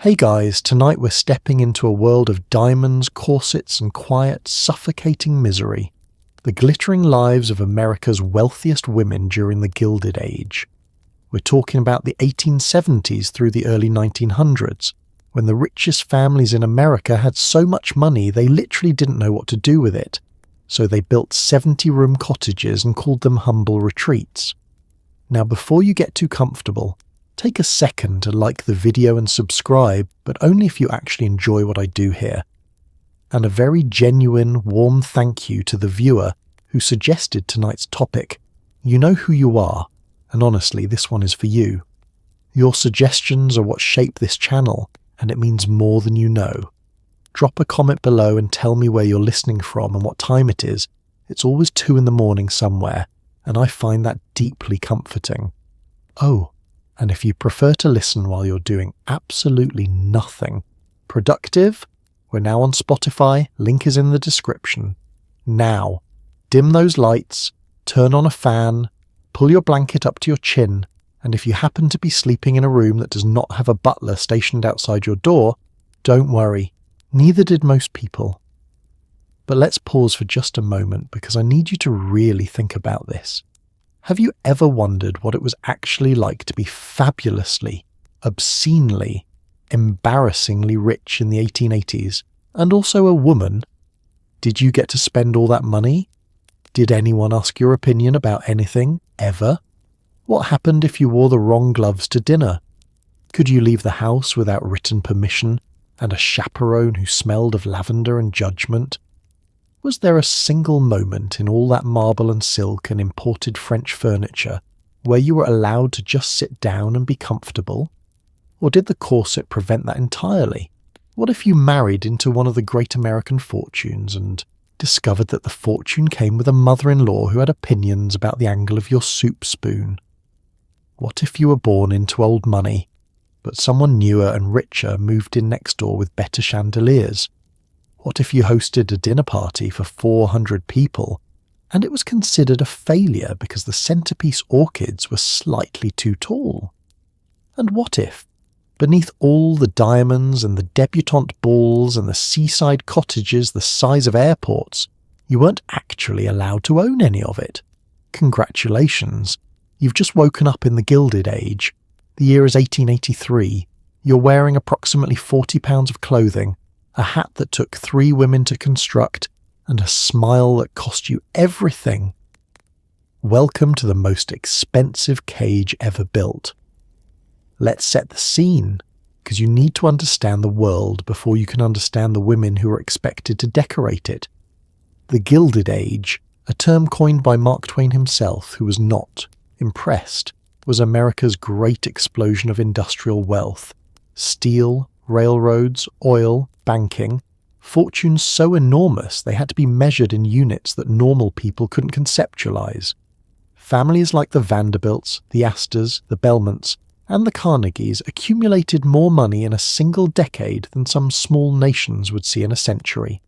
Hey guys, tonight we're stepping into a world of diamonds, corsets and quiet, suffocating misery. The glittering lives of America's wealthiest women during the Gilded Age. We're talking about the 1870s through the early 1900s, when the richest families in America had so much money they literally didn't know what to do with it. So they built 70-room cottages and called them humble retreats. Now before you get too comfortable, take a second to like the video and subscribe, but only if you actually enjoy what I do here. And a very genuine, warm thank you to the viewer who suggested tonight's topic. You know who you are, and honestly, this one is for you. Your suggestions are what shape this channel, and it means more than you know. Drop a comment below and tell me where you're listening from and what time it is. It's always 2 a.m. somewhere, and I find that deeply comforting. Oh, and if you prefer to listen while you're doing absolutely nothing productive, we're now on Spotify, link is in the description. Now, dim those lights, turn on a fan, pull your blanket up to your chin, and if you happen to be sleeping in a room that does not have a butler stationed outside your door, don't worry, neither did most people. But let's pause for just a moment because I need you to really think about this. Have you ever wondered what it was actually like to be fabulously, obscenely, embarrassingly rich in the 1880s, and also a woman? Did you get to spend all that money? Did anyone ask your opinion about anything, ever? What happened if you wore the wrong gloves to dinner? Could you leave the house without written permission and a chaperone who smelled of lavender and judgment? Was there a single moment in all that marble and silk and imported French furniture where you were allowed to just sit down and be comfortable? Or did the corset prevent that entirely? What if you married into one of the great American fortunes and discovered that the fortune came with a mother-in-law who had opinions about the angle of your soup spoon? What if you were born into old money, but someone newer and richer moved in next door with better chandeliers? What if you hosted a dinner party for 400 people and it was considered a failure because the centerpiece orchids were slightly too tall? And what if, beneath all the diamonds and the debutante balls and the seaside cottages the size of airports, you weren't actually allowed to own any of it? Congratulations, you've just woken up in the Gilded Age. The year is 1883. You're wearing approximately 40 pounds of clothing, a hat that took 3 women to construct, and a smile that cost you everything. Welcome to the most expensive cage ever built. Let's set the scene, because you need to understand the world before you can understand the women who are expected to decorate it. The Gilded Age, a term coined by Mark Twain himself, who was not impressed, was America's great explosion of industrial wealth. Steel, railroads, oil, banking, fortunes so enormous they had to be measured in units that normal people couldn't conceptualize. Families like the Vanderbilts, the Asters, the Belmonts, and the Carnegies accumulated more money in a single decade than some small nations would see in a century.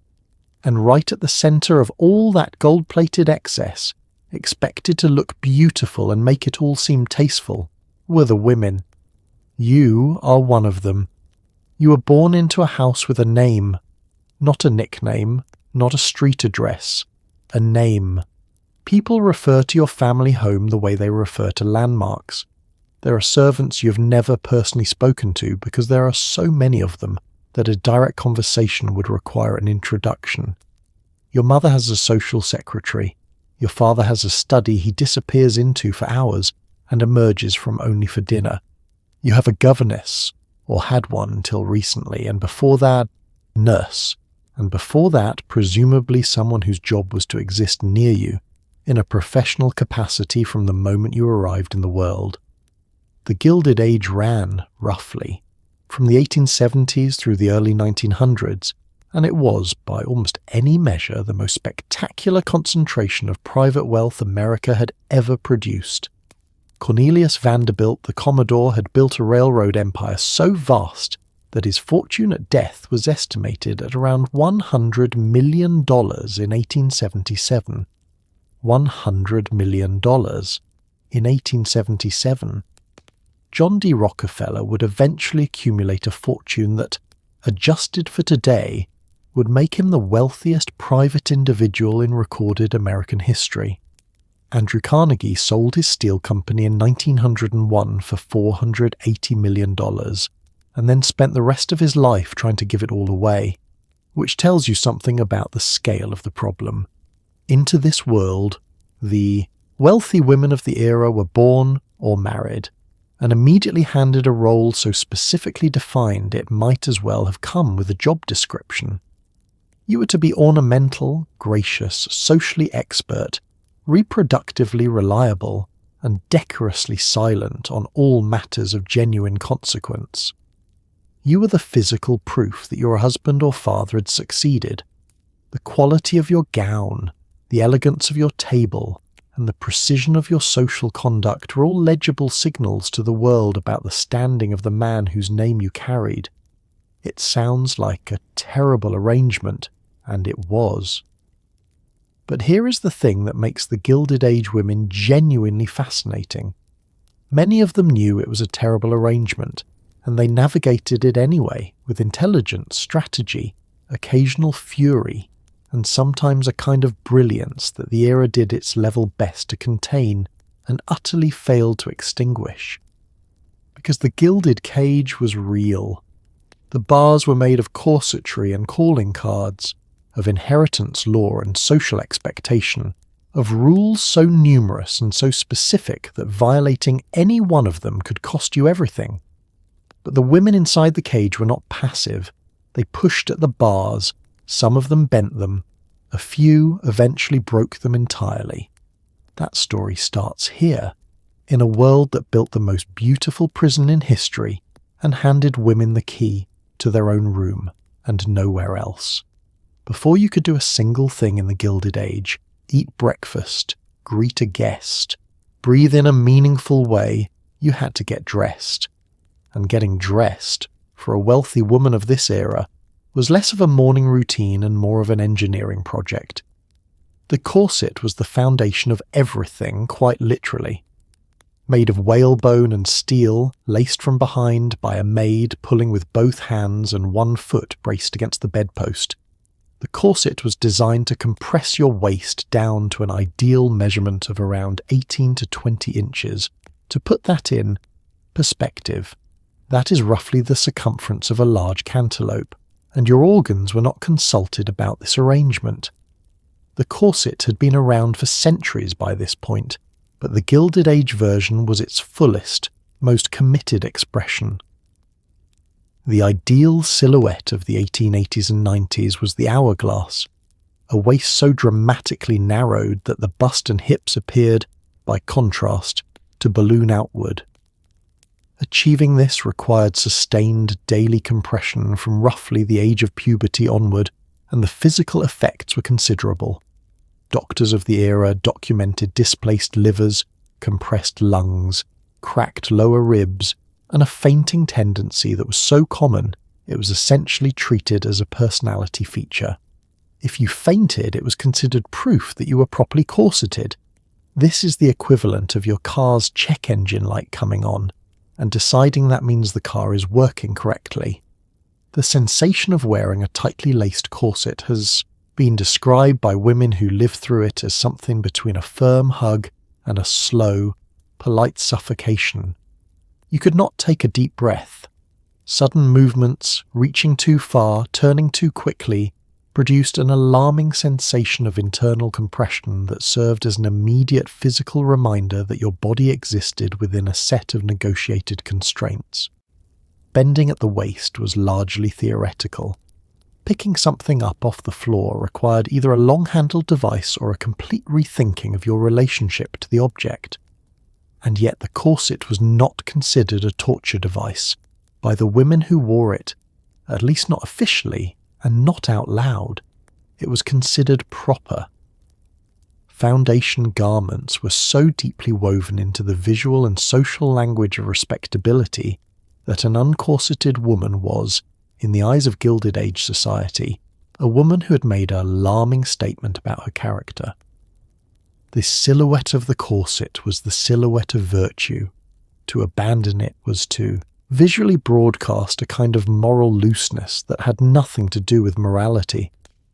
And right at the center of all that gold-plated excess, expected to look beautiful and make it all seem tasteful, were the women. You are one of them. You were born into a house with a name, not a nickname, not a street address, a name. People refer to your family home the way they refer to landmarks. There are servants you've never personally spoken to because there are so many of them that a direct conversation would require an introduction. Your mother has a social secretary. Your father has a study he disappears into for hours and emerges from only for dinner. You have a governess, or had one until recently, and before that, nurse, and before that, presumably someone whose job was to exist near you, in a professional capacity from the moment you arrived in the world. The Gilded Age ran, roughly, from the 1870s through the early 1900s, and it was, by almost any measure, the most spectacular concentration of private wealth America had ever produced. Cornelius Vanderbilt, the Commodore, had built a railroad empire so vast that his fortune at death was estimated at around $100 million in 1877. $100 million in 1877. John D. Rockefeller would eventually accumulate a fortune that, adjusted for today, would make him the wealthiest private individual in recorded American history. Andrew Carnegie sold his steel company in 1901 for $480 million, and then spent the rest of his life trying to give it all away, which tells you something about the scale of the problem. Into this world, the wealthy women of the era were born or married, and immediately handed a role so specifically defined it might as well have come with a job description. You were to be ornamental, gracious, socially expert, reproductively reliable, and decorously silent on all matters of genuine consequence. You were the physical proof that your husband or father had succeeded. The quality of your gown, the elegance of your table, and the precision of your social conduct were all legible signals to the world about the standing of the man whose name you carried. It sounds like a terrible arrangement, and it was. But here is the thing that makes the Gilded Age women genuinely fascinating. Many of them knew it was a terrible arrangement, and they navigated it anyway, with intelligence, strategy, occasional fury, and sometimes a kind of brilliance that the era did its level best to contain and utterly failed to extinguish. Because the Gilded Cage was real. The bars were made of corsetry and calling cards, of inheritance law and social expectation, of rules so numerous and so specific that violating any one of them could cost you everything. But the women inside the cage were not passive. They pushed at the bars, some of them bent them, a few eventually broke them entirely. That story starts here, in a world that built the most beautiful prison in history and handed women the key to their own room and nowhere else. Before you could do a single thing in the Gilded Age, eat breakfast, greet a guest, breathe in a meaningful way, you had to get dressed. And getting dressed, for a wealthy woman of this era, was less of a morning routine and more of an engineering project. The corset was the foundation of everything, quite literally. Made of whalebone and steel, laced from behind by a maid pulling with both hands and one foot braced against the bedpost, the corset was designed to compress your waist down to an ideal measurement of around 18 to 20 inches. To put that in perspective, that is roughly the circumference of a large cantaloupe, and your organs were not consulted about this arrangement. The corset had been around for centuries by this point, but the Gilded Age version was its fullest, most committed expression. The ideal silhouette of the 1880s and 90s was the hourglass, a waist so dramatically narrowed that the bust and hips appeared, by contrast, to balloon outward. Achieving this required sustained daily compression from roughly the age of puberty onward, and the physical effects were considerable. Doctors of the era documented displaced livers, compressed lungs, cracked lower ribs, and a fainting tendency that was so common it was essentially treated as a personality feature. If you fainted, it was considered proof that you were properly corseted. This is the equivalent of your car's check engine light coming on, and deciding that means the car is working correctly. The sensation of wearing a tightly laced corset has been described by women who lived through it as something between a firm hug and a slow, polite suffocation. You could not take a deep breath. Sudden movements, reaching too far, turning too quickly, produced an alarming sensation of internal compression that served as an immediate physical reminder that your body existed within a set of negotiated constraints. Bending at the waist was largely theoretical. Picking something up off the floor required either a long-handled device or a complete rethinking of your relationship to the object. And yet the corset was not considered a torture device by the women who wore it, at least not officially, and not out loud. It was considered proper. Foundation garments were so deeply woven into the visual and social language of respectability that an uncorseted woman was, in the eyes of Gilded Age society, a woman who had made an alarming statement about her character. This silhouette of the corset was the silhouette of virtue, To abandon it was to visually broadcast a kind of moral looseness that had nothing to do with morality,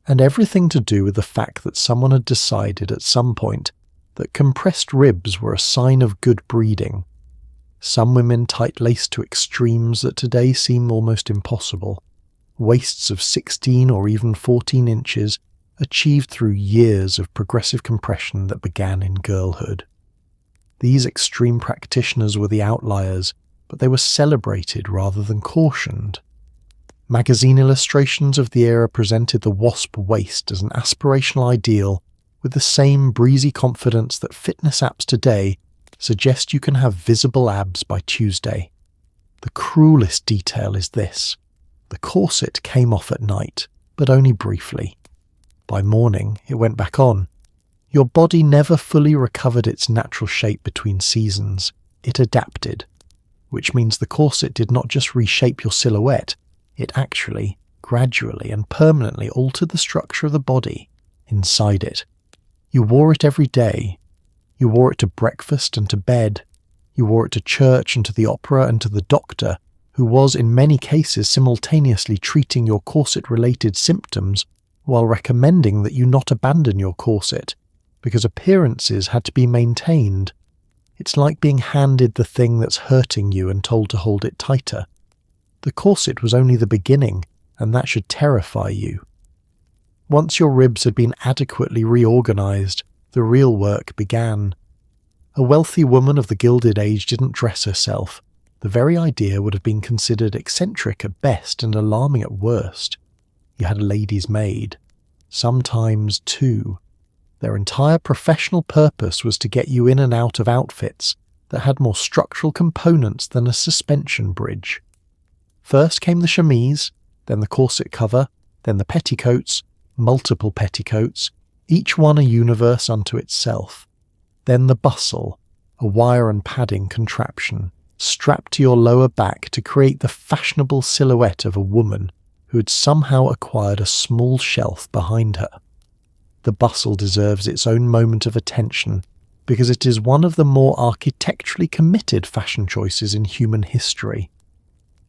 and everything to do with the fact that someone had decided at some point that compressed ribs were a sign of good breeding. Some women tight-laced to extremes that today seem almost impossible. Waists of 16 or even 14 inches achieved through years of progressive compression that began in girlhood. These extreme practitioners were the outliers, but they were celebrated rather than cautioned. Magazine illustrations of the era presented the wasp waist as an aspirational ideal, with the same breezy confidence that fitness apps today suggest you can have visible abs by Tuesday. The cruelest detail is this: the corset came off at night, but only briefly. By morning, it went back on. Your body never fully recovered its natural shape between seasons. It adapted, which means the corset did not just reshape your silhouette, it actually, gradually and permanently altered the structure of the body inside it. You wore it every day. You wore it to breakfast and to bed. You wore it to church and to the opera and to the doctor, who was in many cases simultaneously treating your corset-related symptoms while recommending that you not abandon your corset, because appearances had to be maintained. It's like being handed the thing that's hurting you and told to hold it tighter. The corset was only the beginning, and that should terrify you. Once your ribs had been adequately reorganized, the real work began. A wealthy woman of the Gilded Age didn't dress herself. The very idea would have been considered eccentric at best and alarming at worst. You had a lady's maid. Sometimes two. Their entire professional purpose was to get you in and out of outfits that had more structural components than a suspension bridge. First came the chemise, then the corset cover, then the petticoats, multiple petticoats, each one a universe unto itself. Then the bustle, a wire and padding contraption, strapped to your lower back to create the fashionable silhouette of a woman who had somehow acquired a small shelf behind her. The bustle deserves its own moment of attention because it is one of the more architecturally committed fashion choices in human history.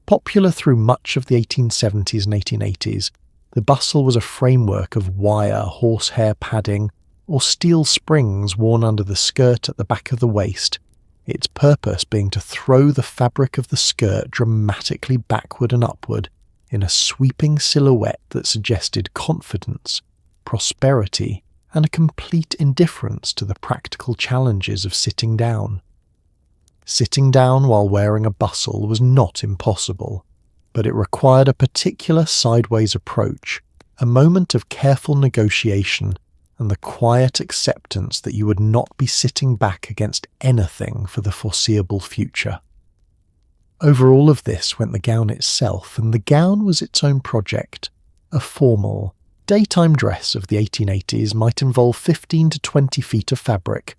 Popular through much of the 1870s and 1880s, the bustle was a framework of wire, horsehair padding, or steel springs worn under the skirt at the back of the waist, its purpose being to throw the fabric of the skirt dramatically backward and upward in a sweeping silhouette that suggested confidence, prosperity, and a complete indifference to the practical challenges of sitting down. Sitting down while wearing a bustle was not impossible, but it required a particular sideways approach, a moment of careful negotiation, and the quiet acceptance that you would not be sitting back against anything for the foreseeable future. Over all of this went the gown itself, and the gown was its own project. A formal, daytime dress of the 1880s might involve 15 to 20 feet of fabric,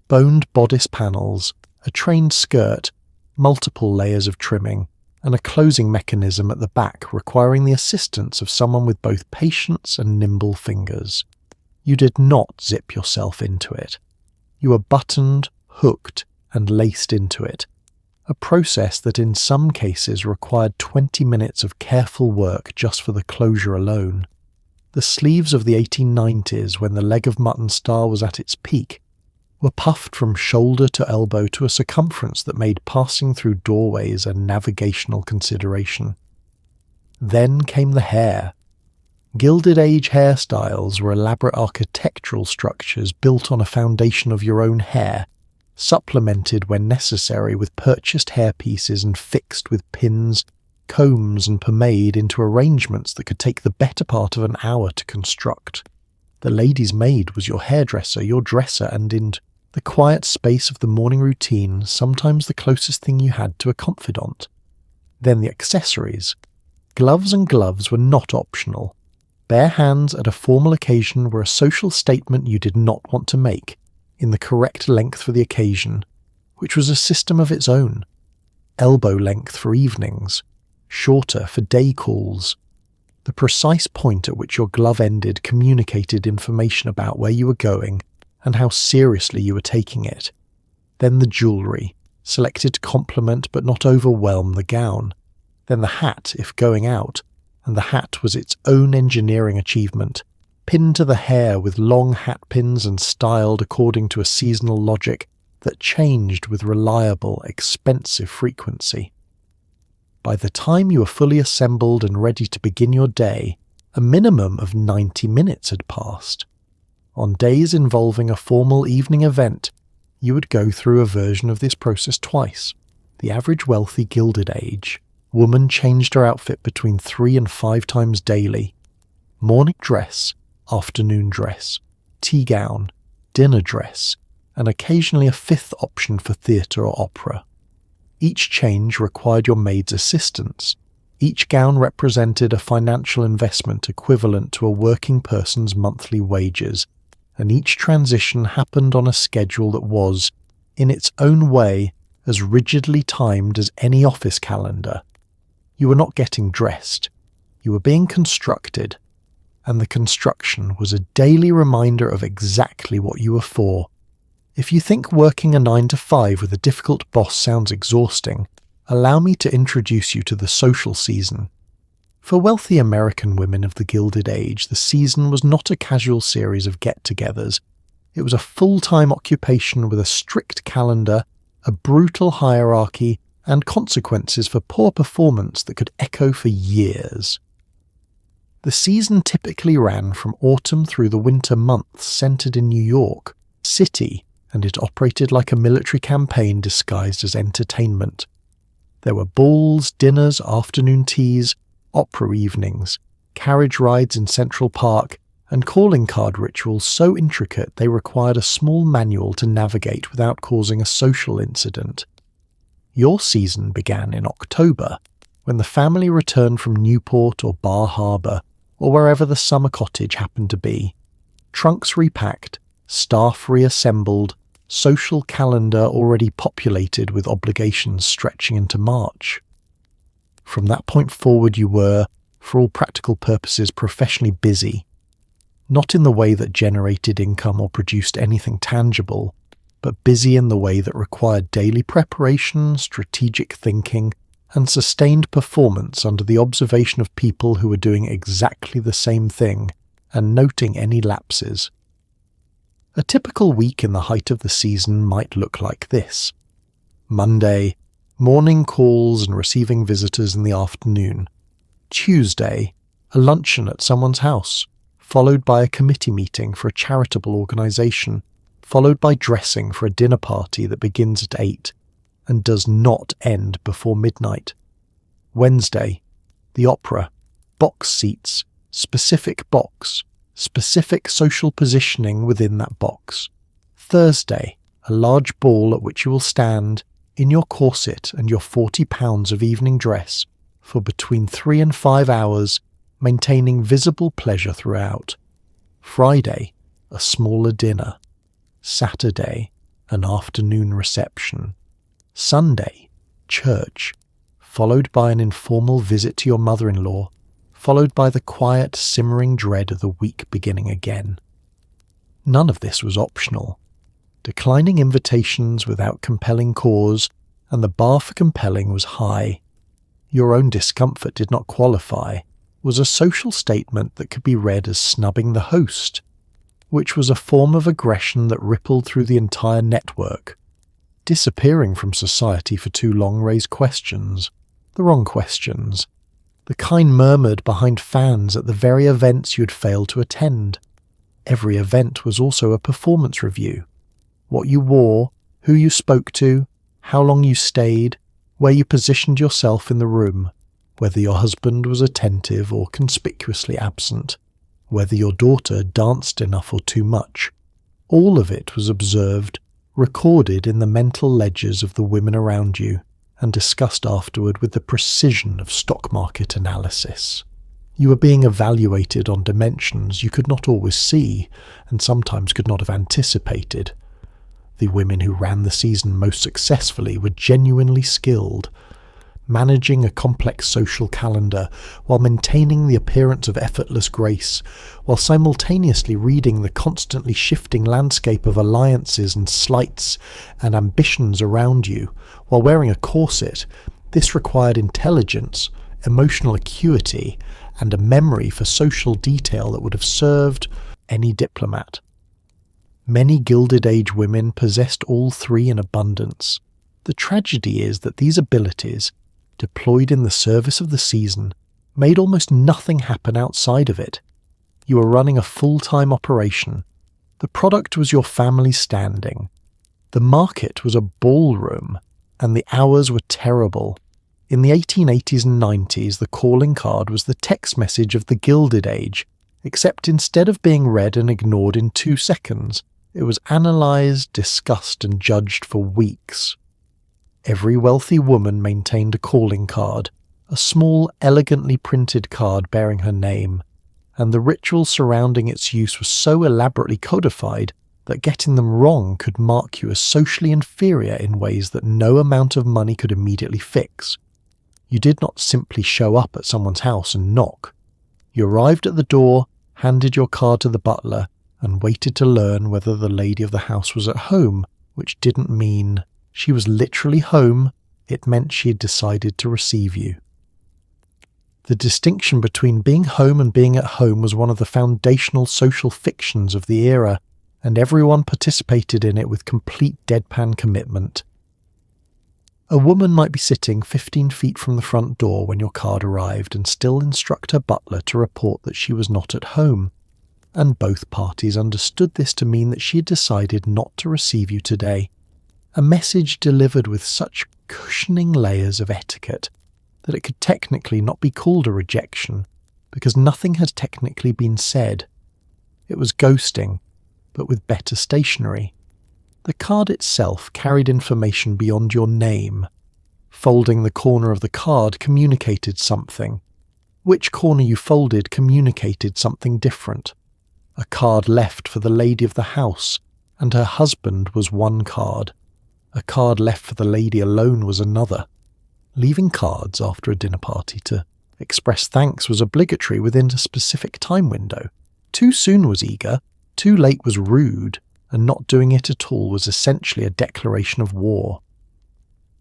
boned bodice panels, a trained skirt, multiple layers of trimming, and a closing mechanism at the back requiring the assistance of someone with both patience and nimble fingers. You did not zip yourself into it. You were buttoned, hooked, and laced into it, a process that in some cases required 20 minutes of careful work just for the closure alone. The sleeves of the 1890s, when the leg of mutton style was at its peak, were puffed from shoulder to elbow to a circumference that made passing through doorways a navigational consideration. Then came the hair. Gilded Age hairstyles were elaborate architectural structures built on a foundation of your own hair, supplemented when necessary with purchased hairpieces and fixed with pins, combs and pomade into arrangements that could take the better part of an hour to construct. The lady's maid was your hairdresser, your dresser, and in the quiet space of the morning routine, sometimes the closest thing you had to a confidant. Then the accessories. Gloves and gloves were not optional. Bare hands at a formal occasion were a social statement you did not want to make, in the correct length for the occasion, which was a system of its own. Elbow length for evenings, shorter for day calls. The precise point at which your glove ended communicated information about where you were going and how seriously you were taking it. Then the jewellery, selected to complement but not overwhelm the gown, then the hat if going out, and the hat was its own engineering achievement, pinned to the hair with long hat pins and styled according to a seasonal logic that changed with reliable, expensive frequency. By the time you were fully assembled and ready to begin your day, a minimum of 90 minutes had passed. On days involving a formal evening event, you would go through a version of this process twice. The average wealthy Gilded Age woman changed her outfit between 3 and 5 times daily. Morning dress, afternoon dress, tea gown, dinner dress, and occasionally a 5th option for theatre or opera. Each change required your maid's assistance. Each gown represented a financial investment equivalent to a working person's monthly wages, and each transition happened on a schedule that was, in its own way, as rigidly timed as any office calendar. You were not getting dressed. You were being constructed, and the construction was a daily reminder of exactly what you were for. If you think working a 9 to 5 with a difficult boss sounds exhausting, allow me to introduce you to the social season. For wealthy American women of the Gilded Age, the season was not a casual series of get-togethers. It was a full-time occupation with a strict calendar, a brutal hierarchy, and consequences for poor performance that could echo for years. The season typically ran from autumn through the winter months, centered in New York City, and it operated like a military campaign disguised as entertainment. There were balls, dinners, afternoon teas, opera evenings, carriage rides in Central Park, and calling card rituals so intricate they required a small manual to navigate without causing a social incident. Your season began in October, when the family returned from Newport or Bar Harbor, or wherever the summer cottage happened to be. Trunks repacked, staff reassembled, social calendar already populated with obligations stretching into March. From that point forward you were, for all practical purposes, professionally busy. Not in the way that generated income or produced anything tangible, but busy in the way that required daily preparation, strategic thinking, and sustained performance under the observation of people who were doing exactly the same thing and noting any lapses. A typical week in the height of the season might look like this. Monday, morning calls and receiving visitors in the afternoon. Tuesday, a luncheon at someone's house, followed by a committee meeting for a charitable organisation, followed by dressing for a dinner party that begins at 8 and does not end before midnight. Wednesday, the opera, box seats, specific box, specific social positioning within that box. Thursday, a large ball at which you will stand, in your corset and your 40 pounds of evening dress, for between 3 and 5 hours, maintaining visible pleasure throughout. Friday, a smaller dinner. Saturday, an afternoon reception. Sunday, church, followed by an informal visit to your mother-in-law, followed by the quiet, simmering dread of the week beginning again. None of this was optional. Declining invitations without compelling cause, and the bar for compelling was high. Your own discomfort did not qualify, was a social statement that could be read as snubbing the host, which was a form of aggression that rippled through the entire network. Disappearing from society for too long raised questions, the wrong questions, the kind murmured behind fans at the very events you had failed to attend. Every event was also a performance review. What you wore, who you spoke to, how long you stayed, where you positioned yourself in the room, whether your husband was attentive or conspicuously absent, whether your daughter danced enough or too much. All of it was observed, recorded in the mental ledgers of the women around you, and discussed afterward with the precision of stock market analysis. You were being evaluated on dimensions you could not always see, and sometimes could not have anticipated. The women who ran the season most successfully were genuinely skilled. managing a complex social calendar while maintaining the appearance of effortless grace, while simultaneously reading the constantly shifting landscape of alliances and slights and ambitions around you, while wearing a corset. This required intelligence, emotional acuity, and a memory for social detail that would have served any diplomat. Many Gilded Age women possessed all three in abundance. The tragedy is that these abilities, deployed in the service of the season, made almost nothing happen outside of it. You were running a full-time operation. The product was your family's standing. The market was a ballroom, and the hours were terrible. In the 1880s and 90s, the calling card was the text message of the Gilded Age, except instead of being read and ignored in 2 seconds, it was analysed, discussed, and judged for weeks. Every wealthy woman maintained a calling card, a small, elegantly printed card bearing her name, and the ritual surrounding its use was so elaborately codified that getting them wrong could mark you as socially inferior in ways that no amount of money could immediately fix. You did not simply show up at someone's house and knock. You arrived at the door, handed your card to the butler, and waited to learn whether the lady of the house was at home, which didn't mean she was literally home, it meant she had decided to receive you. The distinction between being home and being at home was one of the foundational social fictions of the era, and everyone participated in it with complete deadpan commitment. A woman might be sitting 15 feet from the front door when your card arrived and still instruct her butler to report that she was not at home, and both parties understood this to mean that she had decided not to receive you today. A message delivered with such cushioning layers of etiquette that it could technically not be called a rejection, because nothing had technically been said. It was ghosting, but with better stationery. The card itself carried information beyond your name. Folding the corner of the card communicated something. Which corner you folded communicated something different. A card left for the lady of the house, and her husband was one card. A card left for the lady alone was another. Leaving cards after a dinner party to express thanks was obligatory within a specific time window. Too soon was eager, too late was rude, and not doing it at all was essentially a declaration of war.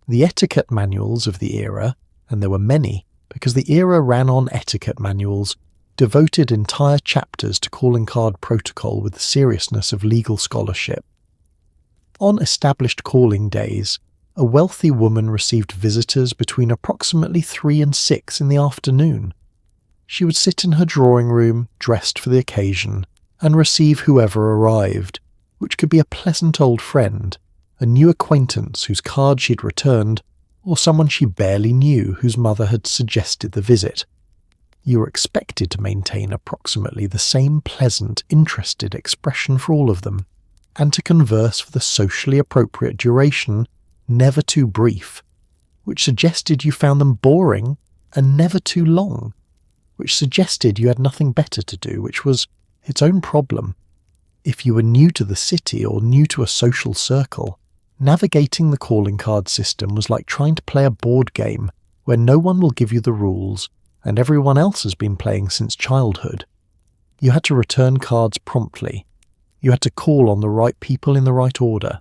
The etiquette manuals of the era, and there were many, because the era ran on etiquette manuals, devoted entire chapters to calling card protocol with the seriousness of legal scholarship. On established calling days, a wealthy woman received visitors between approximately 3 and 6 in the afternoon. She would sit in her drawing room, dressed for the occasion, and receive whoever arrived, which could be a pleasant old friend, a new acquaintance whose card she'd returned, or someone she barely knew whose mother had suggested the visit. You were expected to maintain approximately the same pleasant, interested expression for all of them, and to converse for the socially appropriate duration, never too brief, which suggested you found them boring and never too long, which suggested you had nothing better to do, which was its own problem. If you were new to the city or new to a social circle, navigating the calling card system was like trying to play a board game where no one will give you the rules and everyone else has been playing since childhood. You had to return cards promptly. You had to call on the right people in the right order.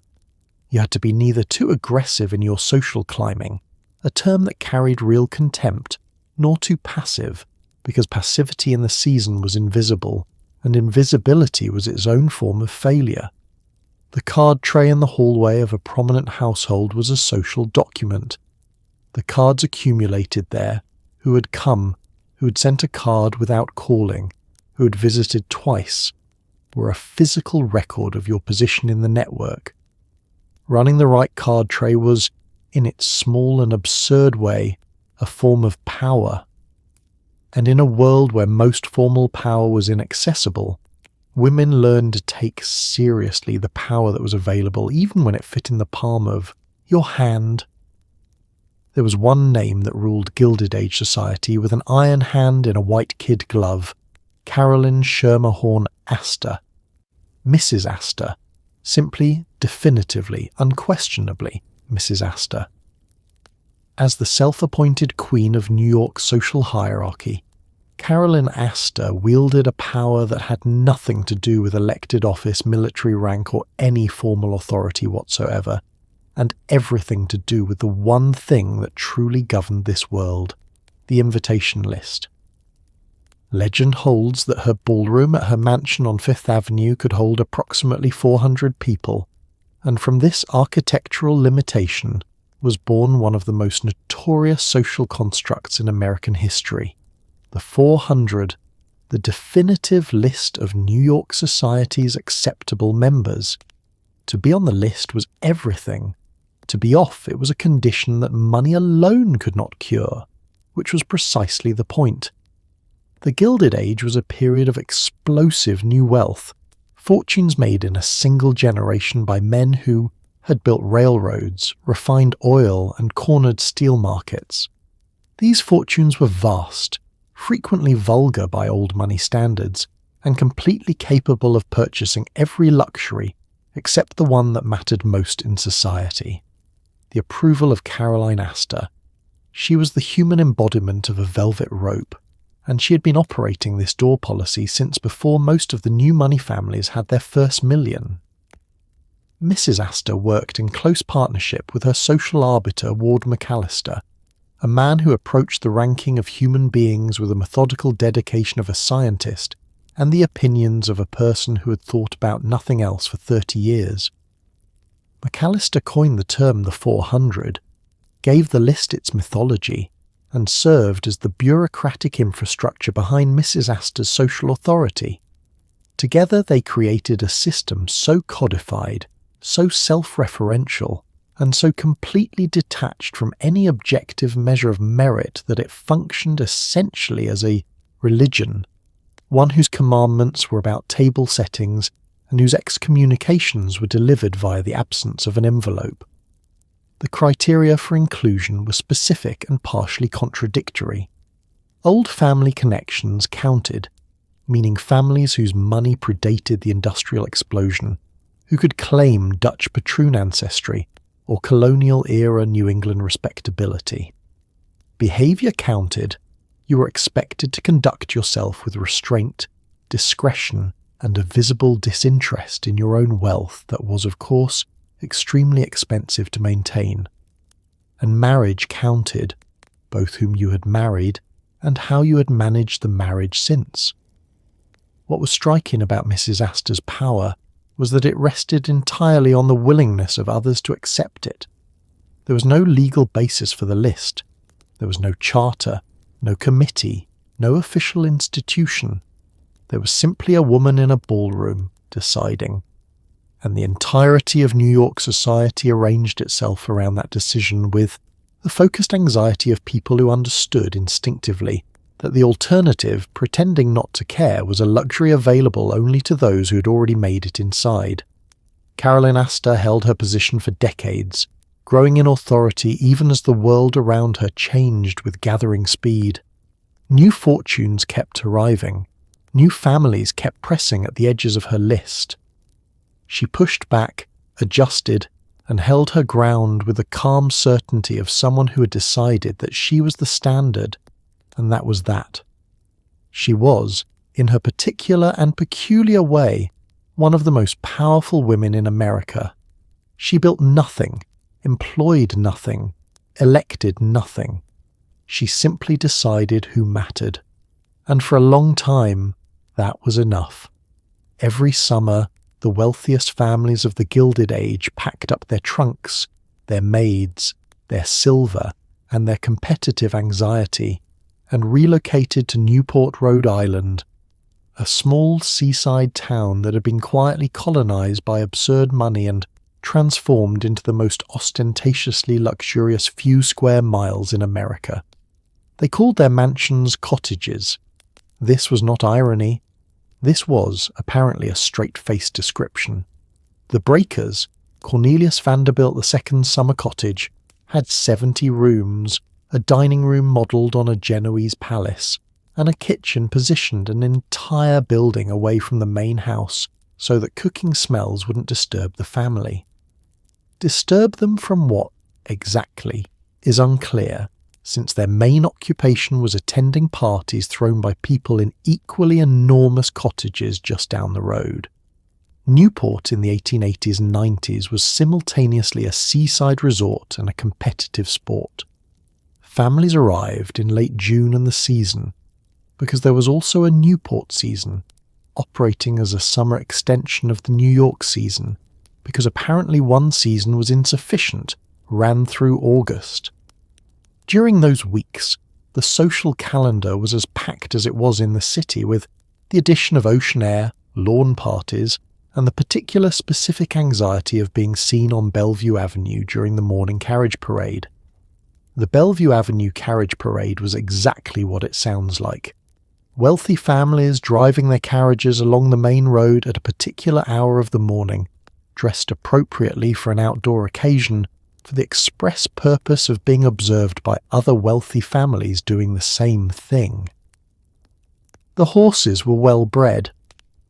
You had to be neither too aggressive in your social climbing, a term that carried real contempt, nor too passive, because passivity in the season was invisible, and invisibility was its own form of failure. The card tray in the hallway of a prominent household was a social document. The cards accumulated there, who had come, who had sent a card without calling, who had visited twice, were a physical record of your position in the network. Running the right card tray was, in its small and absurd way, a form of power. And in a world where most formal power was inaccessible, women learned to take seriously the power that was available, even when it fit in the palm of your hand. There was one name that ruled Gilded Age society with an iron hand in a white kid glove: Caroline Schermerhorn Aster. Mrs. Aster. Simply, definitively, unquestionably, Mrs. Aster. As the self-appointed queen of New York's social hierarchy, Caroline Aster wielded a power that had nothing to do with elected office, military rank, or any formal authority whatsoever, and everything to do with the one thing that truly governed this world, the invitation list. Legend holds that her ballroom at her mansion on Fifth Avenue could hold approximately 400 people, and from this architectural limitation was born one of the most notorious social constructs in American history, the 400, the definitive list of New York society's acceptable members. To be on the list was everything. To be off, it was a condition that money alone could not cure, which was precisely the point. The Gilded Age was a period of explosive new wealth, fortunes made in a single generation by men who had built railroads, refined oil, and cornered steel markets. These fortunes were vast, frequently vulgar by old money standards, and completely capable of purchasing every luxury except the one that mattered most in society: the approval of Caroline Aster. She was the human embodiment of a velvet rope, and she had been operating this door policy since before most of the new money families had their first million. Mrs. Aster worked in close partnership with her social arbiter Ward McAllister, a man who approached the ranking of human beings with the methodical dedication of a scientist and the opinions of a person who had thought about nothing else for 30 years. McAllister coined the term the 400, gave the list its mythology, and served as the bureaucratic infrastructure behind Mrs. Aster's social authority. Together they created a system so codified, so self-referential, and so completely detached from any objective measure of merit that it functioned essentially as a religion, one whose commandments were about table settings and whose excommunications were delivered via the absence of an envelope. The criteria for inclusion were specific and partially contradictory. Old family connections counted, meaning families whose money predated the industrial explosion, who could claim Dutch patroon ancestry or colonial-era New England respectability. Behaviour counted. You were expected to conduct yourself with restraint, discretion, and a visible disinterest in your own wealth that was, of course, extremely expensive to maintain. And marriage counted, both whom you had married and how you had managed the marriage since. What was striking about Mrs. Aster's power was that it rested entirely on the willingness of others to accept it. There was no legal basis for the list. There was no charter, no committee, no official institution. There was simply a woman in a ballroom deciding. And the entirety of New York society arranged itself around that decision with the focused anxiety of people who understood instinctively that the alternative, pretending not to care, was a luxury available only to those who had already made it inside. Caroline Aster held her position for decades, growing in authority even as the world around her changed with gathering speed. New fortunes kept arriving. New families kept pressing at the edges of her list. She pushed back, adjusted, and held her ground with the calm certainty of someone who had decided that she was the standard, and that was that. She was, in her particular and peculiar way, one of the most powerful women in America. She built nothing, employed nothing, elected nothing. She simply decided who mattered. And for a long time, that was enough. Every summer, the wealthiest families of the Gilded Age packed up their trunks, their maids, their silver, and their competitive anxiety, and relocated to Newport, Rhode Island, a small seaside town that had been quietly colonized by absurd money and transformed into the most ostentatiously luxurious few square miles in America. They called their mansions cottages. This was not irony. This was, apparently, a straight-faced description. The Breakers, Cornelius Vanderbilt II's summer cottage, had 70 rooms, a dining room modelled on a Genoese palace, and a kitchen positioned an entire building away from the main house so that cooking smells wouldn't disturb the family. Disturb them from what, exactly, is unclear, since their main occupation was attending parties thrown by people in equally enormous cottages just down the road. Newport in the 1880s and 90s was simultaneously a seaside resort and a competitive sport. Families arrived in late June in the season, because there was also a Newport season, operating as a summer extension of the New York season, because apparently one season was insufficient, ran through August. During those weeks, the social calendar was as packed as it was in the city, with the addition of ocean air, lawn parties, and the particular specific anxiety of being seen on Bellevue Avenue during the morning carriage parade. The Bellevue Avenue carriage parade was exactly what it sounds like. Wealthy families driving their carriages along the main road at a particular hour of the morning, dressed appropriately for an outdoor occasion, for the express purpose of being observed by other wealthy families doing the same thing. The horses were well bred.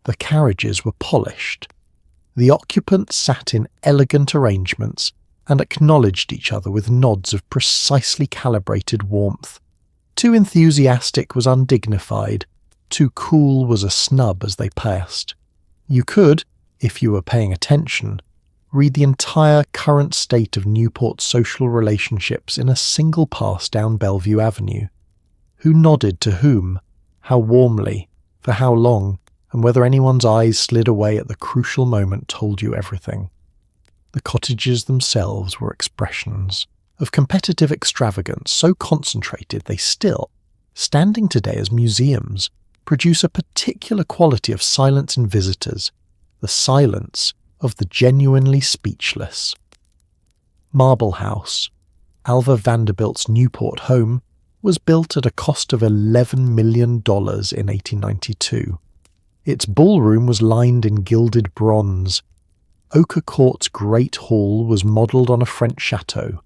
The carriages were polished. The occupants sat in elegant arrangements and acknowledged each other with nods of precisely calibrated warmth. Too enthusiastic was undignified, too cool was a snub as they passed. You could, if you were paying attention, read the entire current state of Newport's social relationships in a single pass down Bellevue Avenue. Who nodded to whom, how warmly, for how long, and whether anyone's eyes slid away at the crucial moment told you everything. The cottages themselves were expressions of competitive extravagance so concentrated they still, standing today as museums, produce a particular quality of silence in visitors, the silence of the genuinely speechless. Marble House, Alva Vanderbilt's Newport home, was built at a cost of $11 million in 1892. Its ballroom was lined in gilded bronze. Ochre Court's Great Hall was modelled on a French chateau.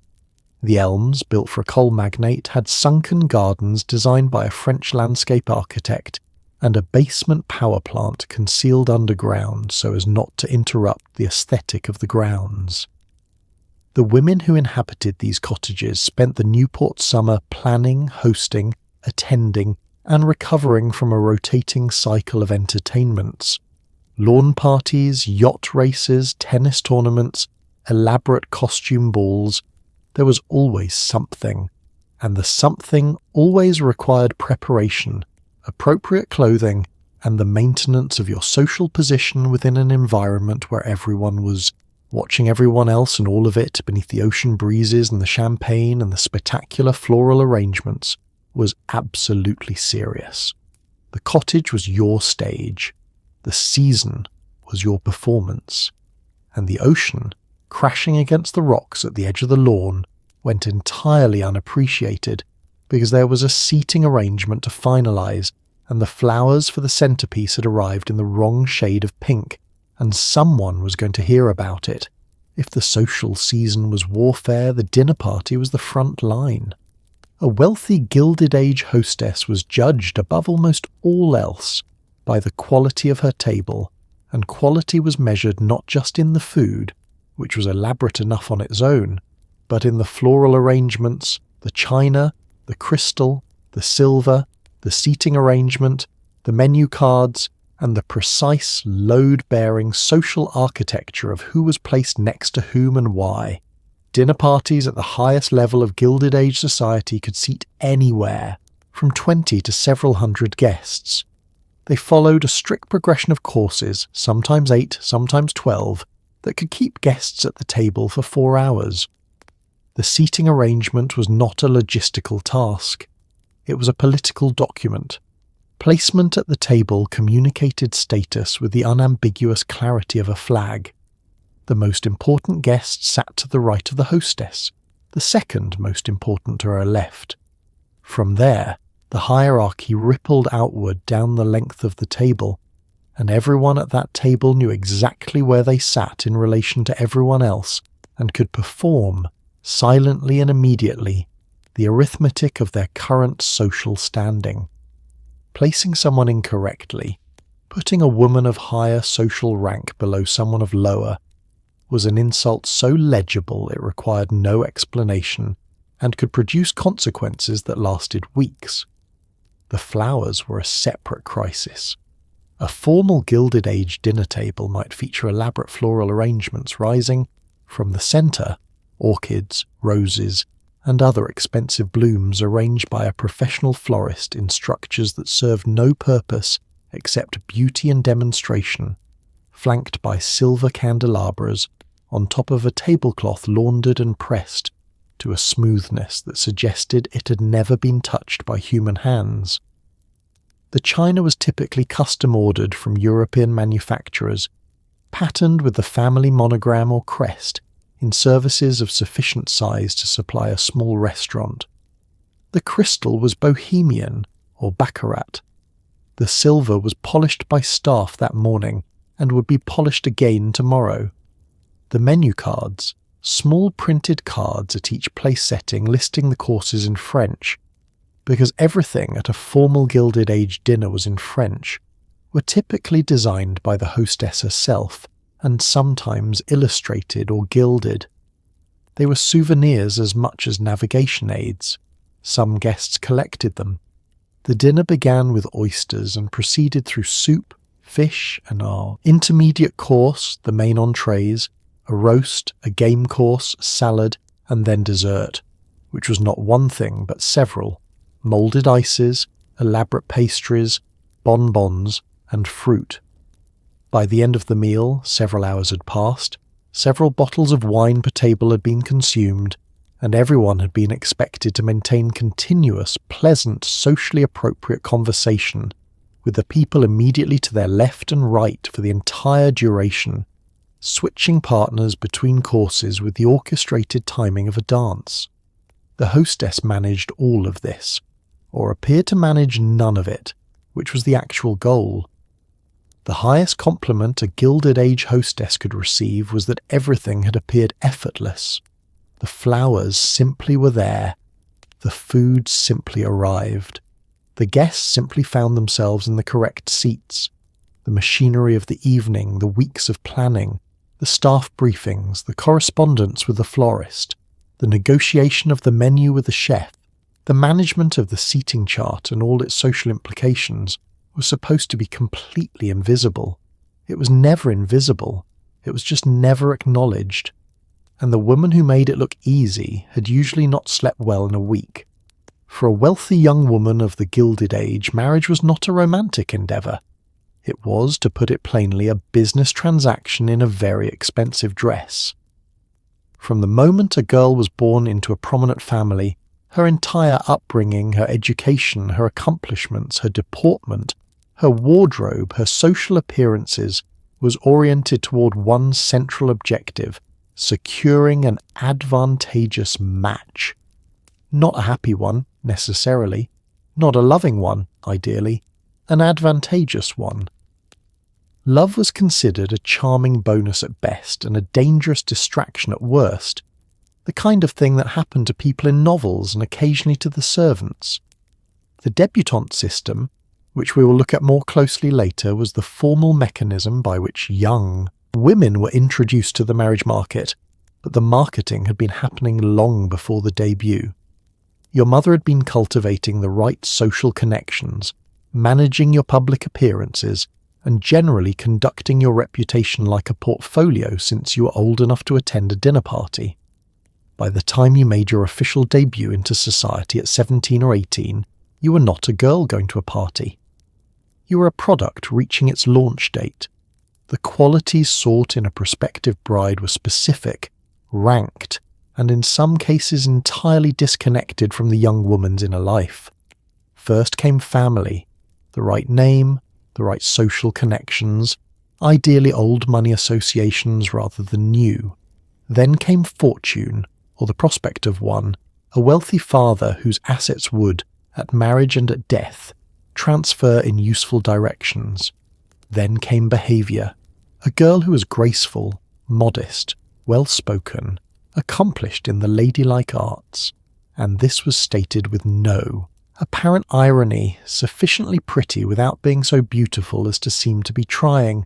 The elms, built for a coal magnate, had sunken gardens designed by a French landscape architect, and a basement power plant concealed underground so as not to interrupt the aesthetic of the grounds. The women who inhabited these cottages spent the Newport summer planning, hosting, attending, and recovering from a rotating cycle of entertainments. Lawn parties, yacht races, tennis tournaments, elaborate costume balls. There was always something, and the something always required preparation, appropriate clothing, and the maintenance of your social position within an environment where everyone was watching everyone else and all of it beneath the ocean breezes and the champagne and the spectacular floral arrangements was absolutely serious. The cottage was your stage. The season was your performance, and the ocean, crashing against the rocks at the edge of the lawn, went entirely unappreciated because there was a seating arrangement to finalise, and the flowers for the centrepiece had arrived in the wrong shade of pink, and someone was going to hear about it. If the social season was warfare, the dinner party was the front line. A wealthy Gilded Age hostess was judged above almost all else by the quality of her table, and quality was measured not just in the food, which was elaborate enough on its own, but in the floral arrangements, the china, the crystal, the silver, the seating arrangement, the menu cards, and the precise, load-bearing social architecture of who was placed next to whom and why. Dinner parties at the highest level of Gilded Age society could seat anywhere, from 20 to several hundred guests. They followed a strict progression of courses, sometimes 8, sometimes 12, that could keep guests at the table for 4 hours. The seating arrangement was not a logistical task. It was a political document. Placement at the table communicated status with the unambiguous clarity of a flag. The most important guest sat to the right of the hostess, the second most important to her left. From there, the hierarchy rippled outward down the length of the table, and everyone at that table knew exactly where they sat in relation to everyone else and could perform, silently and immediately, the arithmetic of their current social standing. Placing someone incorrectly, putting a woman of higher social rank below someone of lower, was an insult so legible it required no explanation, and could produce consequences that lasted weeks. The flowers were a separate crisis. A formal Gilded Age dinner table might feature elaborate floral arrangements rising from the centre, orchids, roses, and other expensive blooms arranged by a professional florist in structures that served no purpose except beauty and demonstration, flanked by silver candelabras on top of a tablecloth laundered and pressed to a smoothness that suggested it had never been touched by human hands. The china was typically custom-ordered from European manufacturers, patterned with the family monogram or crest, in services of sufficient size to supply a small restaurant. The crystal was bohemian or baccarat. The silver was polished by staff that morning and would be polished again tomorrow. The menu cards, small printed cards at each place setting listing the courses in French, because everything at a formal Gilded Age dinner was in French, were typically designed by the hostess herself and sometimes illustrated or gilded. They were souvenirs as much as navigation aids. Some guests collected them. The dinner began with oysters and proceeded through soup, fish, and our intermediate course, the main entrees, a roast, a game course, salad, and then dessert, which was not one thing but several: moulded ices, elaborate pastries, bonbons, and fruit. By the end of the meal, several hours had passed, several bottles of wine per table had been consumed, and everyone had been expected to maintain continuous, pleasant, socially appropriate conversation with the people immediately to their left and right for the entire duration, switching partners between courses with the orchestrated timing of a dance. The hostess managed all of this, or appeared to manage none of it, which was the actual goal. The highest compliment a Gilded Age hostess could receive was that everything had appeared effortless. The flowers simply were there. The food simply arrived. The guests simply found themselves in the correct seats. The machinery of the evening, the weeks of planning, the staff briefings, the correspondence with the florist, the negotiation of the menu with the chef, the management of the seating chart and all its social implications was supposed to be completely invisible. It was never invisible. It was just never acknowledged. And the woman who made it look easy had usually not slept well in a week. For a wealthy young woman of the Gilded Age, marriage was not a romantic endeavour. It was, to put it plainly, a business transaction in a very expensive dress. From the moment a girl was born into a prominent family, her entire upbringing, her education, her accomplishments, her deportment, her wardrobe, her social appearances was oriented toward one central objective: securing an advantageous match. Not a happy one, necessarily. Not a loving one, ideally. An advantageous one. Love was considered a charming bonus at best and a dangerous distraction at worst. The kind of thing that happened to people in novels and occasionally to the servants. The debutant system, which we will look at more closely later, was the formal mechanism by which young women were introduced to the marriage market, but the marketing had been happening long before the debut. Your mother had been cultivating the right social connections, managing your public appearances, and generally conducting your reputation like a portfolio since you were old enough to attend a dinner party. By the time you made your official debut into society at 17 or 18, you were not a girl going to a party. You were a product reaching its launch date. The qualities sought in a prospective bride were specific, ranked, and in some cases entirely disconnected from the young woman's inner life. First came family, the right name, the right social connections, ideally old money associations rather than new. Then came fortune, or the prospect of one, a wealthy father whose assets would, at marriage and at death, transfer in useful directions. Then came behaviour, a girl who was graceful, modest, well-spoken, accomplished in the ladylike arts, and this was stated with no apparent irony, sufficiently pretty without being so beautiful as to seem to be trying.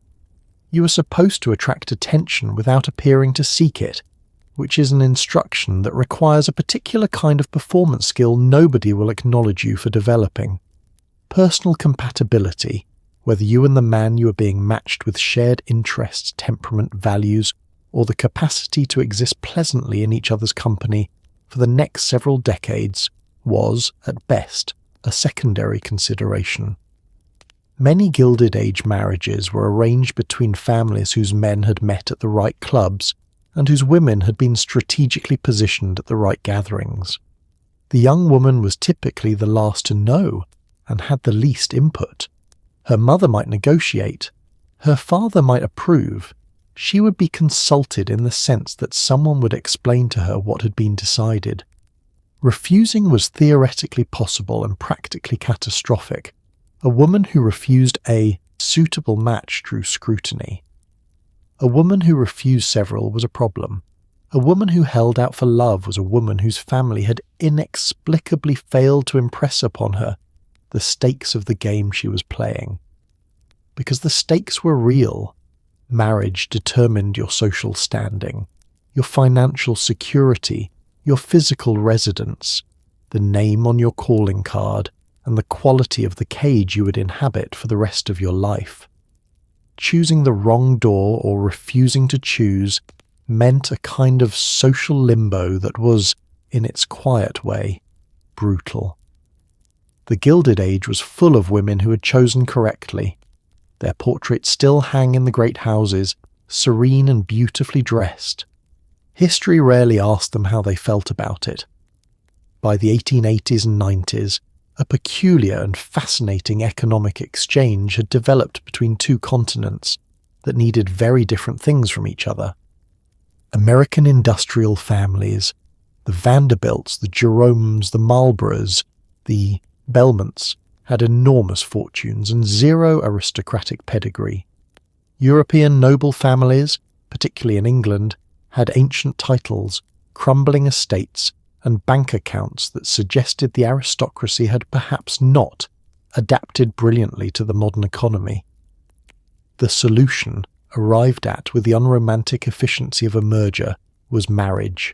You were supposed to attract attention without appearing to seek it. which is an instruction that requires a particular kind of performance skill nobody will acknowledge you for developing. Personal compatibility, whether you and the man you are being matched with shared interests, temperament, values, or the capacity to exist pleasantly in each other's company for the next several decades, was, at best, a secondary consideration. Many Gilded Age marriages were arranged between families whose men had met at the right clubs and whose women had been strategically positioned at the right gatherings. The young woman was typically the last to know and had the least input. Her mother might negotiate. Her father might approve. She would be consulted in the sense that someone would explain to her what had been decided. Refusing was theoretically possible and practically catastrophic. A woman who refused a suitable match drew scrutiny. A woman who refused several was a problem. A woman who held out for love was a woman whose family had inexplicably failed to impress upon her the stakes of the game she was playing. Because the stakes were real. Marriage determined your social standing, your financial security, your physical residence, the name on your calling card, and the quality of the cage you would inhabit for the rest of your life. Choosing the wrong door or refusing to choose meant a kind of social limbo that was, in its quiet way, brutal. The Gilded Age was full of women who had chosen correctly. Their portraits still hang in the great houses, serene and beautifully dressed. History rarely asked them how they felt about it. By the 1880s and 90s, a peculiar and fascinating economic exchange had developed between two continents that needed very different things from each other. American industrial families, the Vanderbilts, the Jeromes, the Marlboroughs, the Belmonts, had enormous fortunes and zero aristocratic pedigree. European noble families, particularly in England, had ancient titles, crumbling estates, and bank accounts that suggested the aristocracy had perhaps not adapted brilliantly to the modern economy. The solution, arrived at with the unromantic efficiency of a merger, was marriage.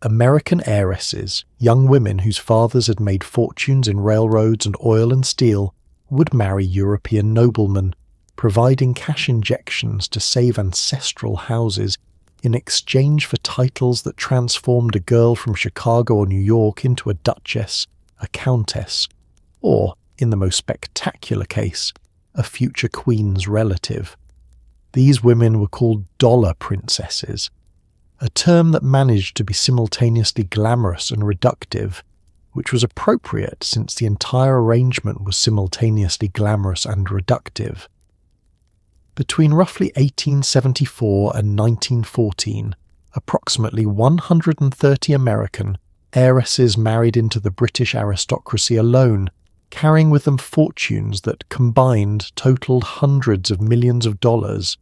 American heiresses, young women whose fathers had made fortunes in railroads and oil and steel, would marry European noblemen, providing cash injections to save ancestral houses in exchange for titles that transformed a girl from Chicago or New York into a duchess, a countess, or, in the most spectacular case, a future queen's relative. These women were called dollar princesses, a term that managed to be simultaneously glamorous and reductive, which was appropriate since the entire arrangement was simultaneously glamorous and reductive. Between roughly 1874 and 1914, approximately 130 American heiresses married into the British aristocracy alone, carrying with them fortunes that combined totaled hundreds of millions of dollars.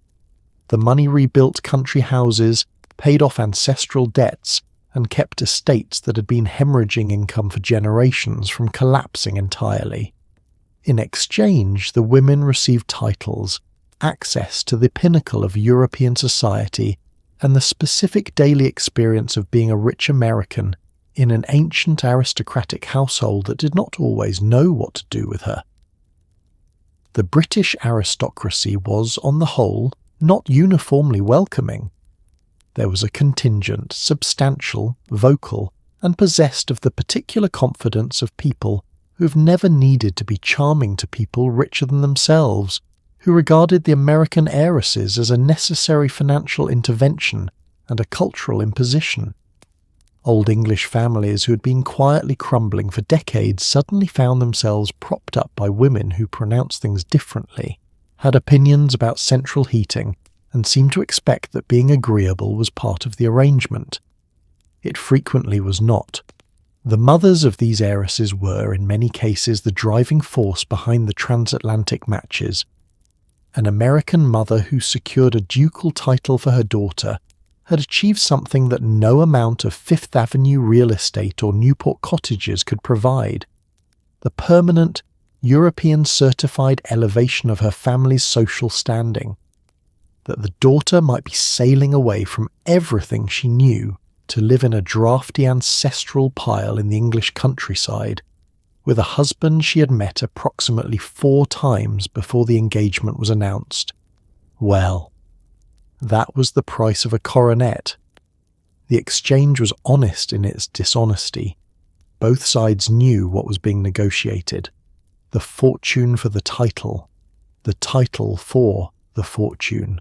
The money rebuilt country houses, paid off ancestral debts, and kept estates that had been hemorrhaging income for generations from collapsing entirely. In exchange, the women received titles, access to the pinnacle of European society, and the specific daily experience of being a rich American in an ancient aristocratic household that did not always know what to do with her. The British aristocracy was, on the whole, not uniformly welcoming. There was a contingent, substantial, vocal, and possessed of the particular confidence of people who have never needed to be charming to people richer than themselves, who regarded the American heiresses as a necessary financial intervention and a cultural imposition. Old English families who had been quietly crumbling for decades suddenly found themselves propped up by women who pronounced things differently, had opinions about central heating, and seemed to expect that being agreeable was part of the arrangement. It frequently was not. The mothers of these heiresses were, in many cases, the driving force behind the transatlantic matches. An American mother who secured a ducal title for her daughter had achieved something that no amount of Fifth Avenue real estate or Newport cottages could provide: the permanent, European-certified elevation of her family's social standing. that the daughter might be sailing away from everything she knew to live in a drafty ancestral pile in the English countryside, with a husband she had met approximately 4 times before the engagement was announced. Well, that was the price of a coronet. The exchange was honest in its dishonesty. Both sides knew what was being negotiated. The fortune for the title for the fortune.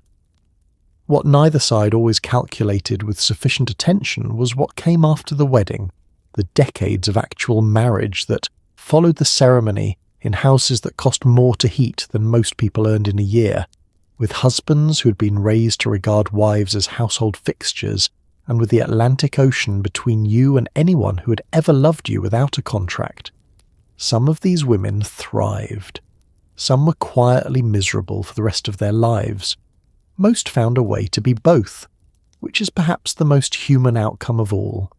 What neither side always calculated with sufficient attention was what came after the wedding, the decades of actual marriage that followed the ceremony in houses that cost more to heat than most people earned in a year, with husbands who had been raised to regard wives as household fixtures, and with the Atlantic Ocean between you and anyone who had ever loved you without a contract. Some of these women thrived. Some were quietly miserable for the rest of their lives. Most found a way to be both, which is perhaps the most human outcome of all.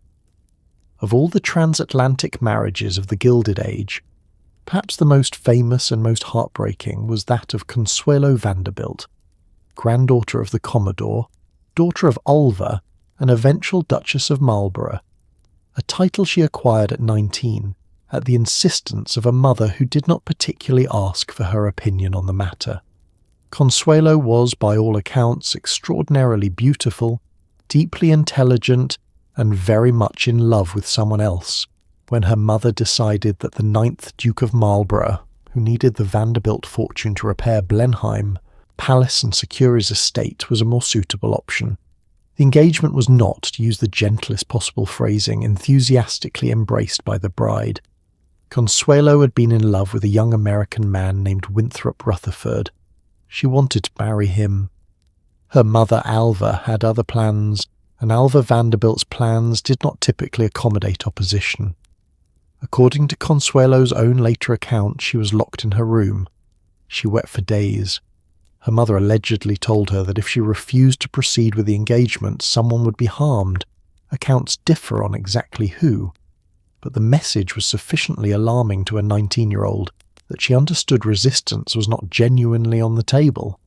Of all the transatlantic marriages of the Gilded Age, perhaps the most famous and most heartbreaking was that of Consuelo Vanderbilt, granddaughter of the Commodore, daughter of Alva, and eventual Duchess of Marlborough, a title she acquired at 19 at the insistence of a mother who did not particularly ask for her opinion on the matter. Consuelo was, by all accounts, extraordinarily beautiful, deeply intelligent, and very much in love with someone else, when her mother decided that the 9th Duke of Marlborough, who needed the Vanderbilt fortune to repair Blenheim, palace and secure his estate, was a more suitable option. The engagement was not, to use the gentlest possible phrasing, enthusiastically embraced by the bride. Consuelo had been in love with a young American man named Winthrop Rutherford. She wanted to marry him. Her mother Alva had other plans, and Alva Vanderbilt's plans did not typically accommodate opposition. According to Consuelo's own later account, she was locked in her room. She wept for days. Her mother allegedly told her that if she refused to proceed with the engagement, someone would be harmed. Accounts differ on exactly who, but the message was sufficiently alarming to a 19-year-old that she understood resistance was not genuinely on the table.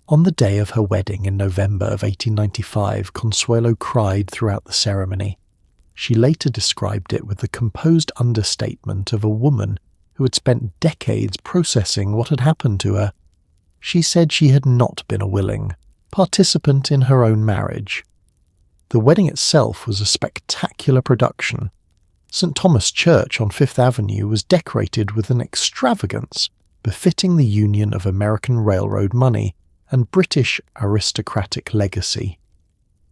On the day of her wedding in November of 1895, Consuelo cried throughout the ceremony. She later described it with the composed understatement of a woman who had spent decades processing what had happened to her. She said she had not been a willing participant in her own marriage. The wedding itself was a spectacular production. St. Thomas Church on Fifth Avenue was decorated with an extravagance befitting the union of American railroad money and British aristocratic legacy.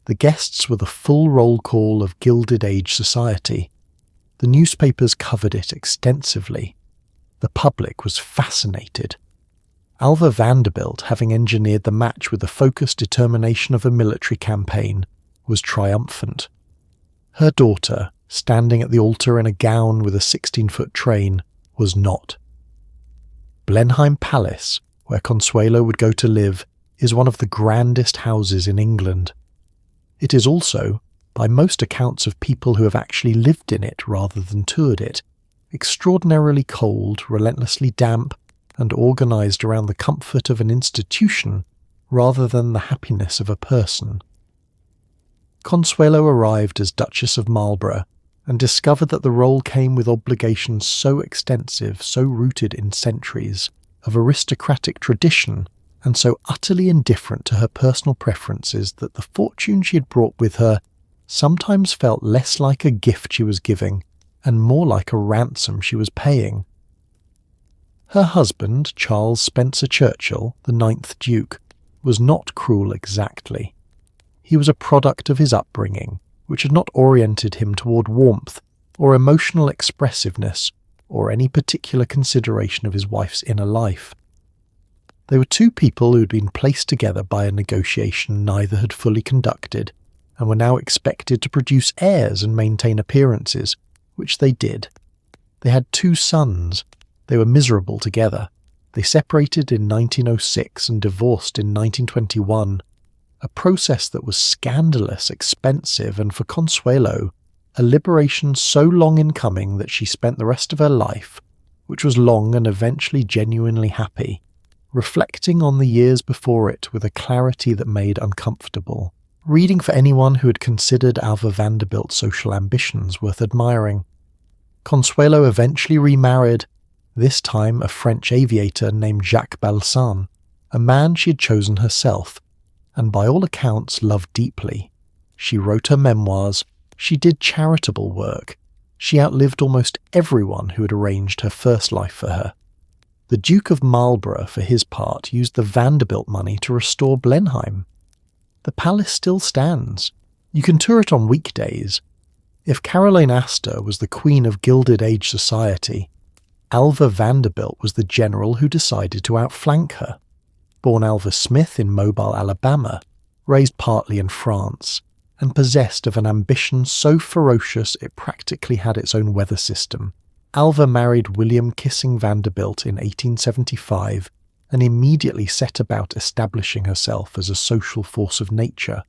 The guests were the full roll call of Gilded Age society. The newspapers covered it extensively. The public was fascinated. Alva Vanderbilt, having engineered the match with the focused determination of a military campaign, was triumphant. Her daughter, standing at the altar in a gown with a 16-foot train, was not. Blenheim Palace, where Consuelo would go to live, is one of the grandest houses in England. It is also, by most accounts of people who have actually lived in it rather than toured it, extraordinarily cold, relentlessly damp, and organised around the comfort of an institution rather than the happiness of a person. Consuelo arrived as Duchess of Marlborough and discovered that the role came with obligations so extensive, so rooted in centuries of aristocratic tradition, and so utterly indifferent to her personal preferences that the fortune she had brought with her sometimes felt less like a gift she was giving and more like a ransom she was paying. Her husband, Charles Spencer Churchill, the 9th Duke, was not cruel exactly. He was a product of his upbringing, which had not oriented him toward warmth or emotional expressiveness or any particular consideration of his wife's inner life. They were two people who had been placed together by a negotiation neither had fully conducted, and were now expected to produce heirs and maintain appearances, which they did. They had 2 sons. They were miserable together. They separated in 1906 and divorced in 1921, a process that was scandalous, expensive, and for Consuelo, a liberation so long in coming that she spent the rest of her life, which was long and eventually genuinely happy, reflecting on the years before it with a clarity that made uncomfortable, reading for anyone who had considered Alva Vanderbilt's social ambitions worth admiring. Consuelo eventually remarried, this time a French aviator named Jacques Balsan, a man she had chosen herself, and by all accounts loved deeply. She wrote her memoirs, she did charitable work, she outlived almost everyone who had arranged her first life for her. The Duke of Marlborough, for his part, used the Vanderbilt money to restore Blenheim. The palace still stands. You can tour it on weekdays. If Caroline Aster was the queen of Gilded Age society, Alva Vanderbilt was the general who decided to outflank her. Born Alva Smith in Mobile, Alabama, raised partly in France, and possessed of an ambition so ferocious it practically had its own weather system, Alva married William Kissing Vanderbilt in 1875 and immediately set about establishing herself as a social force of nature.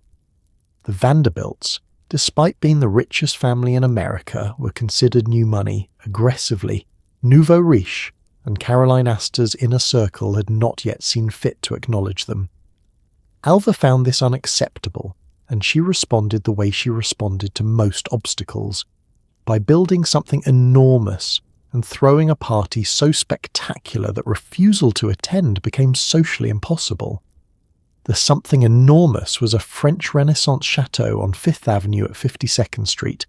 The Vanderbilts, despite being the richest family in America, were considered new money, aggressively, nouveau riche, and Caroline Aster's inner circle had not yet seen fit to acknowledge them. Alva found this unacceptable, and she responded the way she responded to most obstacles, by building something enormous and throwing a party so spectacular that refusal to attend became socially impossible. The something enormous was a French Renaissance chateau on Fifth Avenue at 52nd Street,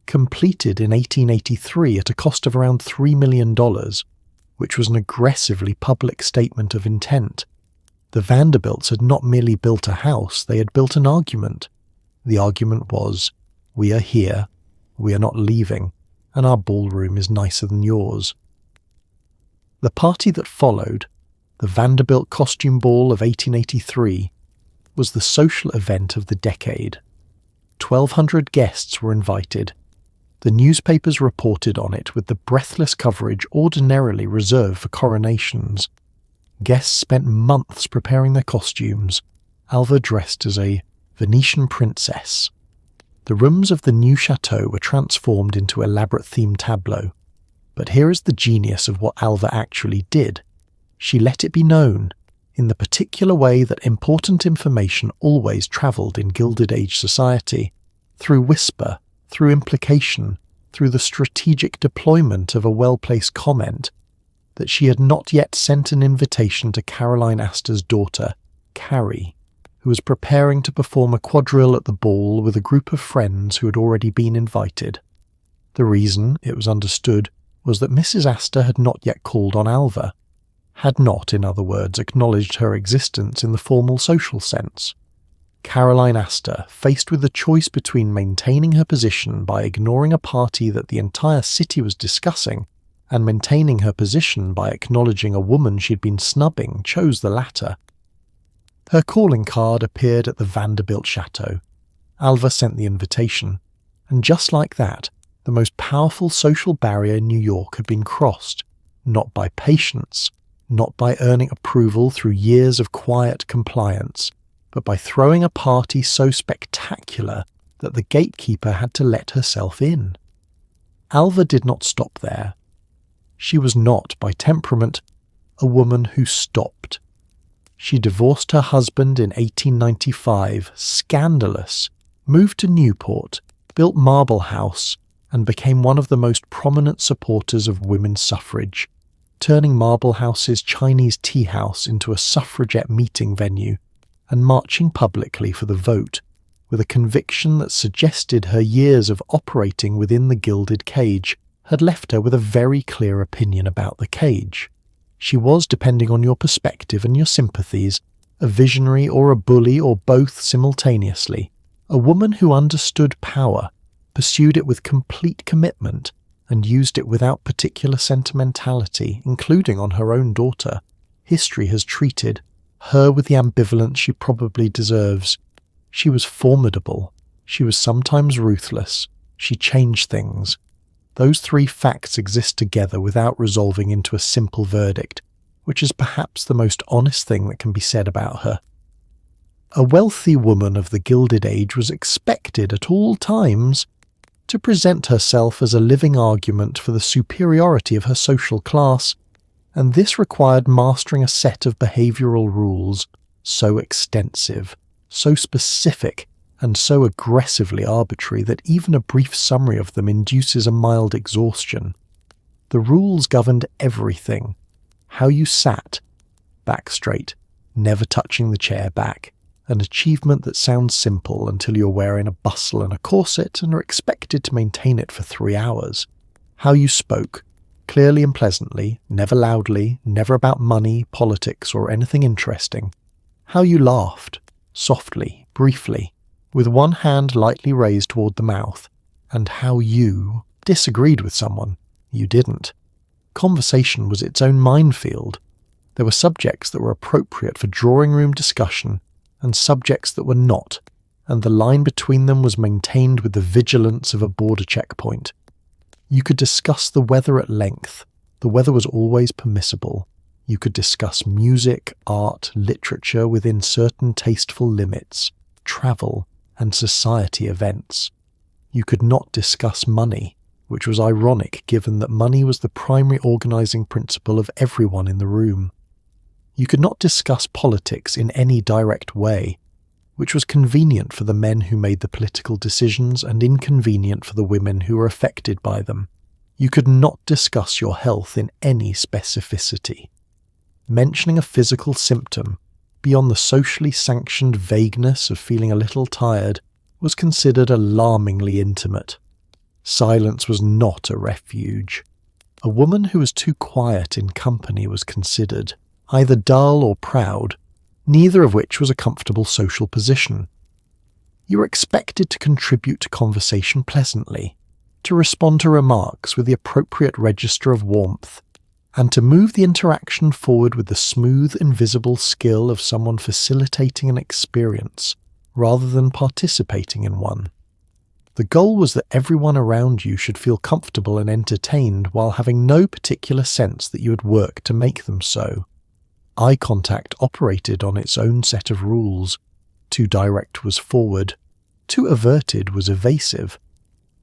completed in 1883 at a cost of around $3 million, which was an aggressively public statement of intent. The Vanderbilts had not merely built a house, they had built an argument. The argument was, we are here, we are not leaving, and our ballroom is nicer than yours. The party that followed, the Vanderbilt Costume Ball of 1883, was the social event of the decade. 1,200 guests were invited. The newspapers reported on it with the breathless coverage ordinarily reserved for coronations. Guests spent months preparing their costumes, Alva dressed as a Venetian princess. The rooms of the new chateau were transformed into elaborate themed tableaux. But here is the genius of what Alva actually did. She let it be known, in the particular way that important information always travelled in Gilded Age society, through whisper, through implication, through the strategic deployment of a well-placed comment, that she had not yet sent an invitation to Caroline Aster's daughter, Carrie, who was preparing to perform a quadrille at the ball with a group of friends who had already been invited. The reason, it was understood, was that Mrs. Aster had not yet called on Alva, had not, in other words, acknowledged her existence in the formal social sense. Caroline Aster, faced with the choice between maintaining her position by ignoring a party that the entire city was discussing, and maintaining her position by acknowledging a woman she'd been snubbing, chose the latter. Her calling card appeared at the Vanderbilt Chateau. Alva sent the invitation, and just like that, the most powerful social barrier in New York had been crossed, not by patience, not by earning approval through years of quiet compliance, but by throwing a party so spectacular that the gatekeeper had to let herself in. Alva did not stop there. She was not, by temperament, a woman who stopped. She divorced her husband in 1895, scandalous, moved to Newport, built Marble House, and became one of the most prominent supporters of women's suffrage, turning Marble House's Chinese tea house into a suffragette meeting venue, and marching publicly for the vote, with a conviction that suggested her years of operating within the Gilded Cage had left her with a very clear opinion about the cage. She was, depending on your perspective and your sympathies, a visionary or a bully or both simultaneously, a woman who understood power, pursued it with complete commitment, and used it without particular sentimentality, including on her own daughter. History has treated her with the ambivalence she probably deserves. She was formidable. She was sometimes ruthless. She changed things. Those three facts exist together without resolving into a simple verdict, which is perhaps the most honest thing that can be said about her. A wealthy woman of the Gilded Age was expected at all times to present herself as a living argument for the superiority of her social class, and this required mastering a set of behavioural rules so extensive, so specific, and so aggressively arbitrary that even a brief summary of them induces a mild exhaustion. The rules governed everything. How you sat, back straight, never touching the chair back, an achievement that sounds simple until you're wearing a bustle and a corset and are expected to maintain it for 3 hours. How you spoke, clearly and pleasantly, never loudly, never about money, politics, or anything interesting. How you laughed, softly, briefly, with one hand lightly raised toward the mouth, and how you disagreed with someone. You didn't. Conversation was its own minefield. There were subjects that were appropriate for drawing room discussion, and subjects that were not, and the line between them was maintained with the vigilance of a border checkpoint. You could discuss the weather at length. The weather was always permissible. You could discuss music, art, literature within certain tasteful limits, travel, and society events. You could not discuss money, which was ironic given that money was the primary organising principle of everyone in the room. You could not discuss politics in any direct way, which was convenient for the men who made the political decisions and inconvenient for the women who were affected by them. You could not discuss your health in any specificity. Mentioning a physical symptom, beyond the socially sanctioned vagueness of feeling a little tired, was considered alarmingly intimate. Silence was not a refuge. A woman who was too quiet in company was considered either dull or proud, neither of which was a comfortable social position. You were expected to contribute to conversation pleasantly, to respond to remarks with the appropriate register of warmth, and to move the interaction forward with the smooth, invisible skill of someone facilitating an experience, rather than participating in one. The goal was that everyone around you should feel comfortable and entertained while having no particular sense that you had worked to make them so. Eye contact operated on its own set of rules. Too direct was forward. Too averted was evasive.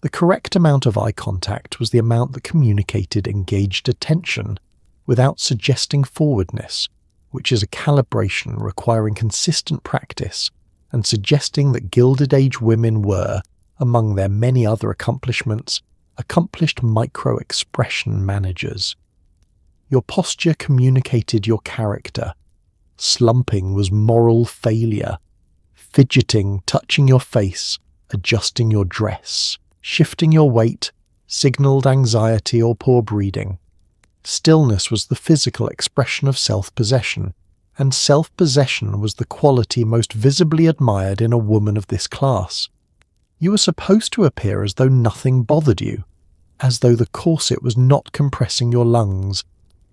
The correct amount of eye contact was the amount that communicated engaged attention, without suggesting forwardness, which is a calibration requiring consistent practice, and suggesting that Gilded Age women were, among their many other accomplishments, accomplished micro-expression managers. Your posture communicated your character. Slumping was moral failure. Fidgeting, touching your face, adjusting your dress, shifting your weight, signalled anxiety or poor breeding. Stillness was the physical expression of self-possession, and self-possession was the quality most visibly admired in a woman of this class. You were supposed to appear as though nothing bothered you, as though the corset was not compressing your lungs,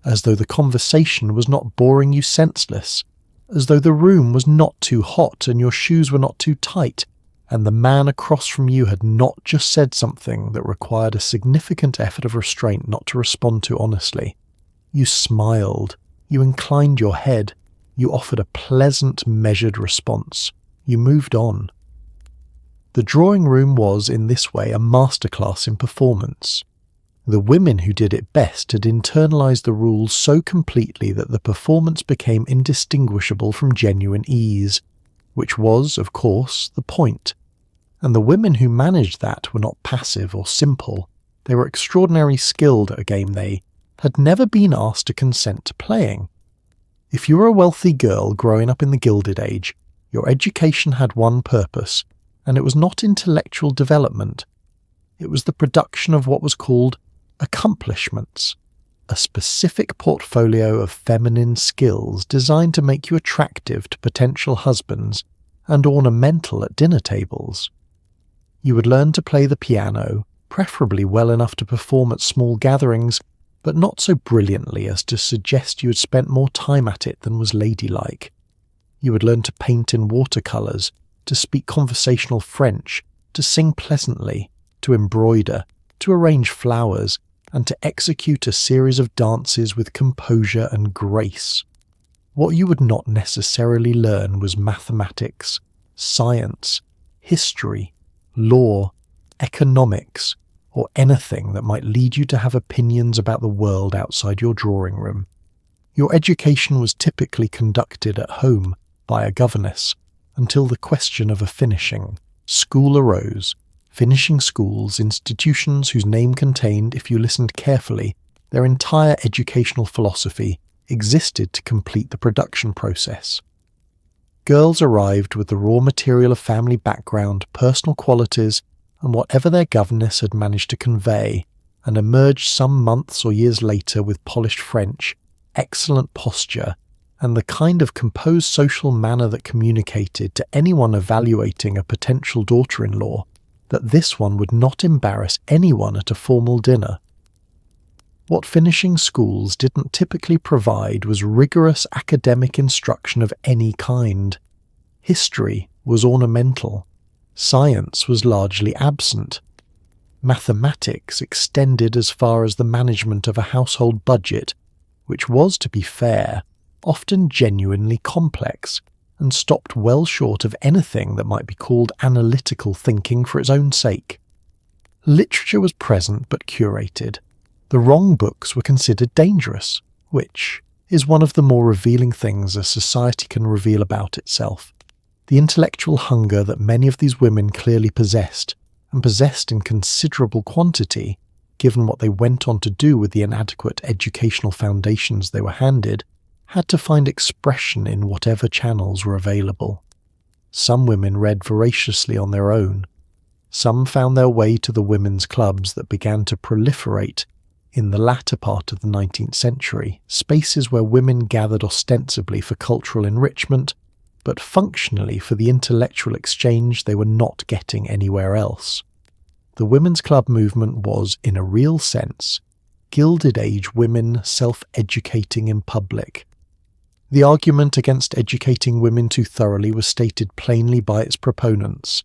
as though the conversation was not boring you senseless, as though the room was not too hot and your shoes were not too tight, and the man across from you had not just said something that required a significant effort of restraint not to respond to honestly. You smiled, you inclined your head, you offered a pleasant, measured response. You moved on. The drawing room was, in this way, a masterclass in performance. The women who did it best had internalized the rules so completely that the performance became indistinguishable from genuine ease, which was, of course, the point. And the women who managed that were not passive or simple. They were extraordinarily skilled at a game they had never been asked to consent to playing. If you were a wealthy girl growing up in the Gilded Age, your education had one purpose, and it was not intellectual development. It was the production of what was called accomplishments, a specific portfolio of feminine skills designed to make you attractive to potential husbands and ornamental at dinner tables. You would learn to play the piano, preferably well enough to perform at small gatherings, but not so brilliantly as to suggest you had spent more time at it than was ladylike. You would learn to paint in watercolours, to speak conversational French, to sing pleasantly, to embroider, to arrange flowers, and to execute a series of dances with composure and grace. What you would not necessarily learn was mathematics, science, history, law, economics, or anything that might lead you to have opinions about the world outside your drawing room. Your education was typically conducted at home by a governess until the question of a finishing school arose. Finishing schools, institutions whose name contained, if you listened carefully, their entire educational philosophy, existed to complete the production process. Girls arrived with the raw material of family background, personal qualities, and whatever their governess had managed to convey, and emerged some months or years later with polished French, excellent posture, and the kind of composed social manner that communicated to anyone evaluating a potential daughter-in-law that this one would not embarrass anyone at a formal dinner. What finishing schools didn't typically provide was rigorous academic instruction of any kind. History was ornamental. Science was largely absent. Mathematics extended as far as the management of a household budget, which was, to be fair, often genuinely complex, and stopped well short of anything that might be called analytical thinking for its own sake. Literature was present but curated. The wrong books were considered dangerous, which is one of the more revealing things a society can reveal about itself. The intellectual hunger that many of these women clearly possessed, and possessed in considerable quantity, given what they went on to do with the inadequate educational foundations they were handed, had to find expression in whatever channels were available. Some women read voraciously on their own. Some found their way to the women's clubs that began to proliferate in the latter part of the 19th century, spaces where women gathered ostensibly for cultural enrichment, but functionally for the intellectual exchange they were not getting anywhere else. The women's club movement was, in a real sense, Gilded Age women self-educating in public. The argument against educating women too thoroughly was stated plainly by its proponents.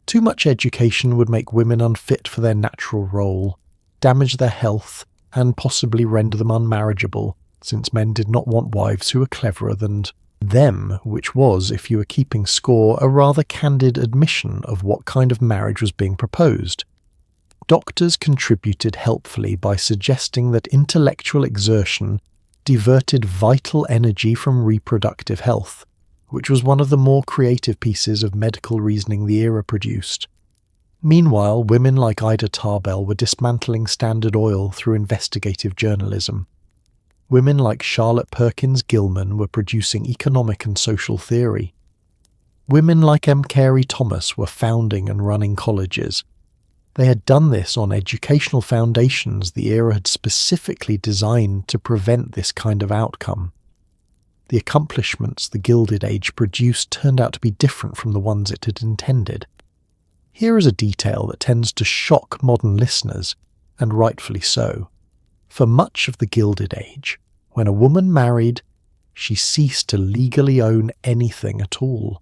Too much education would make women unfit for their natural role, damage their health, and possibly render them unmarriageable, since men did not want wives who were cleverer than them, which was, if you were keeping score, a rather candid admission of what kind of marriage was being proposed. Doctors contributed helpfully by suggesting that intellectual exertion diverted vital energy from reproductive health, which was one of the more creative pieces of medical reasoning the era produced. Meanwhile, women like Ida Tarbell were dismantling Standard Oil through investigative journalism. Women like Charlotte Perkins Gilman were producing economic and social theory. Women like M. Carey Thomas were founding and running colleges. They had done this on educational foundations the era had specifically designed to prevent this kind of outcome. The accomplishments the Gilded Age produced turned out to be different from the ones it had intended. Here is a detail that tends to shock modern listeners, and rightfully so. For much of the Gilded Age, when a woman married, she ceased to legally own anything at all.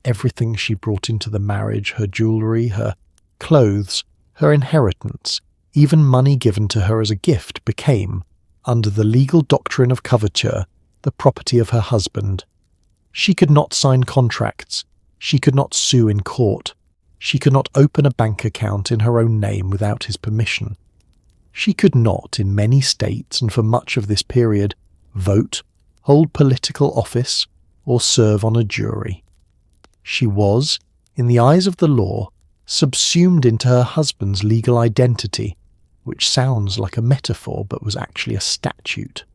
Everything she brought into the marriage, her jewellery, her clothes, her inheritance, even money given to her as a gift, became, under the legal doctrine of coverture, the property of her husband. She could not sign contracts. She could not sue in court. She could not open a bank account in her own name without his permission. She could not, in many states and for much of this period, vote, hold political office, or serve on a jury. She was, in the eyes of the law, subsumed into her husband's legal identity, which sounds like a metaphor but was actually a statute.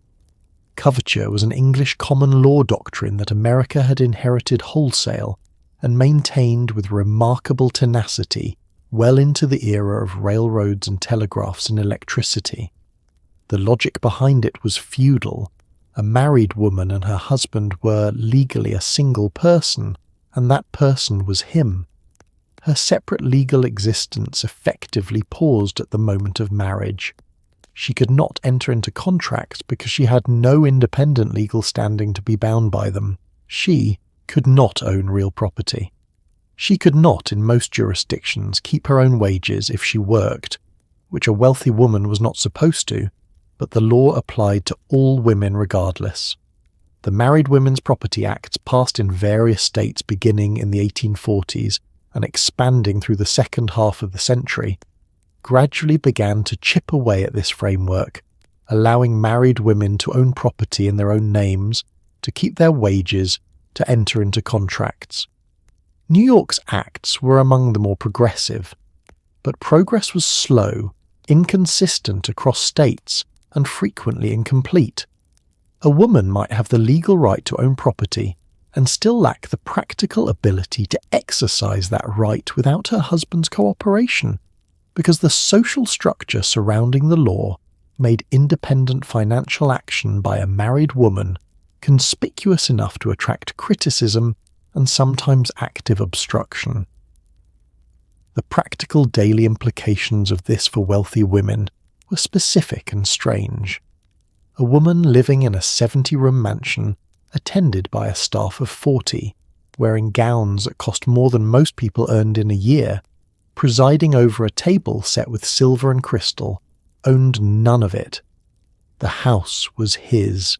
Coverture was an English common law doctrine that America had inherited wholesale and maintained with remarkable tenacity well into the era of railroads and telegraphs and electricity. The logic behind it was feudal. A married woman and her husband were legally a single person, and that person was him. Her separate legal existence effectively paused at the moment of marriage. She could not enter into contracts because she had no independent legal standing to be bound by them. She could not own real property. She could not, in most jurisdictions, keep her own wages if she worked, which a wealthy woman was not supposed to, but the law applied to all women regardless. The Married Women's Property Acts, passed in various states beginning in the 1840s and expanding through the second half of the century, gradually began to chip away at this framework, allowing married women to own property in their own names, to keep their wages, to enter into contracts. New York's acts were among the more progressive, but progress was slow, inconsistent across states, and frequently incomplete. A woman might have the legal right to own property and still lack the practical ability to exercise that right without her husband's cooperation, because the social structure surrounding the law made independent financial action by a married woman conspicuous enough to attract criticism and sometimes active obstruction. The practical daily implications of this for wealthy women were specific and strange. A woman living in a 70-room mansion, attended by a staff of 40, wearing gowns that cost more than most people earned in a year, presiding over a table set with silver and crystal, owned none of it. The house was his.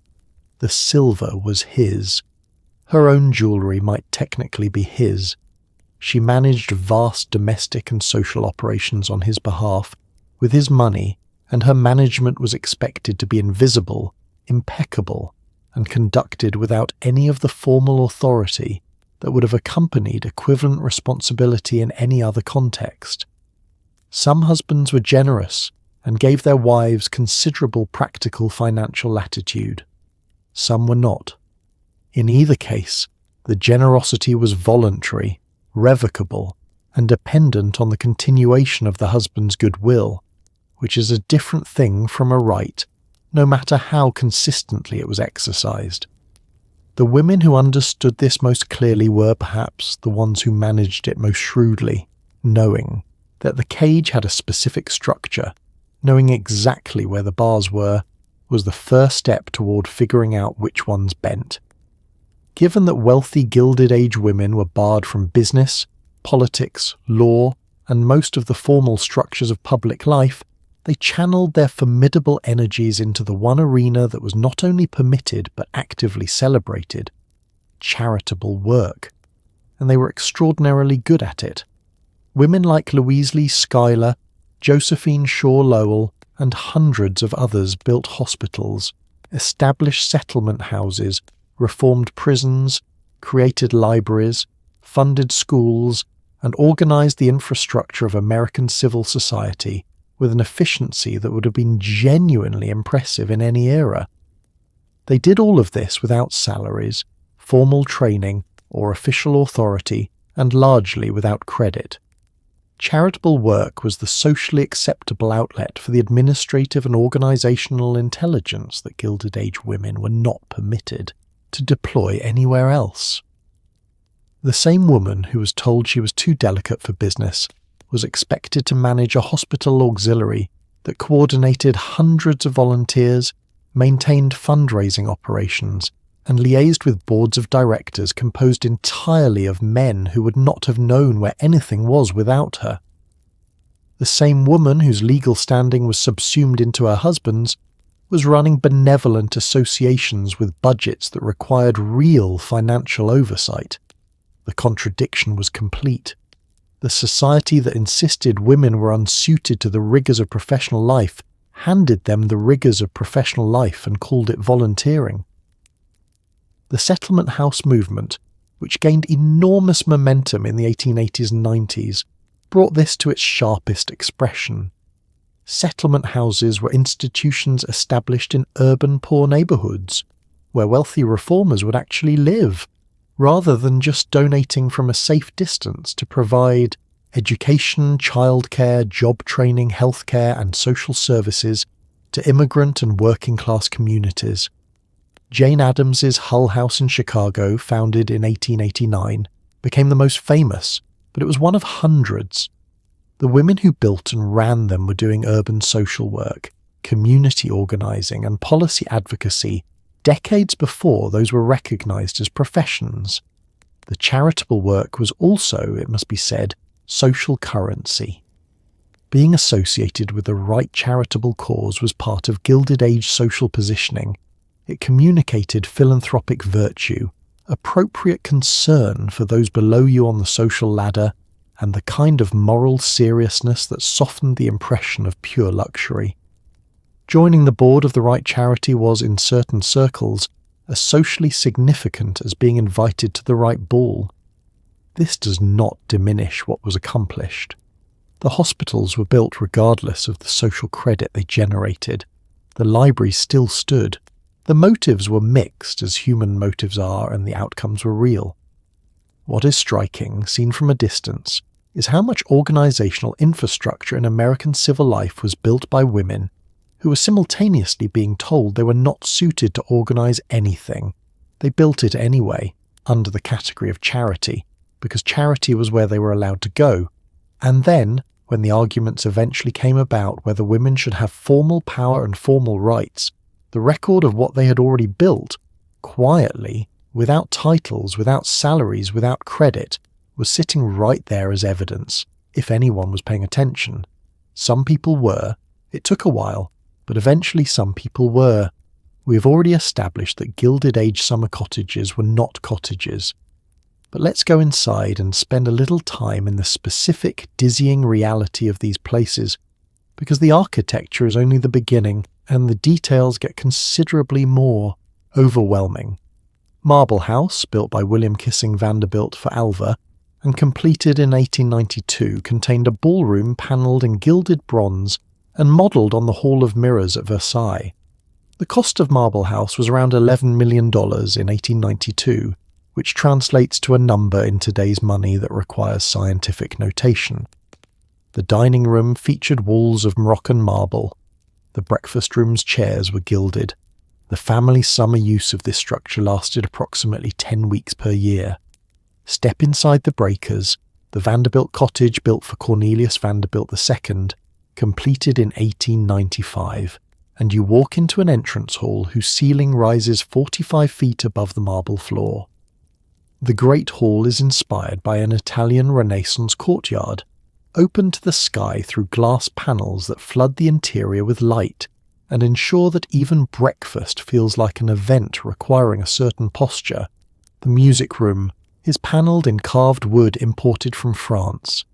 The silver was his. Her own jewellery might technically be his. She managed vast domestic and social operations on his behalf, with his money, and her management was expected to be invisible, impeccable, and conducted without any of the formal authority that would have accompanied equivalent responsibility in any other context. Some husbands were generous and gave their wives considerable practical financial latitude. Some were not. In either case, the generosity was voluntary, revocable, and dependent on the continuation of the husband's goodwill, which is a different thing from a right, no matter how consistently it was exercised. The women who understood this most clearly were perhaps the ones who managed it most shrewdly, knowing that the cage had a specific structure. Knowing exactly where the bars were was the first step toward figuring out which ones bent. Given that wealthy Gilded Age women were barred from business, politics, law, and most of the formal structures of public life, they channeled their formidable energies into the one arena that was not only permitted but actively celebrated: charitable work. And they were extraordinarily good at it. Women like Louise Lee Schuyler, Josephine Shaw Lowell, and hundreds of others built hospitals, established settlement houses, reformed prisons, created libraries, funded schools, and organized the infrastructure of American civil society with an efficiency that would have been genuinely impressive in any era. They did all of this without salaries, formal training, or official authority, and largely without credit. Charitable work was the socially acceptable outlet for the administrative and organizational intelligence that Gilded Age women were not permitted to deploy anywhere else. The same woman who was told she was too delicate for business was expected to manage a hospital auxiliary that coordinated hundreds of volunteers, maintained fundraising operations, and liaised with boards of directors composed entirely of men who would not have known where anything was without her. The same woman whose legal standing was subsumed into her husband's was running benevolent associations with budgets that required real financial oversight. The contradiction was complete. The society that insisted women were unsuited to the rigours of professional life handed them the rigours of professional life and called it volunteering. The settlement house movement, which gained enormous momentum in the 1880s and 90s, brought this to its sharpest expression. Settlement houses were institutions established in urban poor neighbourhoods, where wealthy reformers would actually live, rather than just donating from a safe distance to provide education, childcare, job training, healthcare, and social services to immigrant and working-class communities. Jane Addams's Hull House in Chicago, founded in 1889, became the most famous, but it was one of hundreds. The women who built and ran them were doing urban social work, community organizing, and policy advocacy decades before those were recognized as professions. The charitable work was also, it must be said, social currency. Being associated with the right charitable cause was part of Gilded Age social positioning. It communicated philanthropic virtue, appropriate concern for those below you on the social ladder, and the kind of moral seriousness that softened the impression of pure luxury. Joining the board of the right charity was, in certain circles, as socially significant as being invited to the right ball. This does not diminish what was accomplished. The hospitals were built regardless of the social credit they generated. The libraries still stood. The motives were mixed, as human motives are, and the outcomes were real. What is striking, seen from a distance, is how much organizational infrastructure in American civil life was built by women who were simultaneously being told they were not suited to organize anything. They built it anyway, under the category of charity, because charity was where they were allowed to go. And then, when the arguments eventually came about whether women should have formal power and formal rights, the record of what they had already built, quietly, without titles, without salaries, without credit, was sitting right there as evidence, if anyone was paying attention. Some people were. It took a while, but eventually some people were. We have already established that Gilded Age summer cottages were not cottages. But let's go inside and spend a little time in the specific, dizzying reality of these places, because the architecture is only the beginning, and the details get considerably more overwhelming. Marble House, built by William Kissing Vanderbilt for Alva, and completed in 1892, contained a ballroom panelled in gilded bronze and modelled on the Hall of Mirrors at Versailles. The cost of Marble House was around $11 million in 1892, which translates to a number in today's money that requires scientific notation. The dining room featured walls of Moroccan marble. The breakfast room's chairs were gilded. The family summer use of this structure lasted approximately 10 weeks per year. Step inside the breakers, the Vanderbilt cottage built for Cornelius Vanderbilt II, completed in 1895, and you walk into an entrance hall whose ceiling rises 45 feet above the marble floor. The Great Hall is inspired by an Italian Renaissance courtyard, open to the sky through glass panels that flood the interior with light and ensure that even breakfast feels like an event requiring a certain posture. The music room is panelled in carved wood imported from France.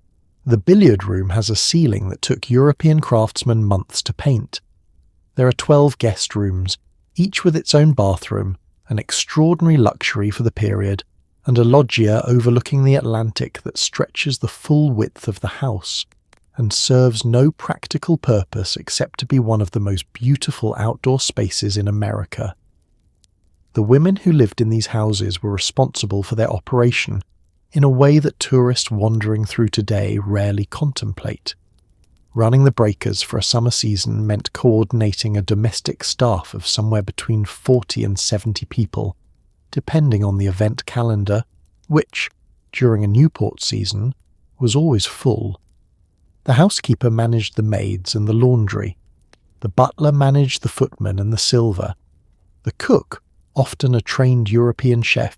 The billiard room has a ceiling that took European craftsmen months to paint. There are 12 guest rooms, each with its own bathroom, an extraordinary luxury for the period, and a loggia overlooking the Atlantic that stretches the full width of the house, and serves no practical purpose except to be one of the most beautiful outdoor spaces in America. The women who lived in these houses were responsible for their operation, in a way that tourists wandering through today rarely contemplate. Running the breakers for a summer season meant coordinating a domestic staff of somewhere between 40 and 70 people, depending on the event calendar, which, during a Newport season, was always full. The housekeeper managed the maids and the laundry. The butler managed the footmen and the silver. The cook, often a trained European chef,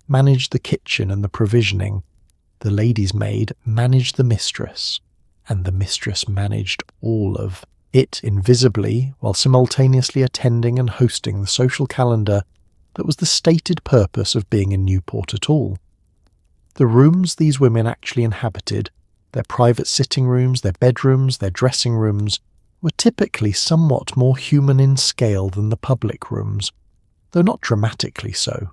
managed the kitchen and the provisioning. The lady's maid managed the mistress, and the mistress managed all of it invisibly, while simultaneously attending and hosting the social calendar that was the stated purpose of being in Newport at all. The rooms these women actually inhabited, their private sitting rooms, their bedrooms, their dressing rooms, were typically somewhat more human in scale than the public rooms, though not dramatically so.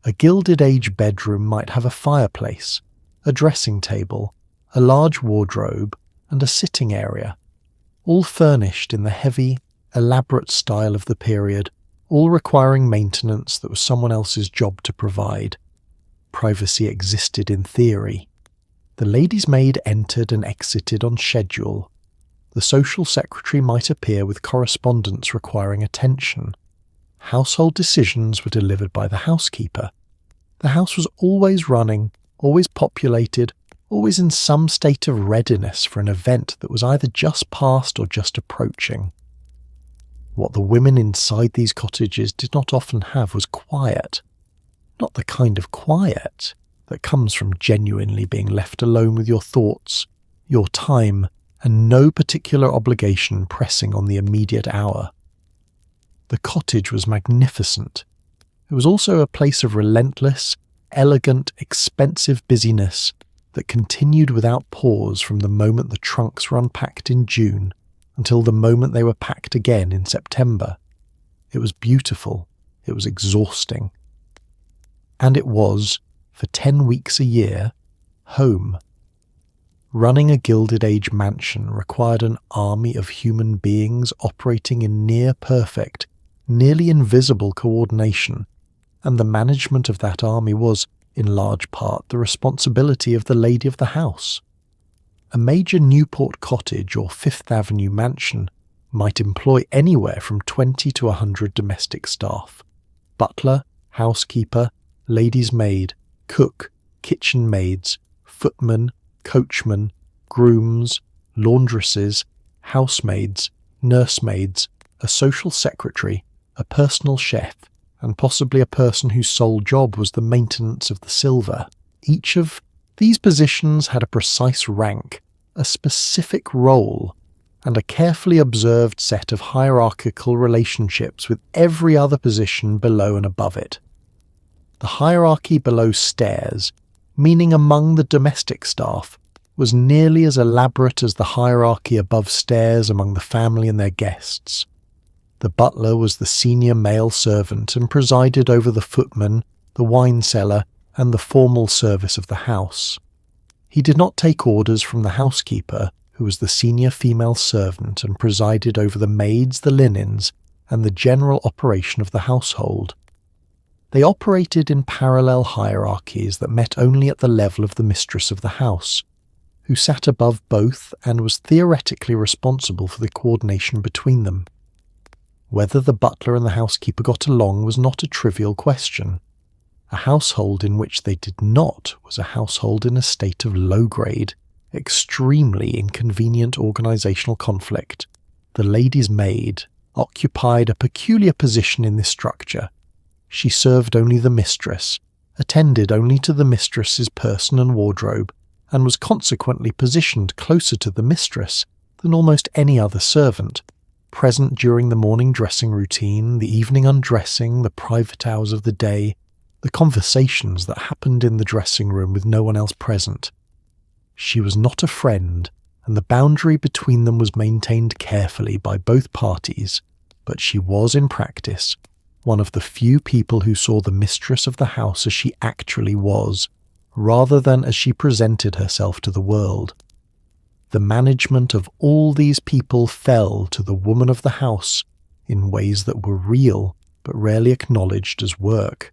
A Gilded Age bedroom might have a fireplace, a dressing table, a large wardrobe, and a sitting area, all furnished in the heavy, elaborate style of the period, all requiring maintenance that was someone else's job to provide. Privacy existed in theory. The lady's maid entered and exited on schedule. The social secretary might appear with correspondence requiring attention. Household decisions were delivered by the housekeeper. The house was always running, always populated, always in some state of readiness for an event that was either just past or just approaching. What the women inside these cottages did not often have was quiet. Not the kind of quiet that comes from genuinely being left alone with your thoughts, your time, and no particular obligation pressing on the immediate hour. The cottage was magnificent. It was also a place of relentless, elegant, expensive busyness that continued without pause from the moment the trunks were unpacked in June until the moment they were packed again in September. It was beautiful. It was exhausting. And it was, for 10 weeks a year, home. Running a Gilded Age mansion required an army of human beings operating in near-perfect, nearly invisible coordination, and the management of that army was, in large part, the responsibility of the lady of the house. A major Newport cottage or Fifth Avenue mansion might employ anywhere from 20 to 100 domestic staff: butler, housekeeper, lady's maid, cook, kitchen maids, footman, coachman, grooms, laundresses, housemaids, nursemaids, a social secretary, a personal chef, and possibly a person whose sole job was the maintenance of the silver. Each of these positions had a precise rank, a specific role, and a carefully observed set of hierarchical relationships with every other position below and above it. The hierarchy below stairs, meaning among the domestic staff, was nearly as elaborate as the hierarchy above stairs among the family and their guests. The butler was the senior male servant and presided over the footman, the wine cellar, and the formal service of the house. He did not take orders from the housekeeper, who was the senior female servant and presided over the maids, the linens, and the general operation of the household. They operated in parallel hierarchies that met only at the level of the mistress of the house, who sat above both and was theoretically responsible for the coordination between them. Whether the butler and the housekeeper got along was not a trivial question. A household in which they did not was a household in a state of low-grade, extremely inconvenient organizational conflict. The lady's maid occupied a peculiar position in this structure. She served only the mistress, attended only to the mistress's person and wardrobe, and was consequently positioned closer to the mistress than almost any other servant, present during the morning dressing routine, the evening undressing, the private hours of the day, the conversations that happened in the dressing room with no one else present. She was not a friend, and the boundary between them was maintained carefully by both parties, but she was, in practice, one of the few people who saw the mistress of the house as she actually was, rather than as she presented herself to the world. The management of all these people fell to the woman of the house in ways that were real but rarely acknowledged as work.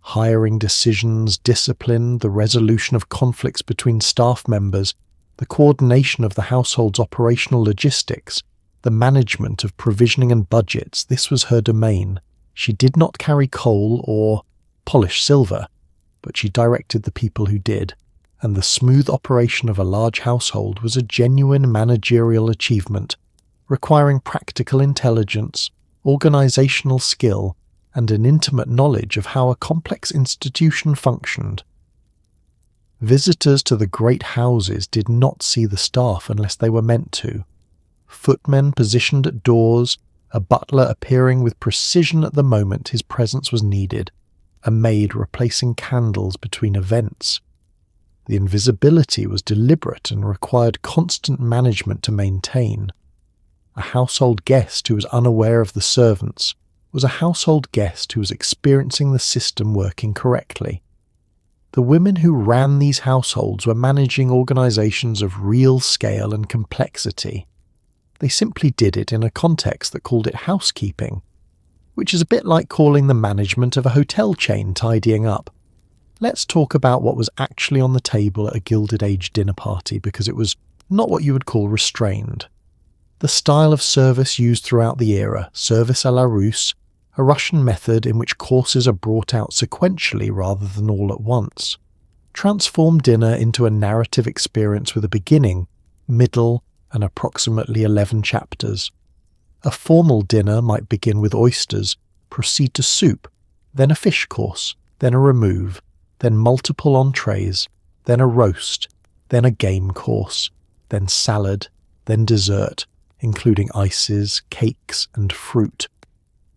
Hiring decisions, discipline, the resolution of conflicts between staff members, the coordination of the household's operational logistics, the management of provisioning and budgets, this was her domain. She did not carry coal or polish silver, but she directed the people who did, and the smooth operation of a large household was a genuine managerial achievement, requiring practical intelligence, organizational skill, and an intimate knowledge of how a complex institution functioned. Visitors to the great houses did not see the staff unless they were meant to. Footmen positioned at doors, a butler appearing with precision at the moment his presence was needed, a maid replacing candles between events. The invisibility was deliberate and required constant management to maintain. A household guest who was unaware of the servants was a household guest who was experiencing the system working correctly. The women who ran these households were managing organizations of real scale and complexity. They simply did it in a context that called it housekeeping, which is a bit like calling the management of a hotel chain tidying up. Let's talk about what was actually on the table at a Gilded Age dinner party, because it was not what you would call restrained. The style of service used throughout the era, service à la Russe, a Russian method in which courses are brought out sequentially rather than all at once, transformed dinner into a narrative experience with a beginning, middle, and approximately 11 chapters. A formal dinner might begin with oysters, proceed to soup, then a fish course, then a remove, then multiple entrees, then a roast, then a game course, then salad, then dessert, including ices, cakes, and fruit,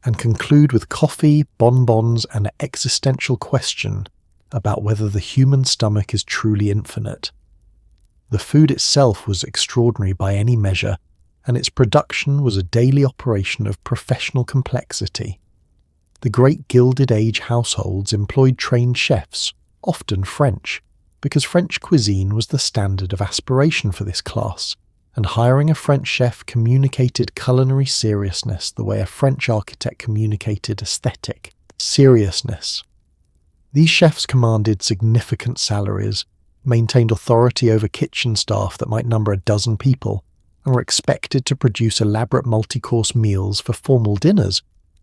and conclude with coffee, bonbons, and an existential question about whether the human stomach is truly infinite. The food itself was extraordinary by any measure, and its production was a daily operation of professional complexity. The great Gilded Age households employed trained chefs, often French, because French cuisine was the standard of aspiration for this class, and hiring a French chef communicated culinary seriousness the way a French architect communicated aesthetic seriousness. These chefs commanded significant salaries, maintained authority over kitchen staff that might number a dozen people, and were expected to produce elaborate multi-course meals for formal dinners,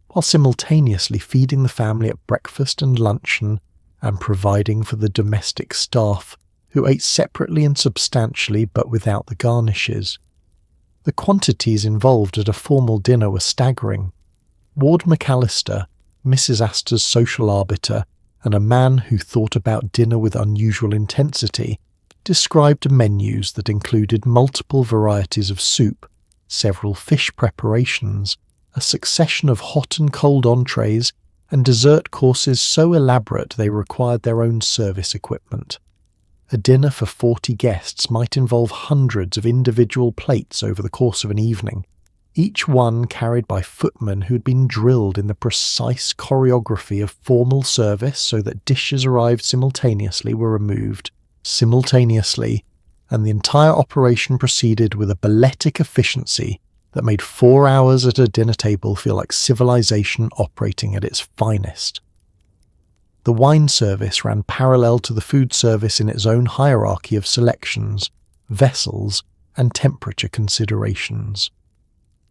while simultaneously feeding the family at breakfast and luncheon and providing for the domestic staff, who ate separately and substantially but without the garnishes. The quantities involved at a formal dinner were staggering. Ward McAllister, Mrs. Aster's social arbiter, and a man who thought about dinner with unusual intensity, described menus that included multiple varieties of soup, several fish preparations, a succession of hot and cold entrees, and dessert courses so elaborate they required their own service equipment. A dinner for 40 guests might involve hundreds of individual plates over the course of an evening, each one carried by footmen who had been drilled in the precise choreography of formal service so that dishes arrived simultaneously were removed simultaneously, and the entire operation proceeded with a balletic efficiency that made 4 hours at a dinner table feel like civilization operating at its finest. The wine service ran parallel to the food service in its own hierarchy of selections, vessels, and temperature considerations.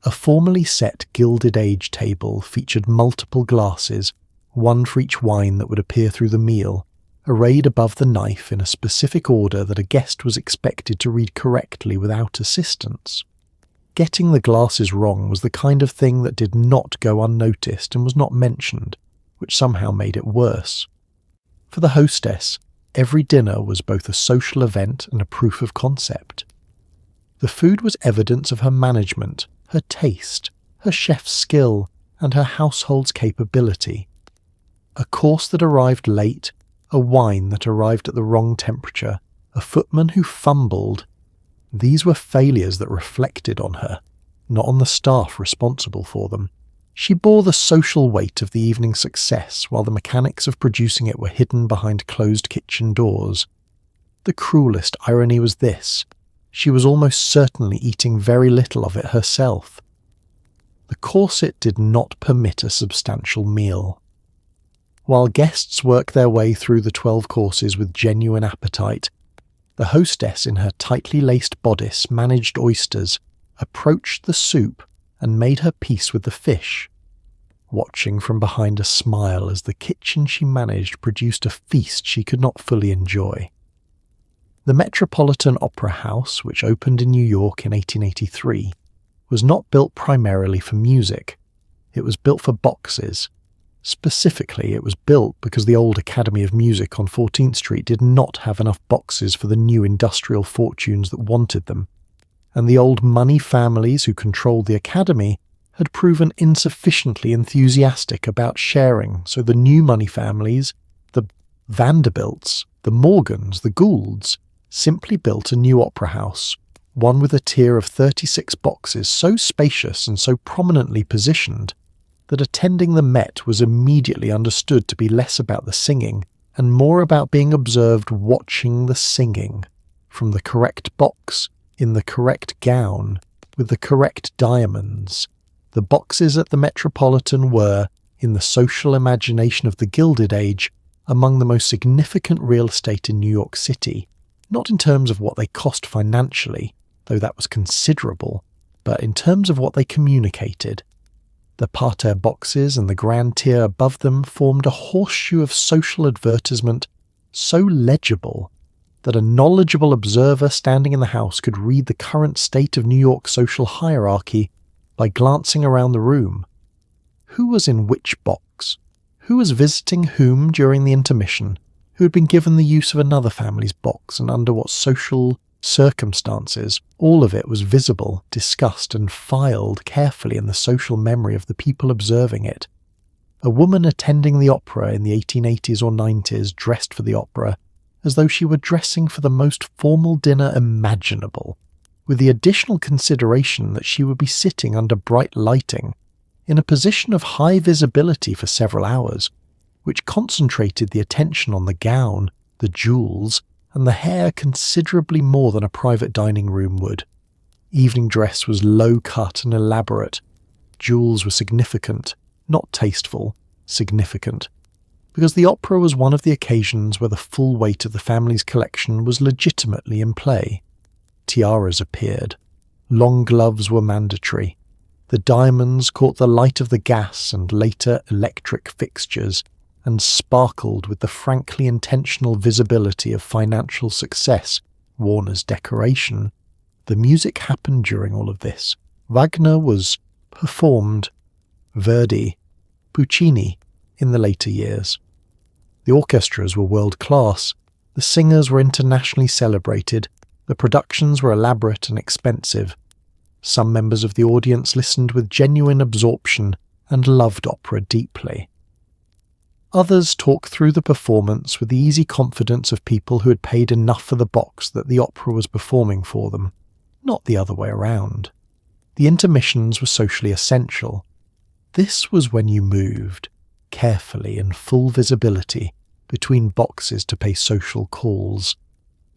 A formally set Gilded Age table featured multiple glasses, one for each wine that would appear through the meal, arrayed above the knife in a specific order that a guest was expected to read correctly without assistance. Getting the glasses wrong was the kind of thing that did not go unnoticed and was not mentioned, which somehow made it worse. For the hostess, every dinner was both a social event and a proof of concept. The food was evidence of her management, her taste, her chef's skill, and her household's capability. A course that arrived late, a wine that arrived at the wrong temperature, a footman who fumbled. These were failures that reflected on her, not on the staff responsible for them. She bore the social weight of the evening's success while the mechanics of producing it were hidden behind closed kitchen doors. The cruelest irony was this: she was almost certainly eating very little of it herself. The corset did not permit a substantial meal. While guests worked their way through the 12 courses with genuine appetite, the hostess in her tightly laced bodice managed oysters, approached the soup, and made her peace with the fish, watching from behind a smile as the kitchen she managed produced a feast she could not fully enjoy. The Metropolitan Opera House, which opened in New York in 1883, was not built primarily for music. It was built for boxes. Specifically, it was built because the old Academy of Music on 14th Street did not have enough boxes for the new industrial fortunes that wanted them, and the old money families who controlled the Academy had proven insufficiently enthusiastic about sharing, so the new money families, the Vanderbilts, the Morgans, the Goulds, simply built a new opera house, one with a tier of 36 boxes so spacious and so prominently positioned that attending the Met was immediately understood to be less about the singing and more about being observed watching the singing, from the correct box, in the correct gown, with the correct diamonds. The boxes at the Metropolitan were, in the social imagination of the Gilded Age, among the most significant real estate in New York City, not in terms of what they cost financially, though that was considerable, but in terms of what they communicated. The parterre boxes and the grand tier above them formed a horseshoe of social advertisement so legible that a knowledgeable observer standing in the house could read the current state of New York social hierarchy by glancing around the room. Who was in which box? Who was visiting whom during the intermission? Who had been given the use of another family's box, and under what social circumstances? All of it was visible, discussed, and filed carefully in the social memory of the people observing it. A woman attending the opera in the 1880s or 90s dressed for the opera as though she were dressing for the most formal dinner imaginable, with the additional consideration that she would be sitting under bright lighting in a position of high visibility for several hours, which concentrated the attention on the gown, the jewels, and the hair considerably more than a private dining room would. Evening dress was low-cut and elaborate. Jewels were significant, not tasteful, significant, because the opera was one of the occasions where the full weight of the family's collection was legitimately in play. Tiaras appeared. Long gloves were mandatory. The diamonds caught the light of the gas and later electric fixtures and sparkled with the frankly intentional visibility of financial success worn as decoration. The music happened during all of this. Wagner was performed, Verdi, Puccini in the later years. The orchestras were world-class, the singers were internationally celebrated, the productions were elaborate and expensive. Some members of the audience listened with genuine absorption and loved opera deeply. Others talked through the performance with the easy confidence of people who had paid enough for the box that the opera was performing for them, not the other way around. The intermissions were socially essential. This was when you moved, carefully in full visibility, between boxes to pay social calls.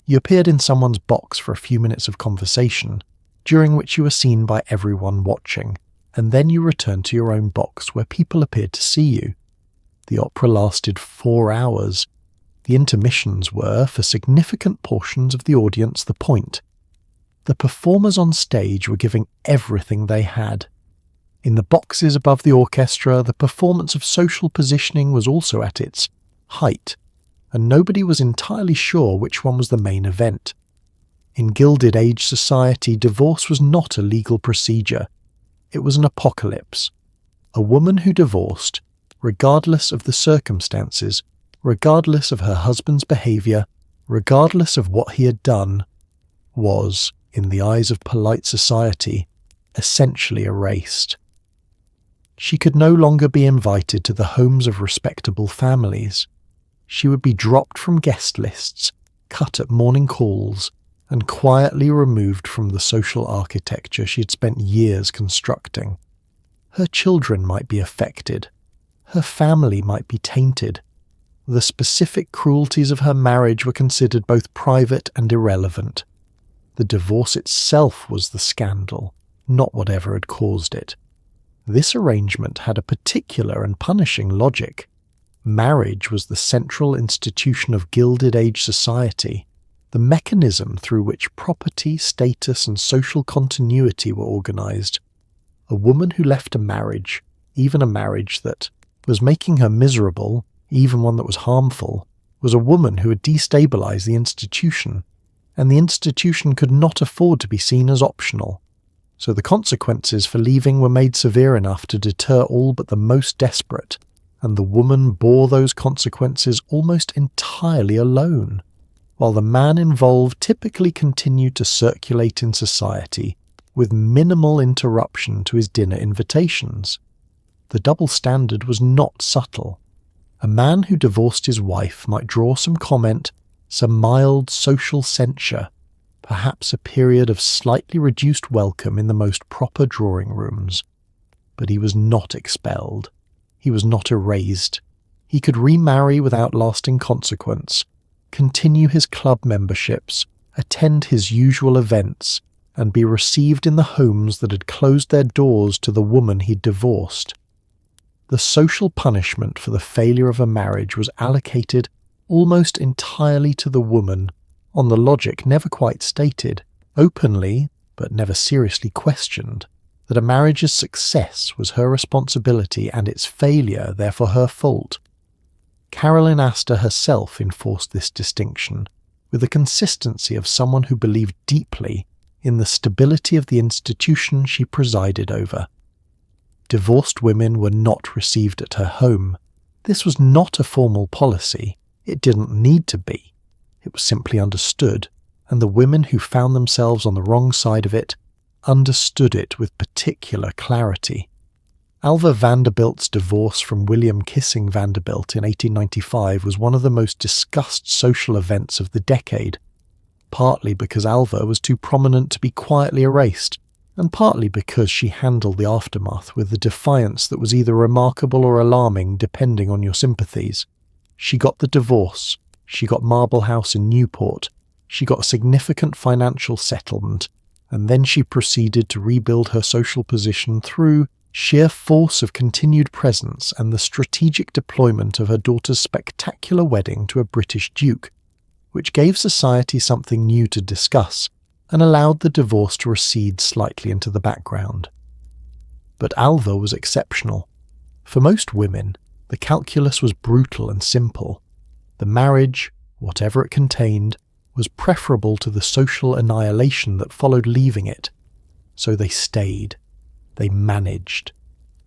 You appeared in someone's box for a few minutes of conversation, during which you were seen by everyone watching, and then you returned to your own box where people appeared to see you. The opera lasted 4 hours. The intermissions were, for significant portions of the audience, the point. The performers on stage were giving everything they had. In the boxes above the orchestra, the performance of social positioning was also at its height, and nobody was entirely sure which one was the main event. In Gilded Age society, divorce was not a legal procedure. It was an apocalypse. A woman who divorced, regardless of the circumstances, regardless of her husband's behaviour, regardless of what he had done, was, in the eyes of polite society, essentially erased. She could no longer be invited to the homes of respectable families. She would be dropped from guest lists, cut at morning calls, and quietly removed from the social architecture she had spent years constructing. Her children might be affected. Her family might be tainted. The specific cruelties of her marriage were considered both private and irrelevant. The divorce itself was the scandal, not whatever had caused it. This arrangement had a particular and punishing logic. Marriage was the central institution of Gilded Age society, the mechanism through which property, status, and social continuity were organized. A woman who left a marriage, even a marriage that was making her miserable, even one that was harmful, was a woman who had destabilized the institution, and the institution could not afford to be seen as optional. So the consequences for leaving were made severe enough to deter all but the most desperate, and the woman bore those consequences almost entirely alone, while the man involved typically continued to circulate in society with minimal interruption to his dinner invitations. The double standard was not subtle. A man who divorced his wife might draw some comment, some mild social censure, perhaps a period of slightly reduced welcome in the most proper drawing rooms. But he was not expelled. He was not erased. He could remarry without lasting consequence, continue his club memberships, attend his usual events, and be received in the homes that had closed their doors to the woman he'd divorced. The social punishment for the failure of a marriage was allocated almost entirely to the woman, on the logic never quite stated, openly, but never seriously questioned, that a marriage's success was her responsibility and its failure therefore her fault. Caroline Aster herself enforced this distinction, with the consistency of someone who believed deeply in the stability of the institution she presided over. Divorced women were not received at her home. This was not a formal policy. It didn't need to be. It was simply understood, and the women who found themselves on the wrong side of it understood it with particular clarity. Alva Vanderbilt's divorce from William Kissing Vanderbilt in 1895 was one of the most discussed social events of the decade. partly because Alva was too prominent to be quietly erased, and partly because she handled the aftermath with a defiance that was either remarkable or alarming depending on your sympathies. She got the divorce, she got Marble House in Newport, she got a significant financial settlement, and then she proceeded to rebuild her social position through sheer force of continued presence and the strategic deployment of her daughter's spectacular wedding to a British duke, which gave society something new to discuss and allowed the divorce to recede slightly into the background. But Alva was exceptional. For most women, the calculus was brutal and simple. The marriage, whatever it contained, was preferable to the social annihilation that followed leaving it. So they stayed. They managed.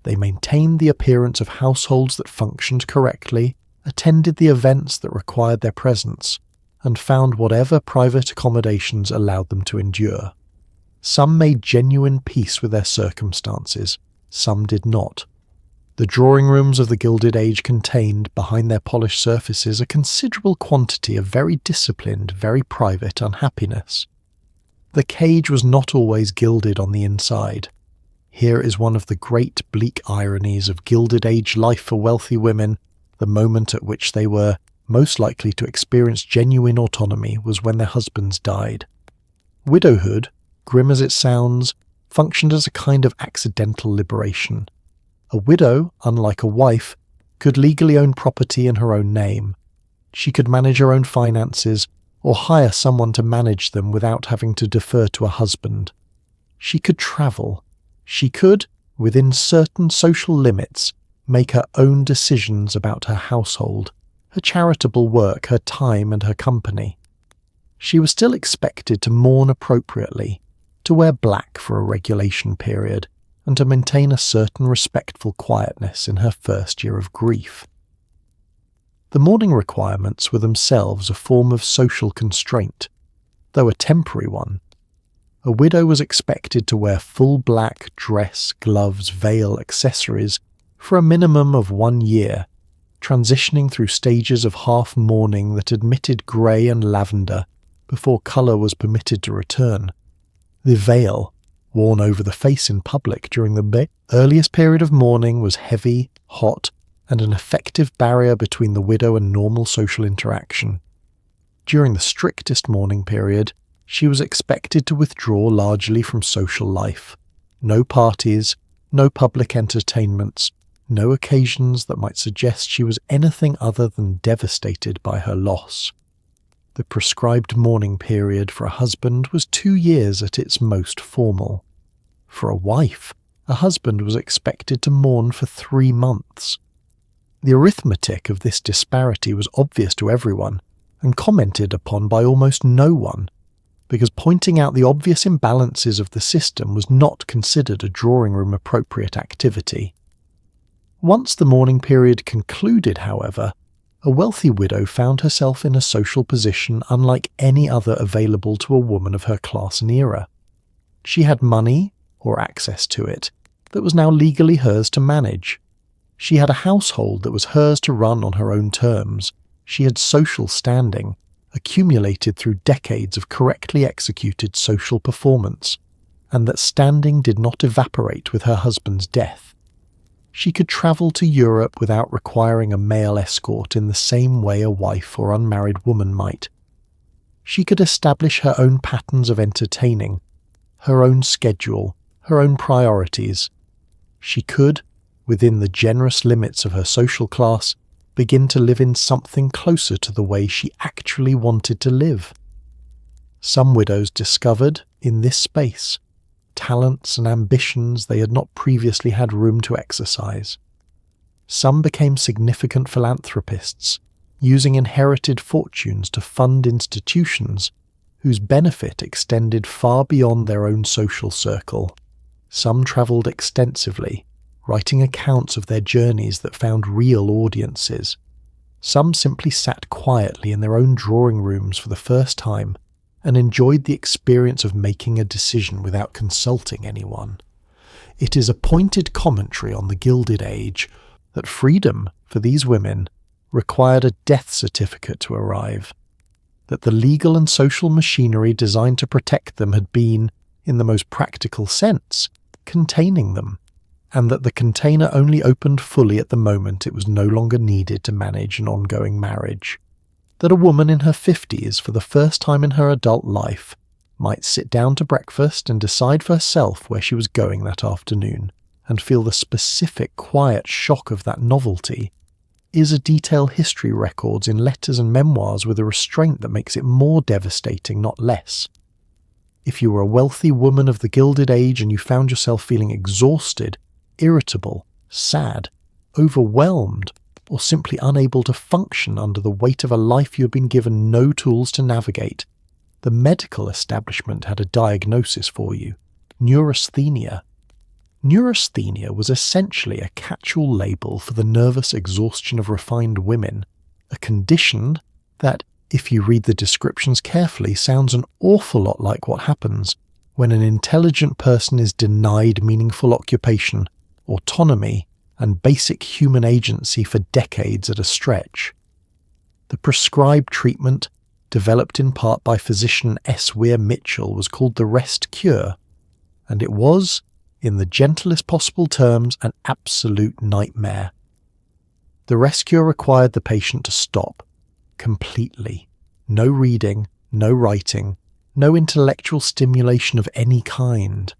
They maintained the appearance of households that functioned correctly, attended the events that required their presence, and found whatever private accommodations allowed them to endure. Some made genuine peace with their circumstances, some did not. The drawing rooms of the Gilded Age contained, behind their polished surfaces, a considerable quantity of very disciplined, very private unhappiness. The cage was not always gilded on the inside. Here is one of the great bleak ironies of Gilded Age life for wealthy women. The moment at which they were most likely to experience genuine autonomy was when their husbands died. Widowhood, grim as it sounds, functioned as a kind of accidental liberation. A widow, unlike a wife, could legally own property in her own name. She could manage her own finances or hire someone to manage them without having to defer to a husband. She could travel. She could, within certain social limits, make her own decisions about her household, her charitable work, her time and her company. She was still expected to mourn appropriately, to wear black for a regulation period, and to maintain a certain respectful quietness in her first year of grief. The mourning requirements were themselves a form of social constraint, though a temporary one. A widow was expected to wear full black dress, gloves, veil, accessories for a minimum of 1 year, transitioning through stages of half mourning that admitted grey and lavender before colour was permitted to return. The veil, worn over the face in public during the earliest period of mourning, was heavy, hot, and an effective barrier between the widow and normal social interaction. During the strictest mourning period, she was expected to withdraw largely from social life. No parties, no public entertainments, no occasions that might suggest she was anything other than devastated by her loss. The prescribed mourning period for a husband was 2 years at its most formal. For a wife, a husband was expected to mourn for 3 months. The arithmetic of this disparity was obvious to everyone, and commented upon by almost no one, because pointing out the obvious imbalances of the system was not considered a drawing-room appropriate activity. Once the mourning period concluded, however, a wealthy widow found herself in a social position unlike any other available to a woman of her class and era. She had money, or access to it, that was now legally hers to manage. She had a household that was hers to run on her own terms. She had social standing, accumulated through decades of correctly executed social performance, and that standing did not evaporate with her husband's death. She could travel to Europe without requiring a male escort in the same way a wife or unmarried woman might. She could establish her own patterns of entertaining, her own schedule, her own priorities. She could, within the generous limits of her social class, begin to live in something closer to the way she actually wanted to live. Some widows discovered, in this space, talents and ambitions they had not previously had room to exercise. Some became significant philanthropists, using inherited fortunes to fund institutions whose benefit extended far beyond their own social circle. Some travelled extensively, writing accounts of their journeys that found real audiences. Some simply sat quietly in their own drawing rooms for the first time and enjoyed the experience of making a decision without consulting anyone. It is a pointed commentary on the Gilded Age that freedom for these women required a death certificate to arrive, that the legal and social machinery designed to protect them had been, in the most practical sense, containing them, and that the container only opened fully at the moment it was no longer needed to manage an ongoing marriage. That a woman in her 50s, for the first time in her adult life, might sit down to breakfast and decide for herself where she was going that afternoon, and feel the specific quiet shock of that novelty, is a detail history records in letters and memoirs with a restraint that makes it more devastating, not less. If you were a wealthy woman of the Gilded Age and you found yourself feeling exhausted, irritable, sad, overwhelmed, or simply unable to function under the weight of a life you had been given no tools to navigate, the medical establishment had a diagnosis for you: neurasthenia. Neurasthenia was essentially a catch-all label for the nervous exhaustion of refined women, a condition that, if you read the descriptions carefully, sounds an awful lot like what happens when an intelligent person is denied meaningful occupation, autonomy, and basic human agency for decades at a stretch. The prescribed treatment, developed in part by physician S. Weir Mitchell, was called the rest cure, and it was, in the gentlest possible terms, an absolute nightmare. The rest cure required the patient to stop, completely. No reading, no writing, no intellectual stimulation of any kind,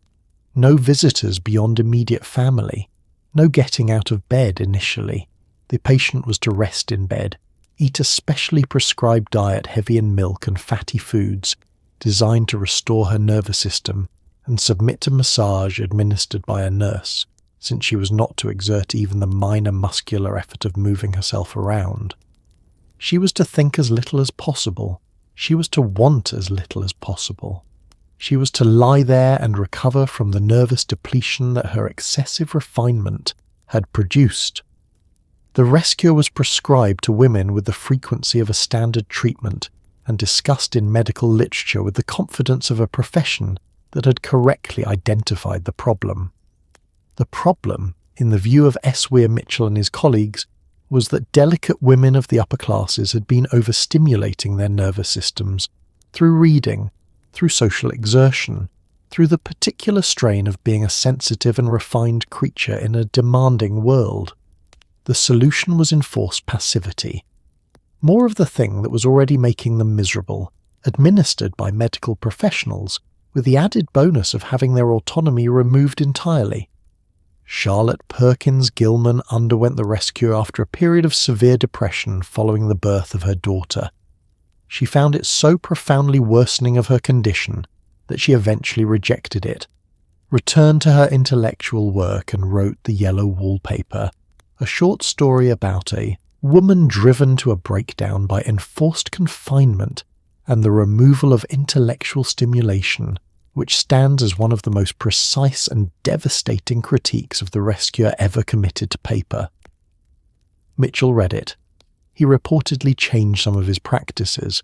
no visitors beyond immediate family, no getting out of bed initially. The patient was to rest in bed, eat a specially prescribed diet heavy in milk and fatty foods, designed to restore her nervous system, and submit to massage administered by a nurse, since she was not to exert even the minor muscular effort of moving herself around. She was to think as little as possible. She was to want as little as possible. She was to lie there and recover from the nervous depletion that her excessive refinement had produced. The rest cure was prescribed to women with the frequency of a standard treatment and discussed in medical literature with the confidence of a profession that had correctly identified the problem. The problem, in the view of S. Weir Mitchell and his colleagues, was that delicate women of the upper classes had been overstimulating their nervous systems through reading, through social exertion, through the particular strain of being a sensitive and refined creature in a demanding world. The solution was enforced passivity. More of the thing that was already making them miserable, administered by medical professionals, with the added bonus of having their autonomy removed entirely. Charlotte Perkins Gilman underwent the rest cure after a period of severe depression following the birth of her daughter. She found it so profoundly worsening of her condition that she eventually rejected it, returned to her intellectual work and wrote The Yellow Wallpaper, a short story about a woman driven to a breakdown by enforced confinement and the removal of intellectual stimulation, which stands as one of the most precise and devastating critiques of the rest cure ever committed to paper. Mitchell read it. He reportedly changed some of his practices.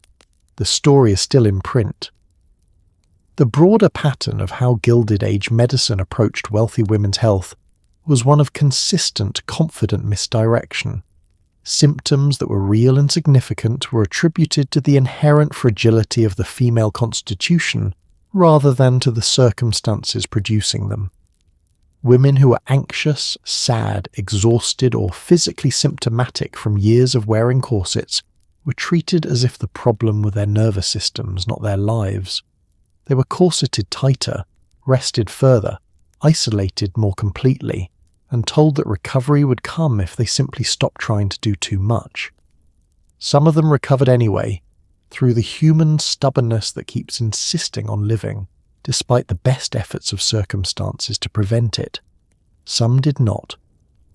The story is still in print. The broader pattern of how Gilded Age medicine approached wealthy women's health was one of consistent, confident misdirection. Symptoms that were real and significant were attributed to the inherent fragility of the female constitution rather than to the circumstances producing them. Women who were anxious, sad, exhausted, or physically symptomatic from years of wearing corsets were treated as if the problem were their nervous systems, not their lives. They were corseted tighter, rested further, isolated more completely, and told that recovery would come if they simply stopped trying to do too much. Some of them recovered anyway, through the human stubbornness that keeps insisting on living, despite the best efforts of circumstances to prevent it. Some did not.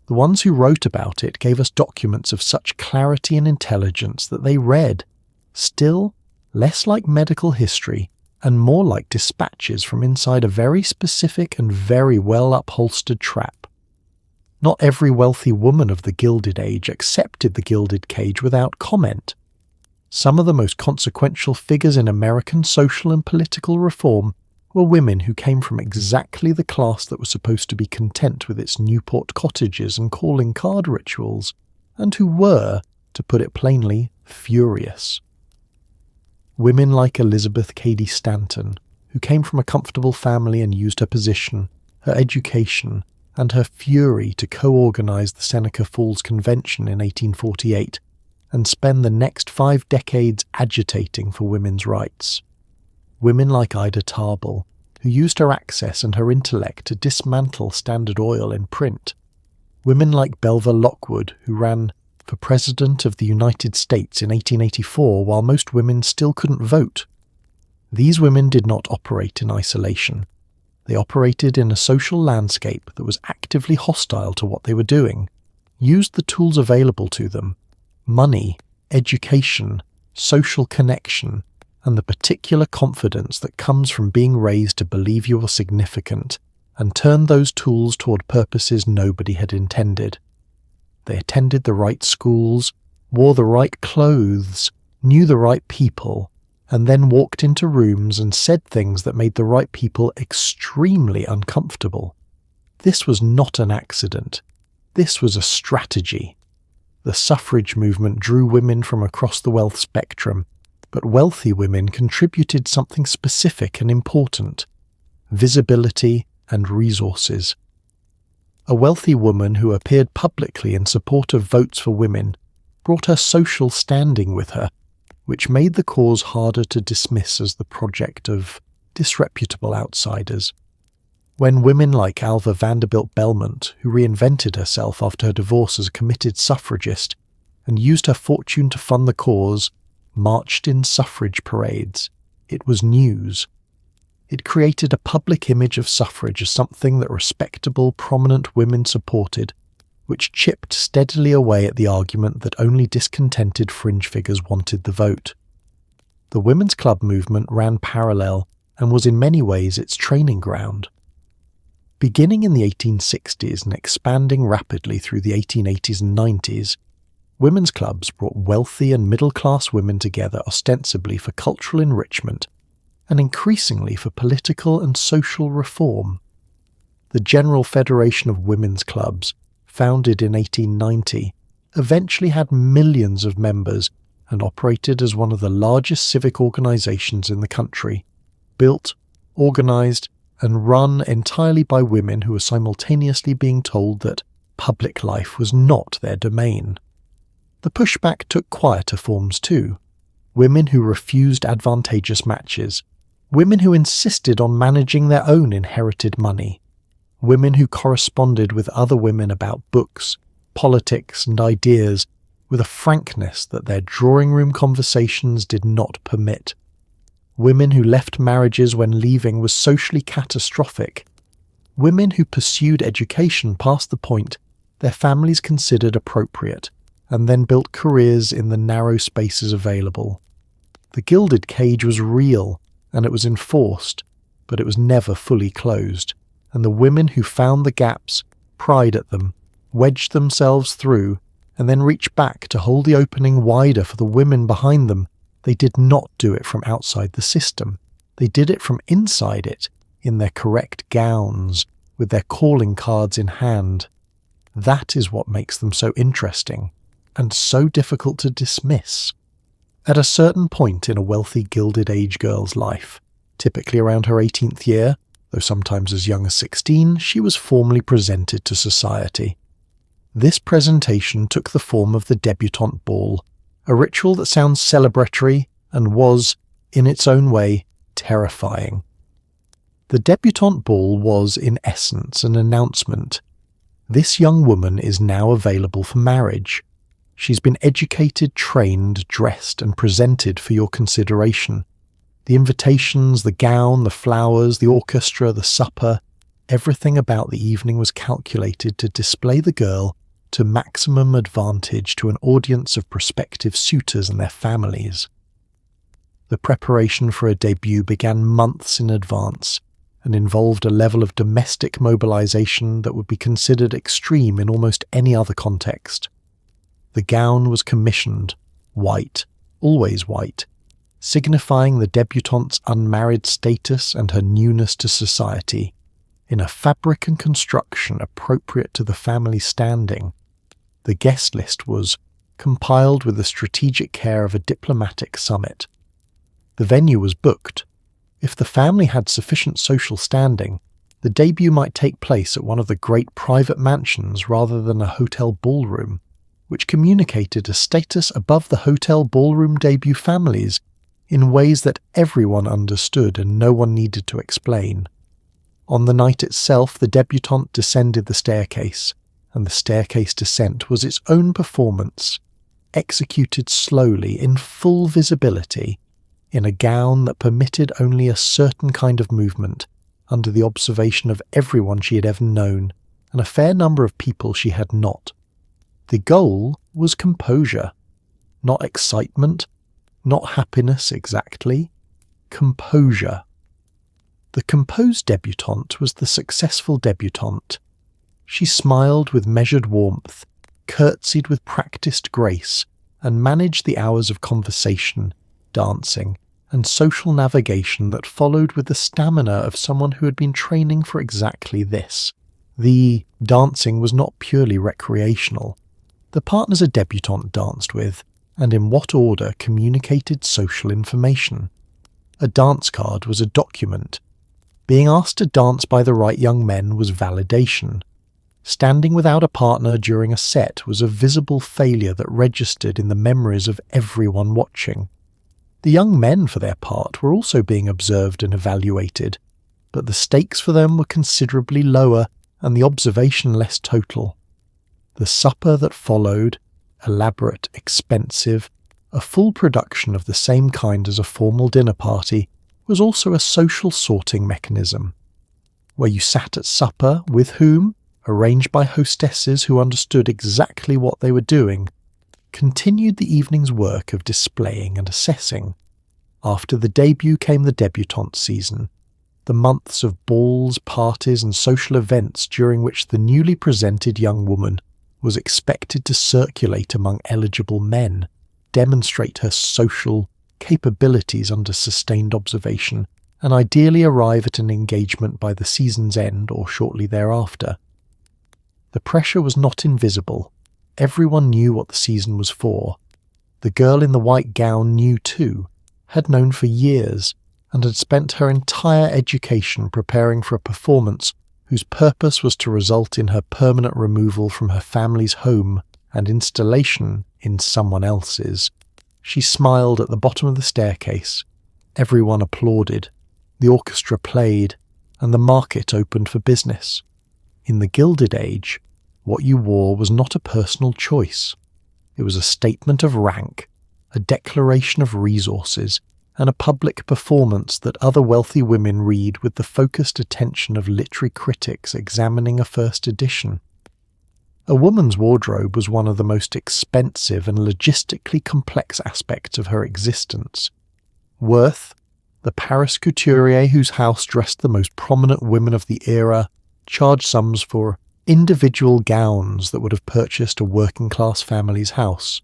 The ones who wrote about it gave us documents of such clarity and intelligence that they read, still less like medical history and more like dispatches from inside a very specific and very well-upholstered trap. Not every wealthy woman of the Gilded Age accepted the Gilded Cage without comment. Some of the most consequential figures in American social and political reform were women who came from exactly the class that was supposed to be content with its Newport cottages and calling card rituals, and who were, to put it plainly, furious. Women like Elizabeth Cady Stanton, who came from a comfortable family and used her position, her education, and her fury to co-organize the Seneca Falls Convention in 1848 and spend the next 5 decades agitating for women's rights. Women like Ida Tarbell, who used her access and her intellect to dismantle Standard Oil in print. Women like Belva Lockwood, who ran for President of the United States in 1884 while most women still couldn't vote. These women did not operate in isolation. They operated in a social landscape that was actively hostile to what they were doing, used the tools available to them, money, education, social connection, and the particular confidence that comes from being raised to believe you are significant, and turned those tools toward purposes nobody had intended. They attended the right schools, wore the right clothes, knew the right people, and then walked into rooms and said things that made the right people extremely uncomfortable. This was not an accident. This was a strategy. The suffrage movement drew women from across the wealth spectrum, but wealthy women contributed something specific and important: visibility and resources. A wealthy woman who appeared publicly in support of votes for women brought her social standing with her, which made the cause harder to dismiss as the project of disreputable outsiders. When women like Alva Vanderbilt Belmont, who reinvented herself after her divorce as a committed suffragist and used her fortune to fund the cause, marched in suffrage parades, it was news. It created a public image of suffrage as something that respectable, prominent women supported, which chipped steadily away at the argument that only discontented fringe figures wanted the vote. The women's club movement ran parallel and was in many ways its training ground. Beginning in the 1860s and expanding rapidly through the 1880s and 90s, women's clubs brought wealthy and middle-class women together ostensibly for cultural enrichment and increasingly for political and social reform. The General Federation of Women's Clubs, founded in 1890, eventually had millions of members and operated as one of the largest civic organizations in the country, built, organized, and run entirely by women who were simultaneously being told that public life was not their domain. The pushback took quieter forms too: women who refused advantageous matches, women who insisted on managing their own inherited money, women who corresponded with other women about books, politics, and ideas with a frankness that their drawing-room conversations did not permit, women who left marriages when leaving was socially catastrophic, women who pursued education past the point their families considered appropriate, and then built careers in the narrow spaces available. The Gilded Cage was real, and it was enforced, but it was never fully closed, and the women who found the gaps, pried at them, wedged themselves through, and then reached back to hold the opening wider for the women behind them. They did not do it from outside the system. They did it from inside it, in their correct gowns, with their calling cards in hand. That is what makes them so interesting, and so difficult to dismiss. At a certain point in a wealthy Gilded Age girl's life, typically around her 18th year, though sometimes as young as 16, she was formally presented to society. This presentation took the form of the debutante ball, a ritual that sounds celebratory and was, in its own way, terrifying. The debutante ball was, in essence, an announcement. This young woman is now available for marriage. She's been educated, trained, dressed, and presented for your consideration. The invitations, the gown, the flowers, the orchestra, the supper, everything about the evening was calculated to display the girl to maximum advantage to an audience of prospective suitors and their families. The preparation for a debut began months in advance and involved a level of domestic mobilization that would be considered extreme in almost any other context. The gown was commissioned, white, always white, signifying the debutante's unmarried status and her newness to society, in a fabric and construction appropriate to the family's standing. The guest list was compiled with the strategic care of a diplomatic summit. The venue was booked. If the family had sufficient social standing, the debut might take place at one of the great private mansions rather than a hotel ballroom, which communicated a status above the hotel ballroom debut families in ways that everyone understood and no one needed to explain. On the night itself, the debutante descended the staircase, and the staircase descent was its own performance, executed slowly in full visibility, in a gown that permitted only a certain kind of movement, under the observation of everyone she had ever known, and a fair number of people she had not. The goal was composure, not excitement, not happiness exactly, composure. The composed debutante was the successful debutante. She smiled with measured warmth, curtsied with practised grace, and managed the hours of conversation, dancing, and social navigation that followed with the stamina of someone who had been training for exactly this. The dancing was not purely recreational. The partners a debutante danced with, and in what order, communicated social information. A dance card was a document. Being asked to dance by the right young men was validation. Standing without a partner during a set was a visible failure that registered in the memories of everyone watching. The young men, for their part, were also being observed and evaluated, but the stakes for them were considerably lower and the observation less total. The supper that followed, elaborate, expensive, a full production of the same kind as a formal dinner party, was also a social sorting mechanism. Where you sat at supper, with whom, arranged by hostesses who understood exactly what they were doing, continued the evening's work of displaying and assessing. After the debut came the debutante season, the months of balls, parties and social events during which the newly presented young woman was expected to circulate among eligible men, demonstrate her social capabilities under sustained observation, and ideally arrive at an engagement by the season's end or shortly thereafter. The pressure was not invisible. Everyone knew what the season was for. The girl in the white gown knew too, had known for years, and had spent her entire education preparing for a performance whose purpose was to result in her permanent removal from her family's home and installation in someone else's. She smiled at the bottom of the staircase. Everyone applauded. The orchestra played, and the market opened for business. In the Gilded Age, what you wore was not a personal choice. It was a statement of rank, a declaration of resources, and a public performance that other wealthy women read with the focused attention of literary critics examining a first edition. A woman's wardrobe was one of the most expensive and logistically complex aspects of her existence. Worth, the Paris couturier whose house dressed the most prominent women of the era, charged sums for individual gowns that would have purchased a working-class family's house.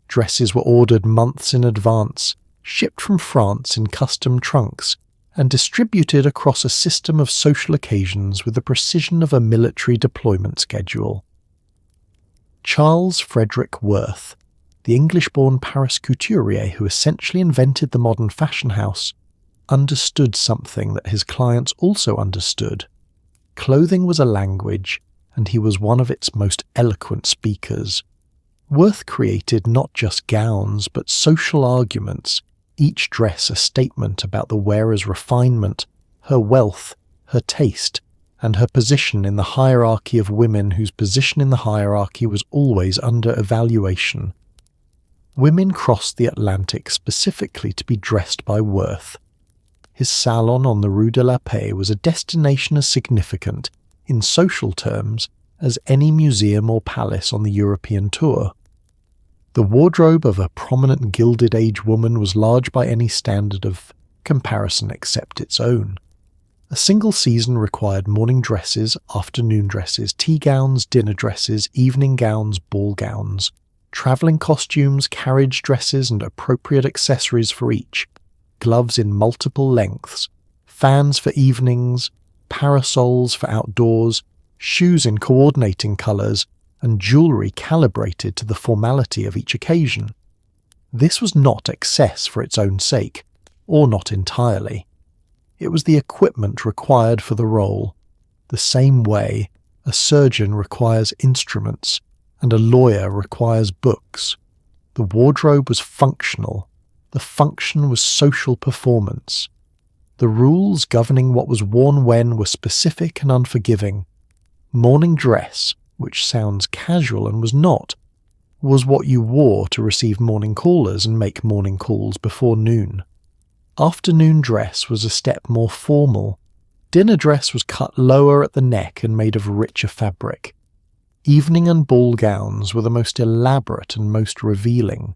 Dresses were ordered months in advance, shipped from France in custom trunks, and distributed across a system of social occasions with the precision of a military deployment schedule. Charles Frederick Worth, the English-born Paris couturier who essentially invented the modern fashion house, understood something that his clients also understood. Clothing was a language, and he was one of its most eloquent speakers. Worth created not just gowns, but social arguments, each dress a statement about the wearer's refinement, her wealth, her taste, and her position in the hierarchy of women whose position in the hierarchy was always under evaluation. Women crossed the Atlantic specifically to be dressed by Worth. His salon on the Rue de la Paix was a destination as significant, in social terms, as any museum or palace on the European tour. The wardrobe of a prominent Gilded Age woman was large by any standard of comparison except its own. A single season required morning dresses, afternoon dresses, tea gowns, dinner dresses, evening gowns, ball gowns, travelling costumes, carriage dresses and appropriate accessories for each, gloves in multiple lengths, fans for evenings, parasols for outdoors, shoes in coordinating colours, and jewellery calibrated to the formality of each occasion. This was not excess for its own sake. or not entirely. It was the equipment required for the role, the same way a surgeon requires instruments and a lawyer requires books. The wardrobe was functional. The function was social performance. The rules governing what was worn when were specific and unforgiving. Morning dress, which sounds casual and was not, was what you wore to receive morning callers and make morning calls before noon. Afternoon dress was a step more formal. Dinner dress was cut lower at the neck and made of richer fabric. Evening and ball gowns were the most elaborate and most revealing.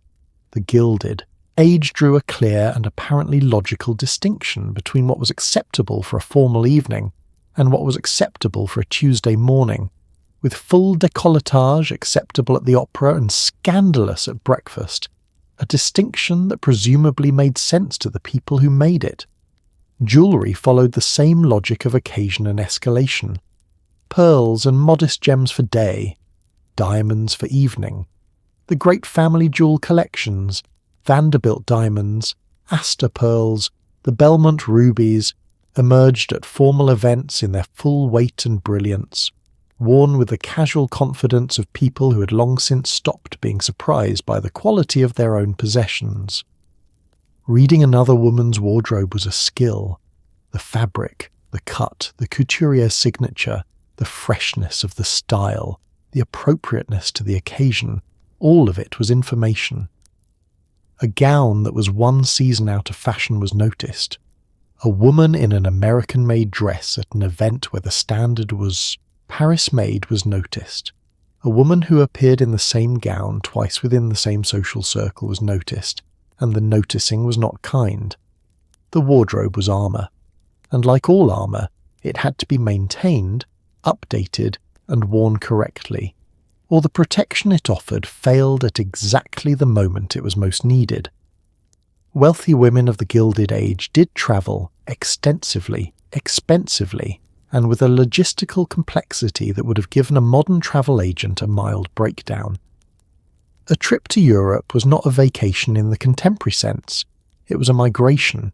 The Gilded Age drew a clear and apparently logical distinction between what was acceptable for a formal evening and what was acceptable for a Tuesday morning, with full décolletage acceptable at the opera and scandalous at breakfast, a distinction that presumably made sense to the people who made it. Jewellery followed the same logic of occasion and escalation. Pearls and modest gems for day, diamonds for evening. The great family jewel collections, Vanderbilt diamonds, Aster pearls, the Belmont rubies, emerged at formal events in their full weight and brilliance, worn with the casual confidence of people who had long since stopped being surprised by the quality of their own possessions. Reading another woman's wardrobe was a skill. The fabric, the cut, the couturier's signature, the freshness of the style, the appropriateness to the occasion, all of it was information. A gown that was one season out of fashion was noticed. A woman in an American-made dress at an event where the standard was Paris-made was noticed. A woman who appeared in the same gown twice within the same social circle was noticed, and the noticing was not kind. The wardrobe was armour, and like all armour, it had to be maintained, updated, and worn correctly, or the protection it offered failed at exactly the moment it was most needed. Wealthy women of the Gilded Age did travel extensively, expensively, and with a logistical complexity that would have given a modern travel agent a mild breakdown. A trip to Europe was not a vacation in the contemporary sense, it was a migration.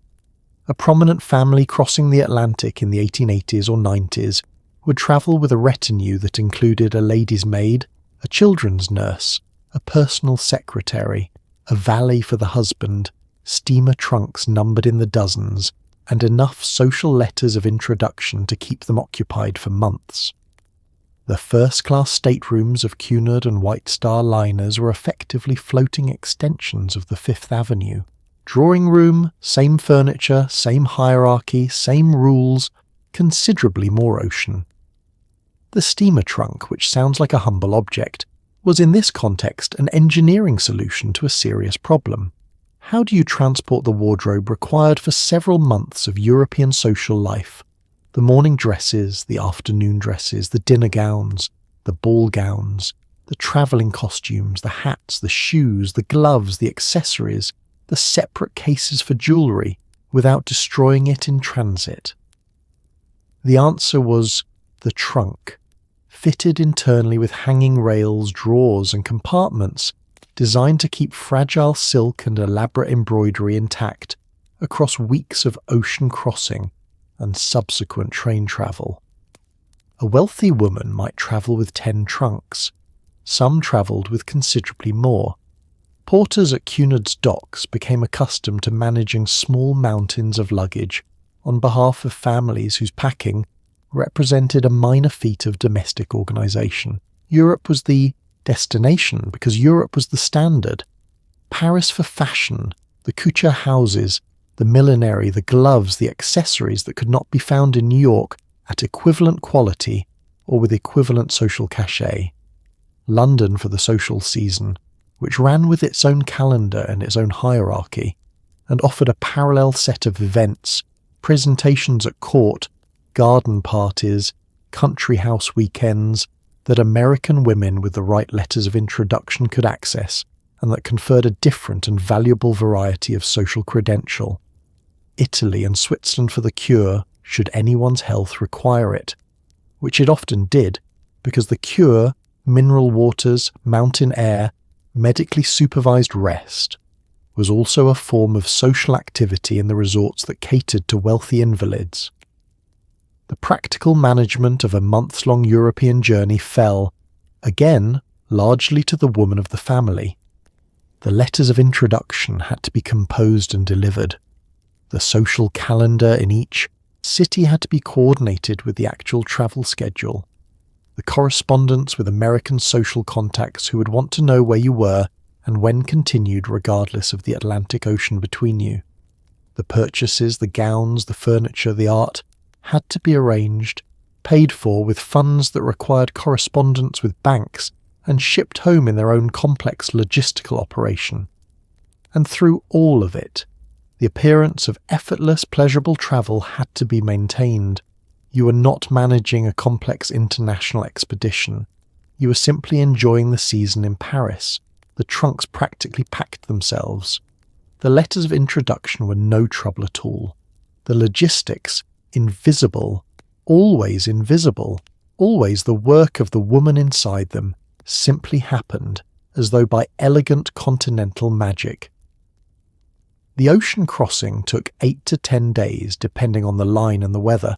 A prominent family crossing the Atlantic in the 1880s or 90s would travel with a retinue that included a lady's maid, a children's nurse, a personal secretary, a valet for the husband, steamer trunks numbered in the dozens, and enough social letters of introduction to keep them occupied for months. The first-class staterooms of Cunard and White Star liners were effectively floating extensions of the Fifth Avenue. Drawing room, same furniture, same hierarchy, same rules, considerably more ocean. The steamer trunk, which sounds like a humble object, was in this context an engineering solution to a serious problem. How do you transport the wardrobe required for several months of European social life? The morning dresses, the afternoon dresses, the dinner gowns, the ball gowns, the travelling costumes, the hats, the shoes, the gloves, the accessories, the separate cases for jewellery, without destroying it in transit. The answer was the trunk, fitted internally with hanging rails, drawers and compartments, designed to keep fragile silk and elaborate embroidery intact across weeks of ocean crossing and subsequent train travel. A wealthy woman might travel with 10 trunks. Some travelled with considerably more. Porters at Cunard's docks became accustomed to managing small mountains of luggage on behalf of families whose packing represented a minor feat of domestic organisation. Europe was the destination because Europe was the standard. Paris for fashion, the couture houses, the millinery, the gloves, the accessories that could not be found in New York at equivalent quality or with equivalent social cachet. London for the social season, which ran with its own calendar and its own hierarchy, and offered a parallel set of events, presentations at court, garden parties, country house weekends, that American women with the right letters of introduction could access, and that conferred a different and valuable variety of social credential. Italy and Switzerland for the cure, should anyone's health require it, which it often did, because the cure, mineral waters, mountain air, medically supervised rest. was also a form of social activity in the resorts that catered to wealthy invalids. The practical management of a months-long European journey fell, again, largely to the woman of the family. The letters of introduction had to be composed and delivered. The social calendar in each city had to be coordinated with the actual travel schedule. The correspondence with American social contacts who would want to know where you were and when continued regardless of the Atlantic Ocean between you. The purchases, the gowns, the furniture, the art had to be arranged, paid for with funds that required correspondence with banks and shipped home in their own complex logistical operation. And through all of it, the appearance of effortless, pleasurable travel had to be maintained. You were not managing a complex international expedition. You were simply enjoying the season in Paris. The trunks practically packed themselves. The letters of introduction were no trouble at all. The logistics, invisible, always the work of the woman inside them, simply happened as though by elegant continental magic. The ocean crossing took 8 to 10 days depending on the line and the weather.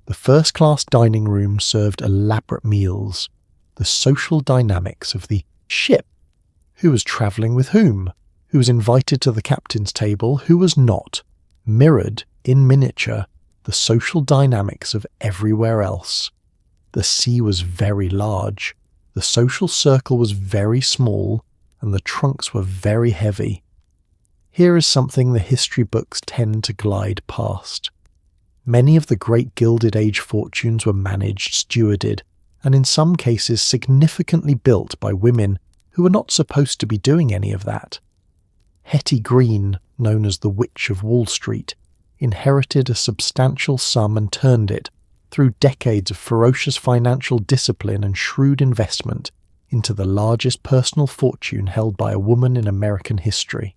The first-class dining room served elaborate meals. The social dynamics of the ship, who was travelling with whom, who was invited to the captain's table, who was not, mirrored, in miniature, the social dynamics of everywhere else. The sea was very large, the social circle was very small, and the trunks were very heavy. Here is something the history books tend to glide past. Many of the great Gilded Age fortunes were managed, stewarded, and in some cases significantly built by women who were not supposed to be doing any of that. Hetty Green, known as the Witch of Wall Street, inherited a substantial sum and turned it, through decades of ferocious financial discipline and shrewd investment, into the largest personal fortune held by a woman in American history.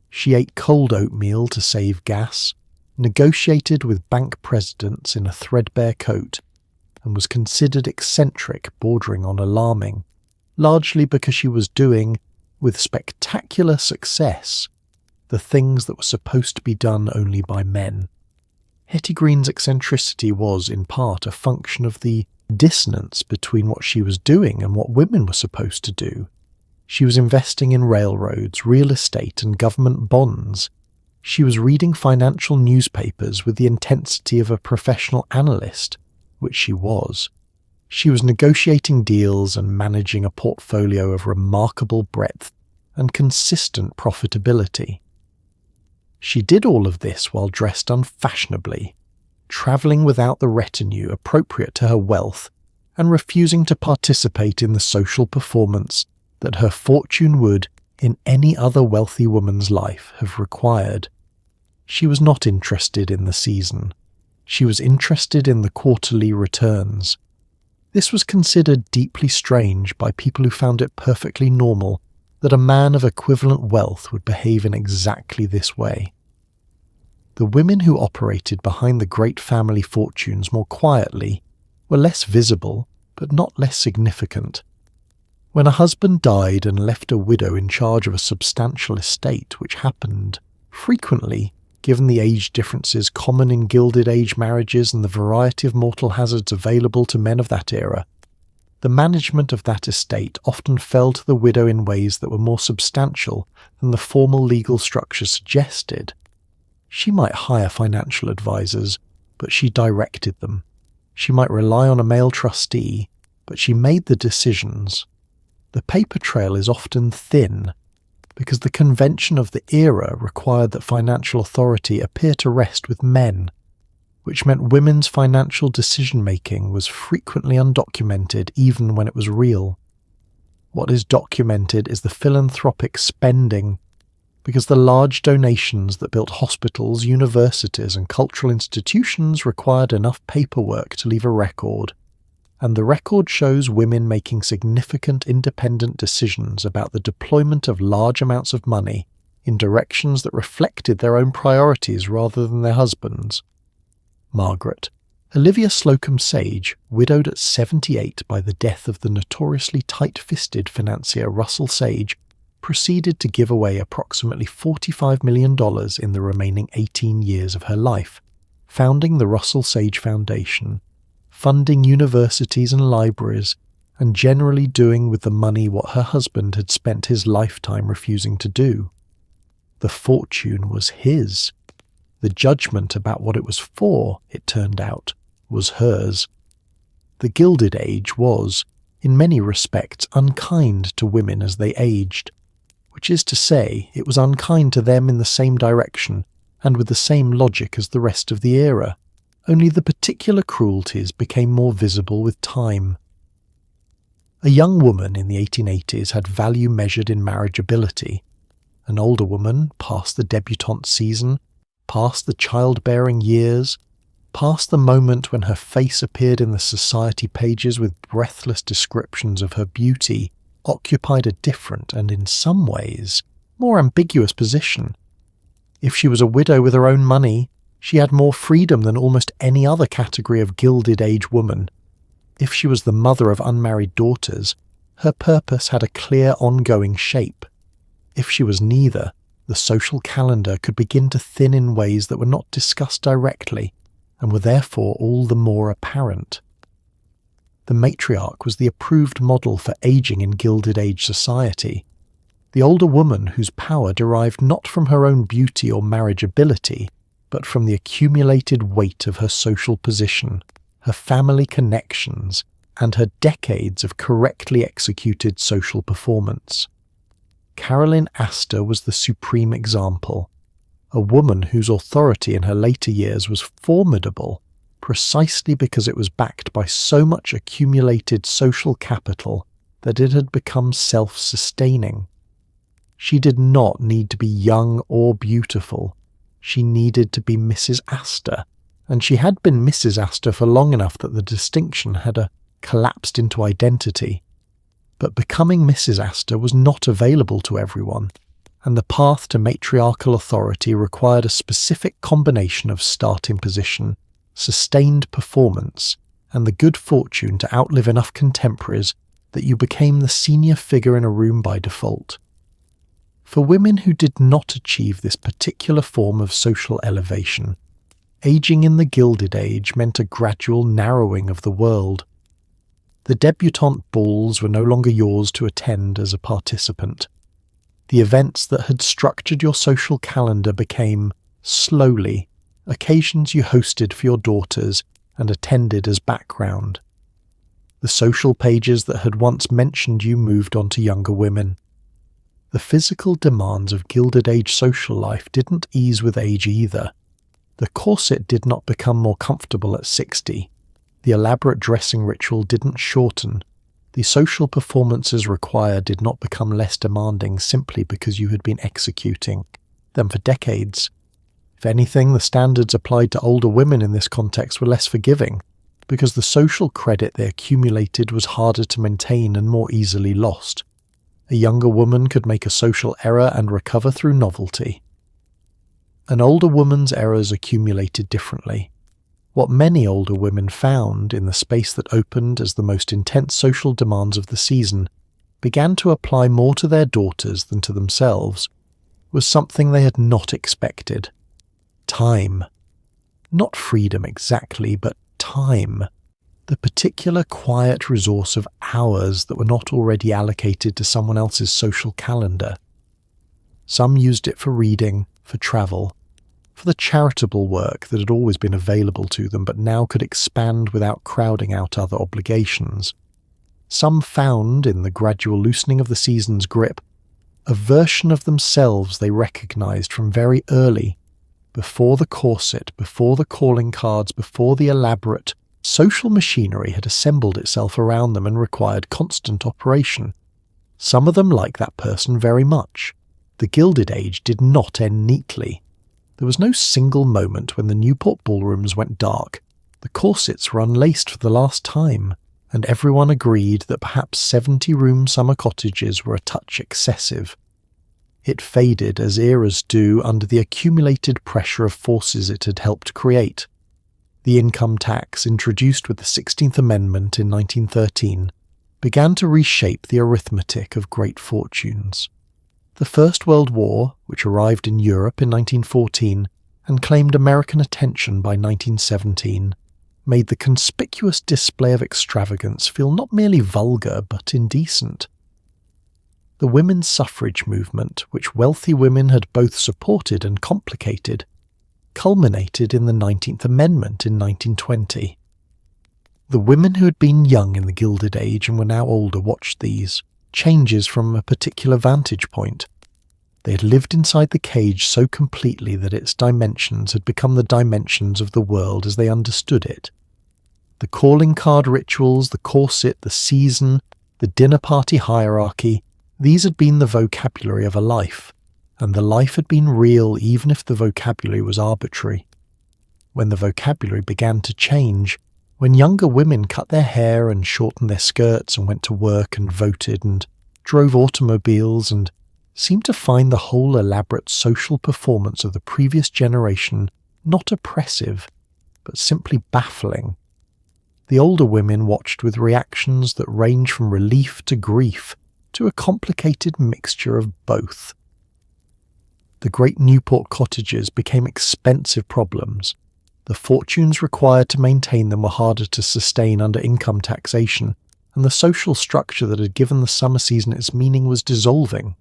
She ate cold oatmeal to save gas, negotiated with bank presidents in a threadbare coat, and was considered eccentric bordering on alarming, largely because she was doing, with spectacular success, the things that were supposed to be done only by men. Hetty Green's eccentricity was, in part, a function of the dissonance between what she was doing and what women were supposed to do. She was investing in railroads, real estate, and government bonds. She was reading financial newspapers with the intensity of a professional analyst, which she was. She was negotiating deals and managing a portfolio of remarkable breadth and consistent profitability. She did all of this while dressed unfashionably, travelling without the retinue appropriate to her wealth and refusing to participate in the social performance that her fortune would, in any other wealthy woman's life, have required. She was not interested in the season. She was interested in the quarterly returns. This was considered deeply strange by people who found it perfectly normal that a man of equivalent wealth would behave in exactly this way. The women who operated behind the great family fortunes more quietly were less visible, but not less significant. When a husband died and left a widow in charge of a substantial estate, which happened frequently, given the age differences common in Gilded Age marriages and the variety of mortal hazards available to men of that era, the management of that estate often fell to the widow in ways that were more substantial than the formal legal structure suggested. She might hire financial advisors, but she directed them. She might rely on a male trustee, but she made the decisions. The paper trail is often thin, because the convention of the era required that financial authority appear to rest with men, which meant women's financial decision-making was frequently undocumented even when it was real. What is documented is the philanthropic spending, because the large donations that built hospitals, universities, and cultural institutions required enough paperwork to leave a record, and the record shows women making significant independent decisions about the deployment of large amounts of money in directions that reflected their own priorities rather than their husbands'. Margaret, Olivia Slocum Sage, widowed at 78 by the death of the notoriously tight-fisted financier Russell Sage, proceeded to give away approximately $45 million in the remaining 18 years of her life, founding the Russell Sage Foundation, funding universities and libraries, and generally doing with the money what her husband had spent his lifetime refusing to do. The fortune was his. The judgment about what it was for, it turned out, was hers. The Gilded Age was, in many respects, unkind to women as they aged, which is to say, it was unkind to them in the same direction and with the same logic as the rest of the era, only the particular cruelties became more visible with time. A young woman in the 1880s had value measured in marriageability. An older woman, past the debutante season, past the childbearing years, past the moment when her face appeared in the society pages with breathless descriptions of her beauty, occupied a different and, in some ways, more ambiguous position. If she was a widow with her own money, she had more freedom than almost any other category of Gilded Age woman. If she was the mother of unmarried daughters, her purpose had a clear ongoing shape. If she was neither, the social calendar could begin to thin in ways that were not discussed directly, and were therefore all the more apparent. The matriarch was the approved model for aging in Gilded Age society. The older woman whose power derived not from her own beauty or marriageability, but from the accumulated weight of her social position, her family connections, and her decades of correctly executed social performance. Caroline Aster was the supreme example, a woman whose authority in her later years was formidable precisely because it was backed by so much accumulated social capital that it had become self-sustaining. She did not need to be young or beautiful. She needed to be Mrs. Aster, and she had been Mrs. Aster for long enough that the distinction had collapsed into identity. But becoming Mrs. Aster was not available to everyone, and the path to matriarchal authority required a specific combination of starting position, sustained performance, and the good fortune to outlive enough contemporaries that you became the senior figure in a room by default. For women who did not achieve this particular form of social elevation, aging in the Gilded Age meant a gradual narrowing of the world. The debutante balls were no longer yours to attend as a participant. The events that had structured your social calendar became, slowly, occasions you hosted for your daughters and attended as background. The social pages that had once mentioned you moved on to younger women. The physical demands of Gilded Age social life didn't ease with age either. The corset did not become more comfortable at 60. The elaborate dressing ritual didn't shorten. The social performances required did not become less demanding simply because you had been executing them for decades. If anything, the standards applied to older women in this context were less forgiving, because the social credit they accumulated was harder to maintain and more easily lost. A younger woman could make a social error and recover through novelty. An older woman's errors accumulated differently. What many older women found, in the space that opened as the most intense social demands of the season began to apply more to their daughters than to themselves, was something they had not expected. Time. Not freedom exactly, but time. The particular quiet resource of hours that were not already allocated to someone else's social calendar. Some used it for reading, for travel, for the charitable work that had always been available to them but now could expand without crowding out other obligations. Some found, in the gradual loosening of the season's grip, a version of themselves they recognized from very early, before the corset, before the calling cards, before the elaborate social machinery had assembled itself around them and required constant operation. Some of them liked that person very much. The Gilded Age did not end neatly. There was no single moment when the Newport ballrooms went dark. The corsets were unlaced for the last time, and everyone agreed that perhaps 70-room summer cottages were a touch excessive. It faded as eras do under the accumulated pressure of forces it had helped create. The income tax, introduced with the 16th Amendment in 1913, began to reshape the arithmetic of great fortunes. The First World War, which arrived in Europe in 1914 and claimed American attention by 1917, made the conspicuous display of extravagance feel not merely vulgar but indecent. The women's suffrage movement, which wealthy women had both supported and complicated, culminated in the 19th Amendment in 1920. The women who had been young in the Gilded Age and were now older watched these changes from a particular vantage point. They had lived inside the cage so completely that its dimensions had become the dimensions of the world as they understood it. The calling card rituals, the corset, the season, the dinner party hierarchy, these had been the vocabulary of a life, and the life had been real even if the vocabulary was arbitrary. When the vocabulary began to change, when younger women cut their hair and shortened their skirts and went to work and voted and drove automobiles and seemed to find the whole elaborate social performance of the previous generation not oppressive, but simply baffling, the older women watched with reactions that range from relief to grief to a complicated mixture of both. The great Newport cottages became expensive problems. The fortunes required to maintain them were harder to sustain under income taxation, and the social structure that had given the summer season its meaning was dissolving.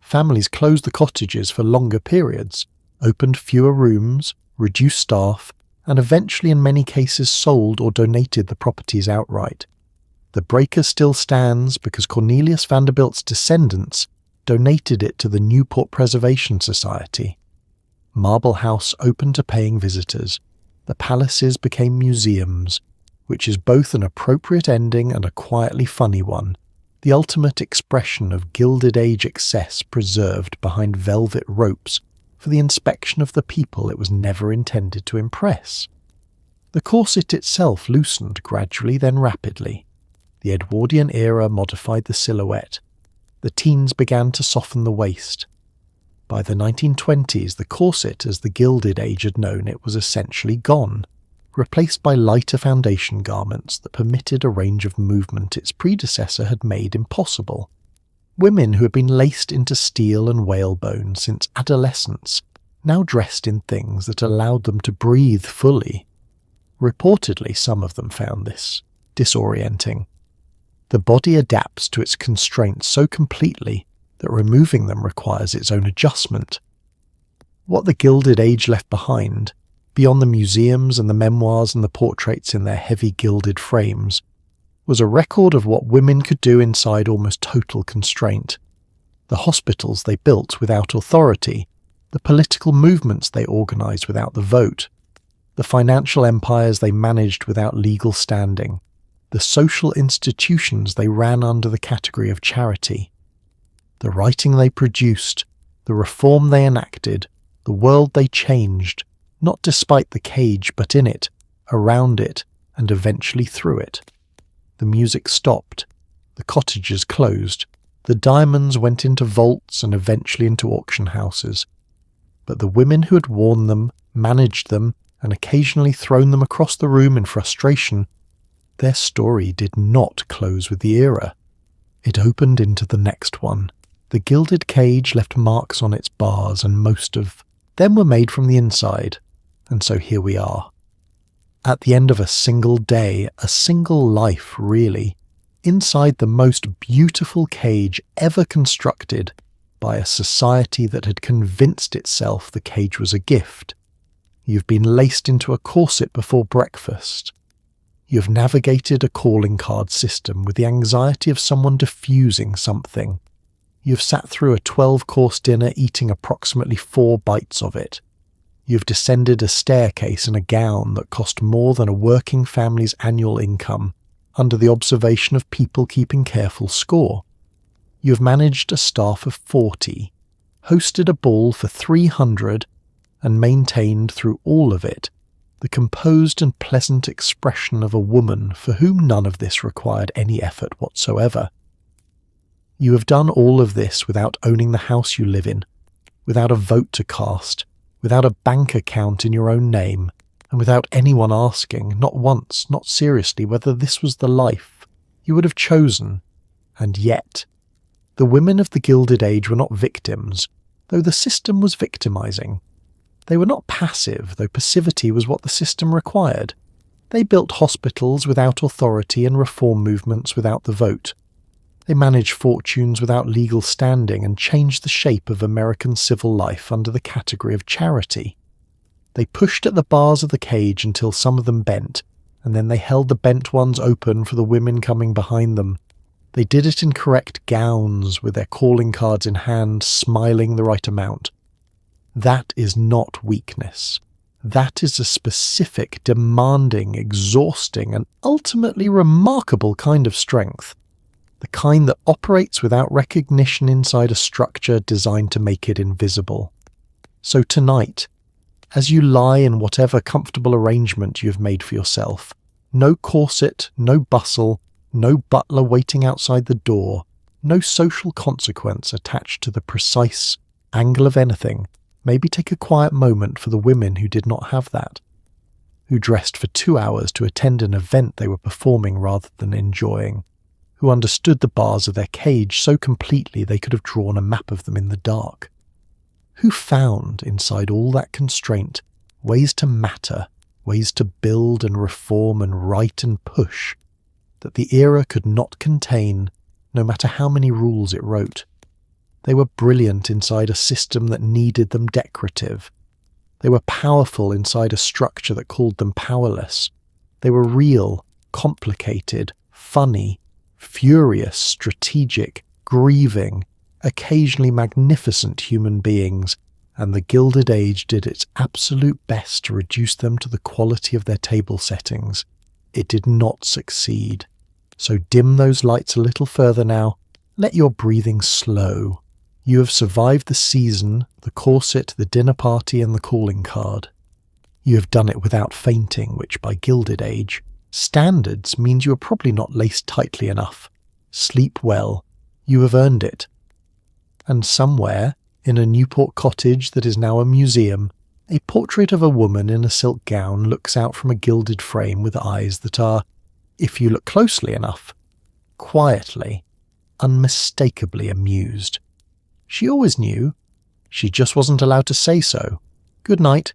Families closed the cottages for longer periods, opened fewer rooms, reduced staff, and eventually in many cases sold or donated the properties outright. The breaker still stands because Cornelius Vanderbilt's descendants donated it to the Newport Preservation Society. Marble House opened to paying visitors. The palaces became museums, which is both an appropriate ending and a quietly funny one, the ultimate expression of Gilded Age excess preserved behind velvet ropes for the inspection of the people it was never intended to impress. The corset itself loosened gradually, then rapidly. The Edwardian era modified the silhouette. The teens began to soften the waist. By the 1920s, the corset as the Gilded Age had known it was essentially gone, replaced by lighter foundation garments that permitted a range of movement its predecessor had made impossible. Women who had been laced into steel and whalebone since adolescence now dressed in things that allowed them to breathe fully. Reportedly, some of them found this disorienting. The body adapts to its constraints so completely that removing them requires its own adjustment. What the Gilded Age left behind, beyond the museums and the memoirs and the portraits in their heavy gilded frames, was a record of what women could do inside almost total constraint. The hospitals they built without authority, the political movements they organised without the vote, the financial empires they managed without legal standing, the social institutions they ran under the category of charity, the writing they produced, the reform they enacted, the world they changed, not despite the cage but in it, around it, and eventually through it. The music stopped, the cottages closed, the diamonds went into vaults and eventually into auction houses. But the women who had worn them, managed them, and occasionally thrown them across the room in frustration, their story did not close with the era. It opened into the next one. The Gilded Cage left marks on its bars, and most of them were made from the inside, and so here we are. At the end of a single day, a single life really, inside the most beautiful cage ever constructed by a society that had convinced itself the cage was a gift. You've been laced into a corset before breakfast. You've navigated a calling card system with the anxiety of someone diffusing something. You've sat through a 12-course dinner eating approximately 4 bites of it. You've descended a staircase in a gown that cost more than a working family's annual income, under the observation of people keeping careful score. You've managed a staff of 40, hosted a ball for 300, and maintained through all of it the composed and pleasant expression of a woman for whom none of this required any effort whatsoever. You have done all of this without owning the house you live in, without a vote to cast, without a bank account in your own name, and without anyone asking, not once, not seriously, whether this was the life you would have chosen. And yet, The women of the Gilded Age were not victims, though the system was victimizing. They were not passive, though passivity was what the system required. They built hospitals without authority and reform movements without the vote. They managed fortunes without legal standing and changed the shape of American civil life under the category of charity. They pushed at the bars of the cage until some of them bent, and then they held the bent ones open for the women coming behind them. They did it in correct gowns, with their calling cards in hand, smiling the right amount. That is not weakness. That is a specific, demanding, exhausting, and ultimately remarkable kind of strength. The kind that operates without recognition inside a structure designed to make it invisible. So tonight, as you lie in whatever comfortable arrangement you have made for yourself, no corset, no bustle, no butler waiting outside the door, no social consequence attached to the precise angle of anything, maybe take a quiet moment for the women who did not have that, who dressed for 2 hours to attend an event they were performing rather than enjoying, who understood the bars of their cage so completely they could have drawn a map of them in the dark, who found, inside all that constraint, ways to matter, ways to build and reform and write and push, that the era could not contain, no matter how many rules it wrote. They were brilliant inside a system that needed them decorative. They were powerful inside a structure that called them powerless. They were real, complicated, funny, furious, strategic, grieving, occasionally magnificent human beings, and the Gilded Age did its absolute best to reduce them to the quality of their table settings. It did not succeed. So dim those lights a little further now. Let your breathing slow. You have survived the season, the corset, the dinner party, and the calling card. You have done it without fainting, which by Gilded Age standards means you are probably not laced tightly enough. Sleep well. You have earned it. And somewhere, in a Newport cottage that is now a museum, a portrait of a woman in a silk gown looks out from a gilded frame with eyes that are, if you look closely enough, quietly, unmistakably amused. She always knew. She just wasn't allowed to say so. Good night.